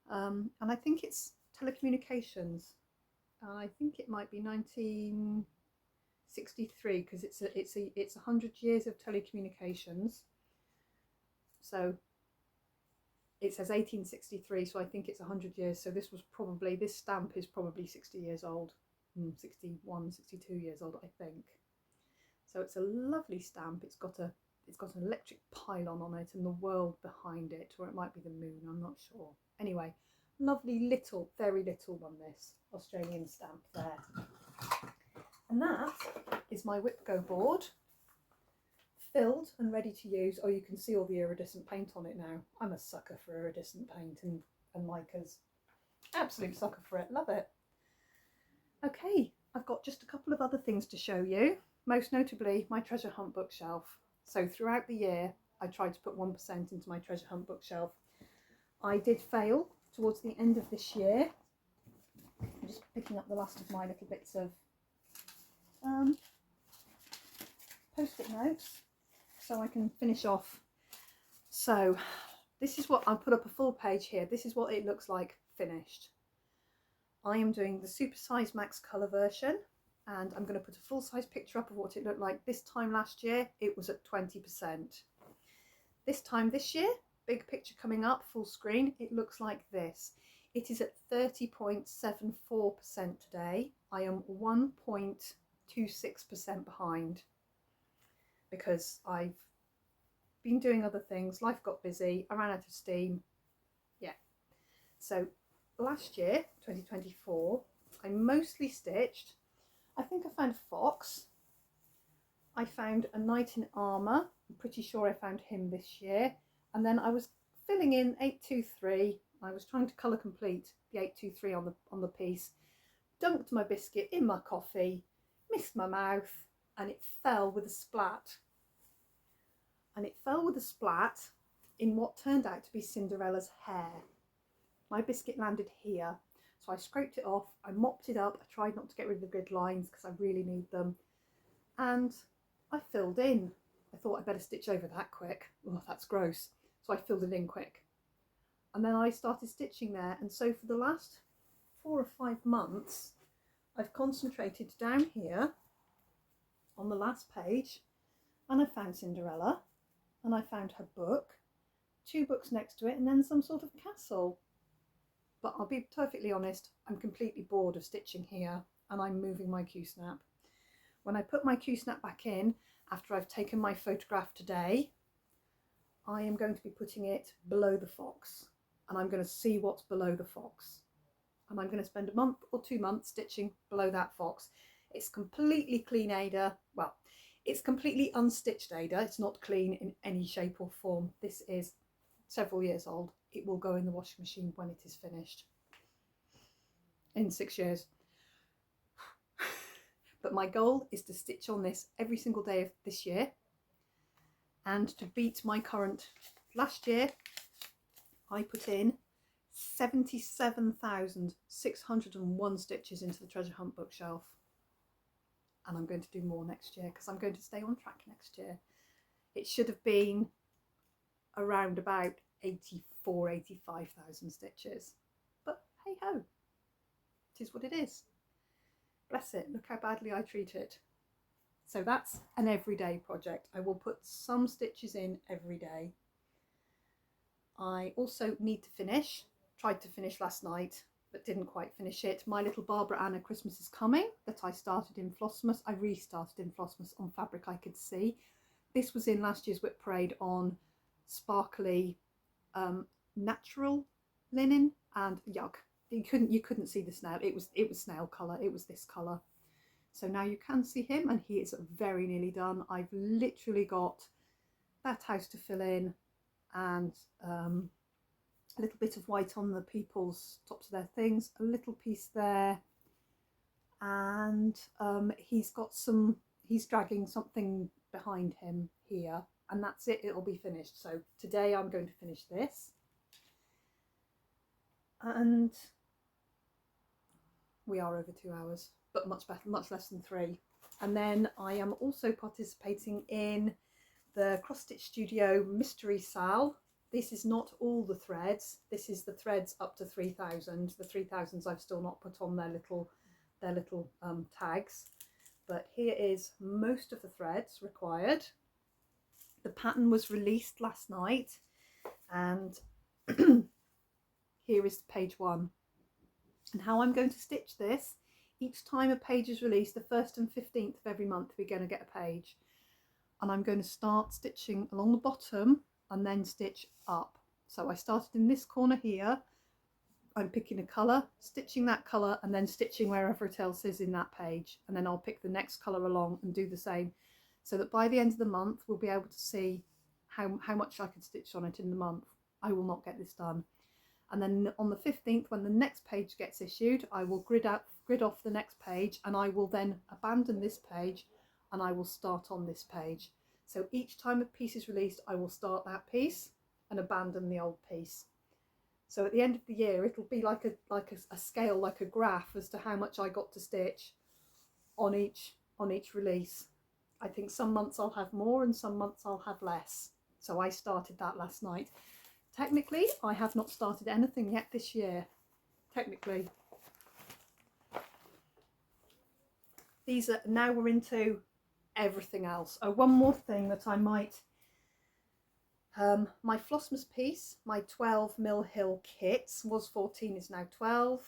S1: and I think it's telecommunications. I think it might be 1963, because it's 100 years of telecommunications. So it says 1863, so I think it's 100 years. So this stamp is probably 60 years old, 61, 62 years old, I think. So it's a lovely stamp. It's got an electric pylon on it and the world behind it, or it might be the moon, I'm not sure. Anyway, lovely little, very little one, this Australian stamp there. And that is my WIPGO board, filled and ready to use. Oh, you can see all the iridescent paint on it now. I'm a sucker for iridescent paint and micas. Absolute sucker for it, love it. Okay, I've got just a couple of other things to show you. Most notably, my treasure hunt bookshelf. So throughout the year, I tried to put 1% into my treasure hunt bookshelf. I did fail towards the end of this year. I'm just picking up the last of my little bits of post-it notes so I can finish off. So this is what I'll put up a full page here. This is what it looks like finished. I am doing the Super Size Max colour version, and I'm going to put a full-size picture up of what it looked like this time last year. It was at 20%. This time this year, big picture coming up, full screen, it looks like this. It is at 30.74% today. I am 1.26% behind because I've been doing other things. Life got busy, I ran out of steam. Yeah. So last year, 2024, I mostly stitched. I think I found a fox. I found a knight in armour. I'm pretty sure I found him this year. And then I was filling in 823. I was trying to colour complete the 823 on the piece. Dunked my biscuit in my coffee, missed my mouth, and it fell with a splat. And it fell with a splat in what turned out to be Cinderella's hair. My biscuit landed here, so I scraped it off, I mopped it up, I tried not to get rid of the grid lines because I really need them, and I filled in. I thought I'd better stitch over that quick. Oh, that's gross. So I filled it in quick. And then I started stitching there, and so for the last 4 or 5 months, I've concentrated down here on the last page, and I found Cinderella, and I found her book, 2 books next to it, and then some sort of castle. But I'll be perfectly honest, I'm completely bored of stitching here, and I'm moving my Q-snap. When I put my Q-snap back in, after I've taken my photograph today, I am going to be putting it below the fox, and I'm going to see what's below the fox. And I'm going to spend a month or 2 months stitching below that fox. It's completely clean Ada. Well, it's completely unstitched Ada. It's not clean in any shape or form. This is several years old. It will go in the washing machine when it is finished in 6 years. But my goal is to stitch on this every single day of this year and to beat my current. Last year I put in 77,601 stitches into the treasure hunt bookshelf, and I'm going to do more next year because I'm going to stay on track next year. It should have been around about 85,000 stitches, but hey ho, it is what it is. Bless it, look how badly I treat it. So that's an everyday project. I will put some stitches in every day. I also need to finish, tried to finish last night but didn't quite finish it, My Little Barbara Anna Christmas Is Coming, that I started in Flossmas. I restarted in Flossmas on fabric I could see. This was in last year's WIP Parade on sparkly natural linen, and yuck, you couldn't see the snail. It was snail colour. It was this colour. So now you can see him, and he is very nearly done. I've literally got that house to fill in, and a little bit of white on the people's tops of their things, a little piece there, and he's dragging something behind him here, and that's it. It'll be finished. So today I'm going to finish this, and we are over 2 hours, but much less than 3. And then I am also participating in the Cross Stitch Studio Mystery Sal. This is not all the threads. This is the threads up to 3,000. The 3,000s I've still not put on their little tags. But here is most of the threads required. The pattern was released last night, and here is page 1. And how I'm going to stitch this, each time a page is released, the 1st and 15th of every month, we're going to get a page. And I'm going to start stitching along the bottom and then stitch up. So I started in this corner here. I'm picking a colour, stitching that colour, and then stitching wherever it else is in that page. And then I'll pick the next colour along and do the same, so that by the end of the month we'll be able to see how much I could stitch on it in the month. I will not get this done. And then on the 15th, when the next page gets issued, I will grid off the next page, and I will then abandon this page and I will start on this page. So each time a piece is released, I will start that piece and abandon the old piece. So at the end of the year, it'll be like a scale, like a graph, as to how much I got to stitch on each release. I think some months I'll have more and some months I'll have less. So I started that last night. Technically, I have not started anything yet this year. Technically. These are, now we're into everything else. Oh, one more thing that I might, my Flossmas piece, my 12 Mill Hill kits, was 14, is now 12.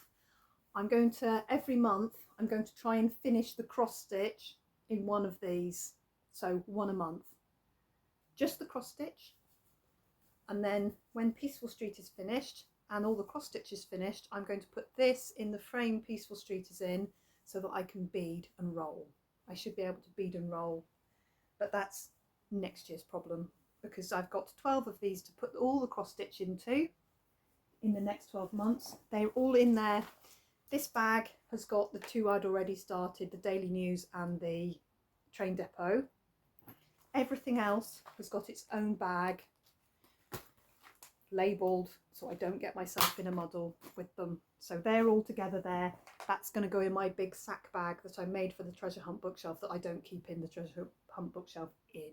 S1: I'm going to, every month, I'm going to try and finish the cross stitch in one of these. So 1 a month. Just the cross stitch. And then when Peaceful Street is finished and all the cross stitch is finished, I'm going to put this in the frame Peaceful Street is in, so that I can bead and roll. I should be able to bead and roll, but that's next year's problem, because I've got 12 of these to put all the cross stitch into in the next 12 months. They're all in there. This bag has got the 2 I'd already started, the Daily News and the Train Depot. Everything else has got its own bag, labelled, so I don't get myself in a muddle with them. So they're all together there. That's going to go in my big sack bag that I made for the treasure hunt bookshelf that I don't keep in the treasure hunt bookshelf in.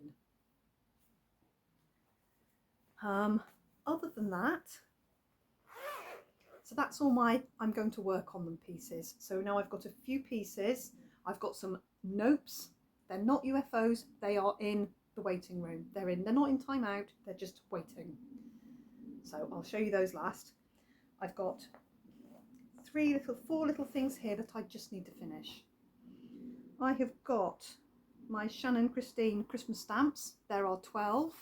S1: Other than that, so that's all my I'm going to work on them pieces. So now I've got a few pieces. I've got some nopes. They're not UFOs, they are in the waiting room. They're not in timeout, they're just waiting. So I'll show you those last. I've got 4 little things here that I just need to finish. I have got my Shannon Christine Christmas stamps. There are 12.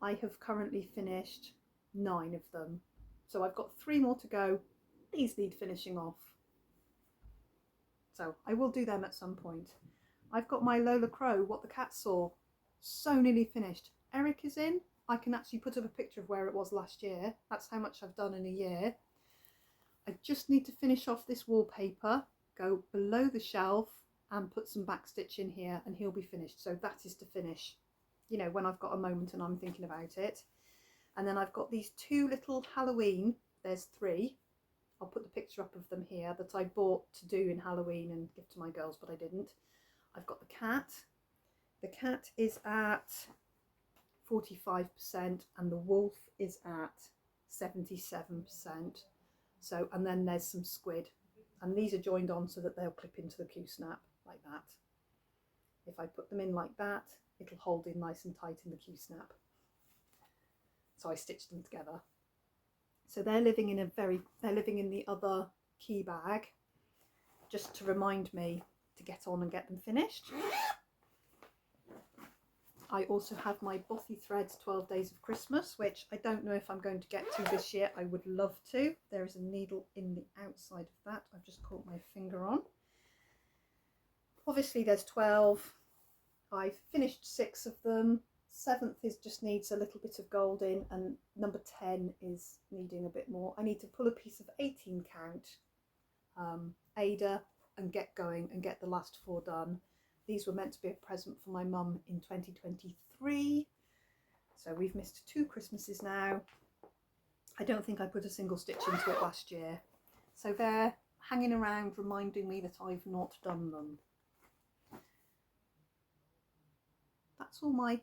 S1: I have currently finished 9 of them. So I've got 3 more to go. These need finishing off. So I will do them at some point. I've got my Lola Crow, What the Cat Saw. So nearly finished. Eric is in. I can actually put up a picture of where it was last year. That's how much I've done in a year. I just need to finish off this wallpaper, go below the shelf and put some back stitch in here and he'll be finished. So that is to finish, you know, when I've got a moment and I'm thinking about it. And then I've got these 2 little Halloween, there's 3. I'll put the picture up of them here that I bought to do in Halloween and give to my girls, but I didn't. I've got the cat. The cat is at 45% and the wolf is at 77%. So, and then there's some squid, and these are joined on so that they'll clip into the Q-snap like that. If I put them in like that, it'll hold in nice and tight in the Q-snap. So I stitched them together. So they're living in the other key bag, just to remind me to get on and get them finished. I also have my Bothy Threads 12 Days of Christmas, which I don't know if I'm going to get to this year. I would love to. There is a needle in the outside of that. I've just caught my finger on. Obviously there's 12. I've finished 6 of them. 7th just needs a little bit of gold in, and number 10 is needing a bit more. I need to pull a piece of 18 count Ada and get going and get the last 4 done. These were meant to be a present for my mum in 2023. So we've missed 2 Christmases now. I don't think I put a single stitch into it last year. So they're hanging around reminding me that I've not done them. That's all my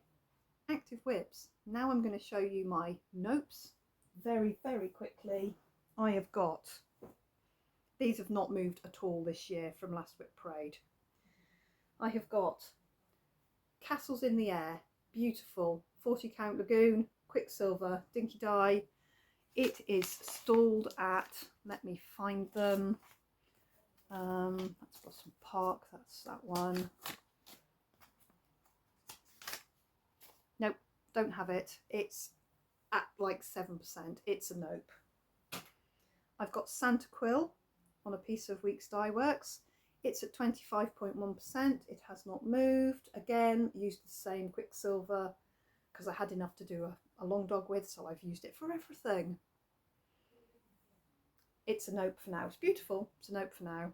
S1: active WIPs. Now I'm going to show you my nopes very, very quickly. I have got, these have not moved at all this year from last WIP Parade. I have got Castles in the Air, beautiful, 40 count Lagoon, Quicksilver, Dinky Dye. It is stalled at, let me find them, that's Blossom Park, that's that one. Nope, don't have it. It's at like 7%. It's a nope. I've got Santa Quill on a piece of Weeks Dye Works. It's at 25.1%. It has not moved. Again, used the same Quicksilver because I had enough to do a long dog with, so I've used it for everything. It's a nope for now. It's beautiful. It's a nope for now.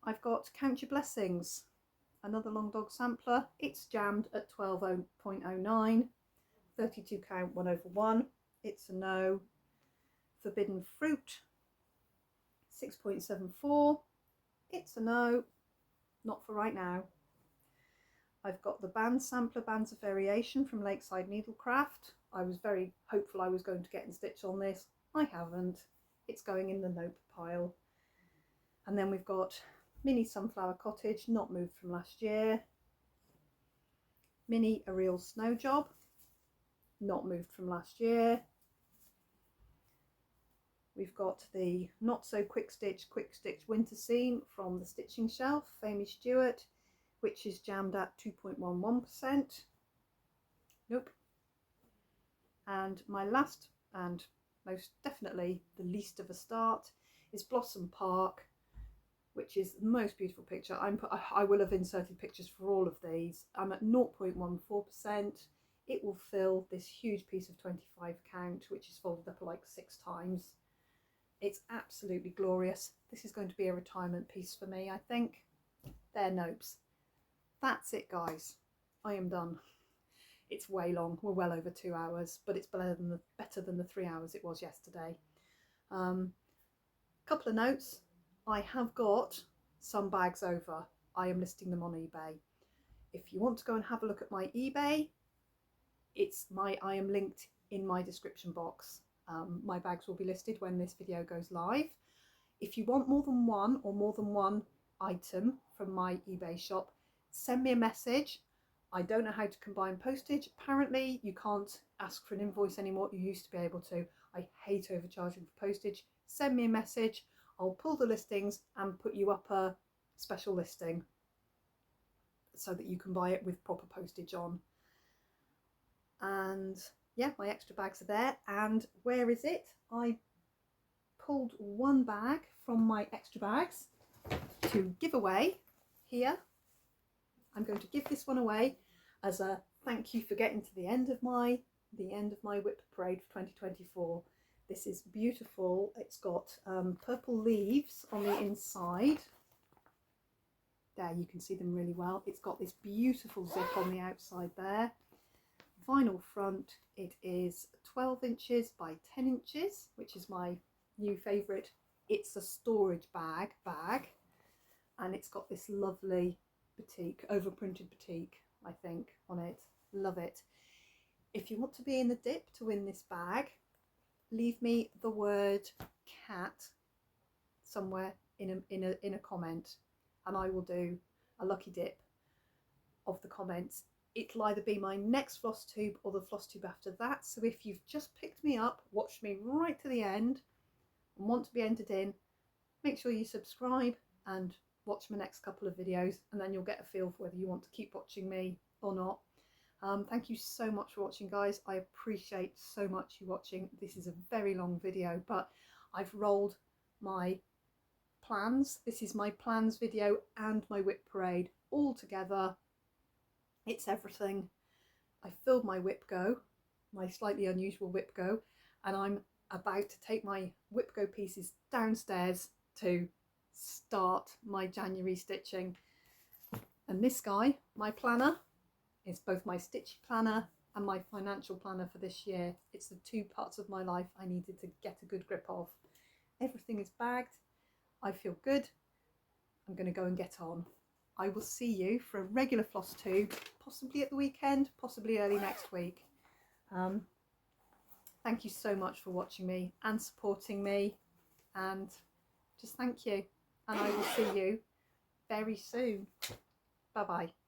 S1: I've got Count Your Blessings, another long dog sampler. It's jammed at 12.09, 32 count 1/1. It's a no. Forbidden Fruit, 6.74. It's a no, not for right now. I've got the band sampler, Bands of Variation from Lakeside Needlecraft. I was very hopeful I was going to get in stitch on this. I haven't. It's going in the nope pile. And then we've got Mini Sunflower Cottage, not moved from last year. Mini A Real Snow Job, not moved from last year. We've got the Not So Quick Stitch Winter Scene from the Stitching Shelf, Famous Stewart, which is jammed at 2.11%. Nope. And my last and most definitely the least of a start is Blossom Park, which is the most beautiful picture. I will have inserted pictures for all of these. I'm at 0.14%. it will fill this huge piece of 25 count, which is folded up like 6 times. It's absolutely glorious. This is going to be a retirement piece for me, I think. There, nopes. That's it, guys. I am done. It's way long. We're well over 2 hours, but it's better than the 3 hours it was yesterday. Couple of notes. I have got some bags over. I am listing them on eBay. If you want to go and have a look at my eBay, I am linked in my description box. My bags will be listed when this video goes live. If you want more than one item from my eBay shop, send me a message. I don't know how to combine postage. Apparently you can't ask for an invoice anymore. You used to be able to. I hate overcharging for postage. Send me a message. I'll pull the listings and put you up a special listing so that you can buy it with proper postage on. And yeah, my extra bags are there. And where is it? I pulled one bag from my extra bags to give away here. I'm going to give this one away as a thank you for getting to the end of my WIP parade for 2024. This is beautiful. It's got purple leaves on the inside. There, you can see them really well. It's got this beautiful zip on the outside there. Vinyl front. It is 12 inches by 10 inches, which is my new favourite. It's a storage bag, and it's got this lovely batik, overprinted batik, I think, on it. Love it. If you want to be in the dip to win this bag, leave me the word cat somewhere in a comment, and I will do a lucky dip of the comments. It'll either be my next floss tube or the floss tube after that. So if you've just picked me up, watched me right to the end and want to be entered in, make sure you subscribe and watch my next couple of videos, and then you'll get a feel for whether you want to keep watching me or not. Thank you so much for watching, guys. I appreciate so much you watching. This is a very long video, but I've rolled my plans. This is my plans video and my WIP parade all together. It's everything. I filled my WIPGO, my slightly unusual WIPGO, and I'm about to take my WIPGO pieces downstairs to start my January stitching. And this guy, my planner, is both my stitching planner and my financial planner for this year. It's the two parts of my life I needed to get a good grip of. Everything is bagged. I feel good. I'm going to go and get on. I will see you for a regular floss tube, possibly at the weekend, possibly early next week. Thank you so much for watching me and supporting me, and just thank you. And I will see you very soon. Bye bye.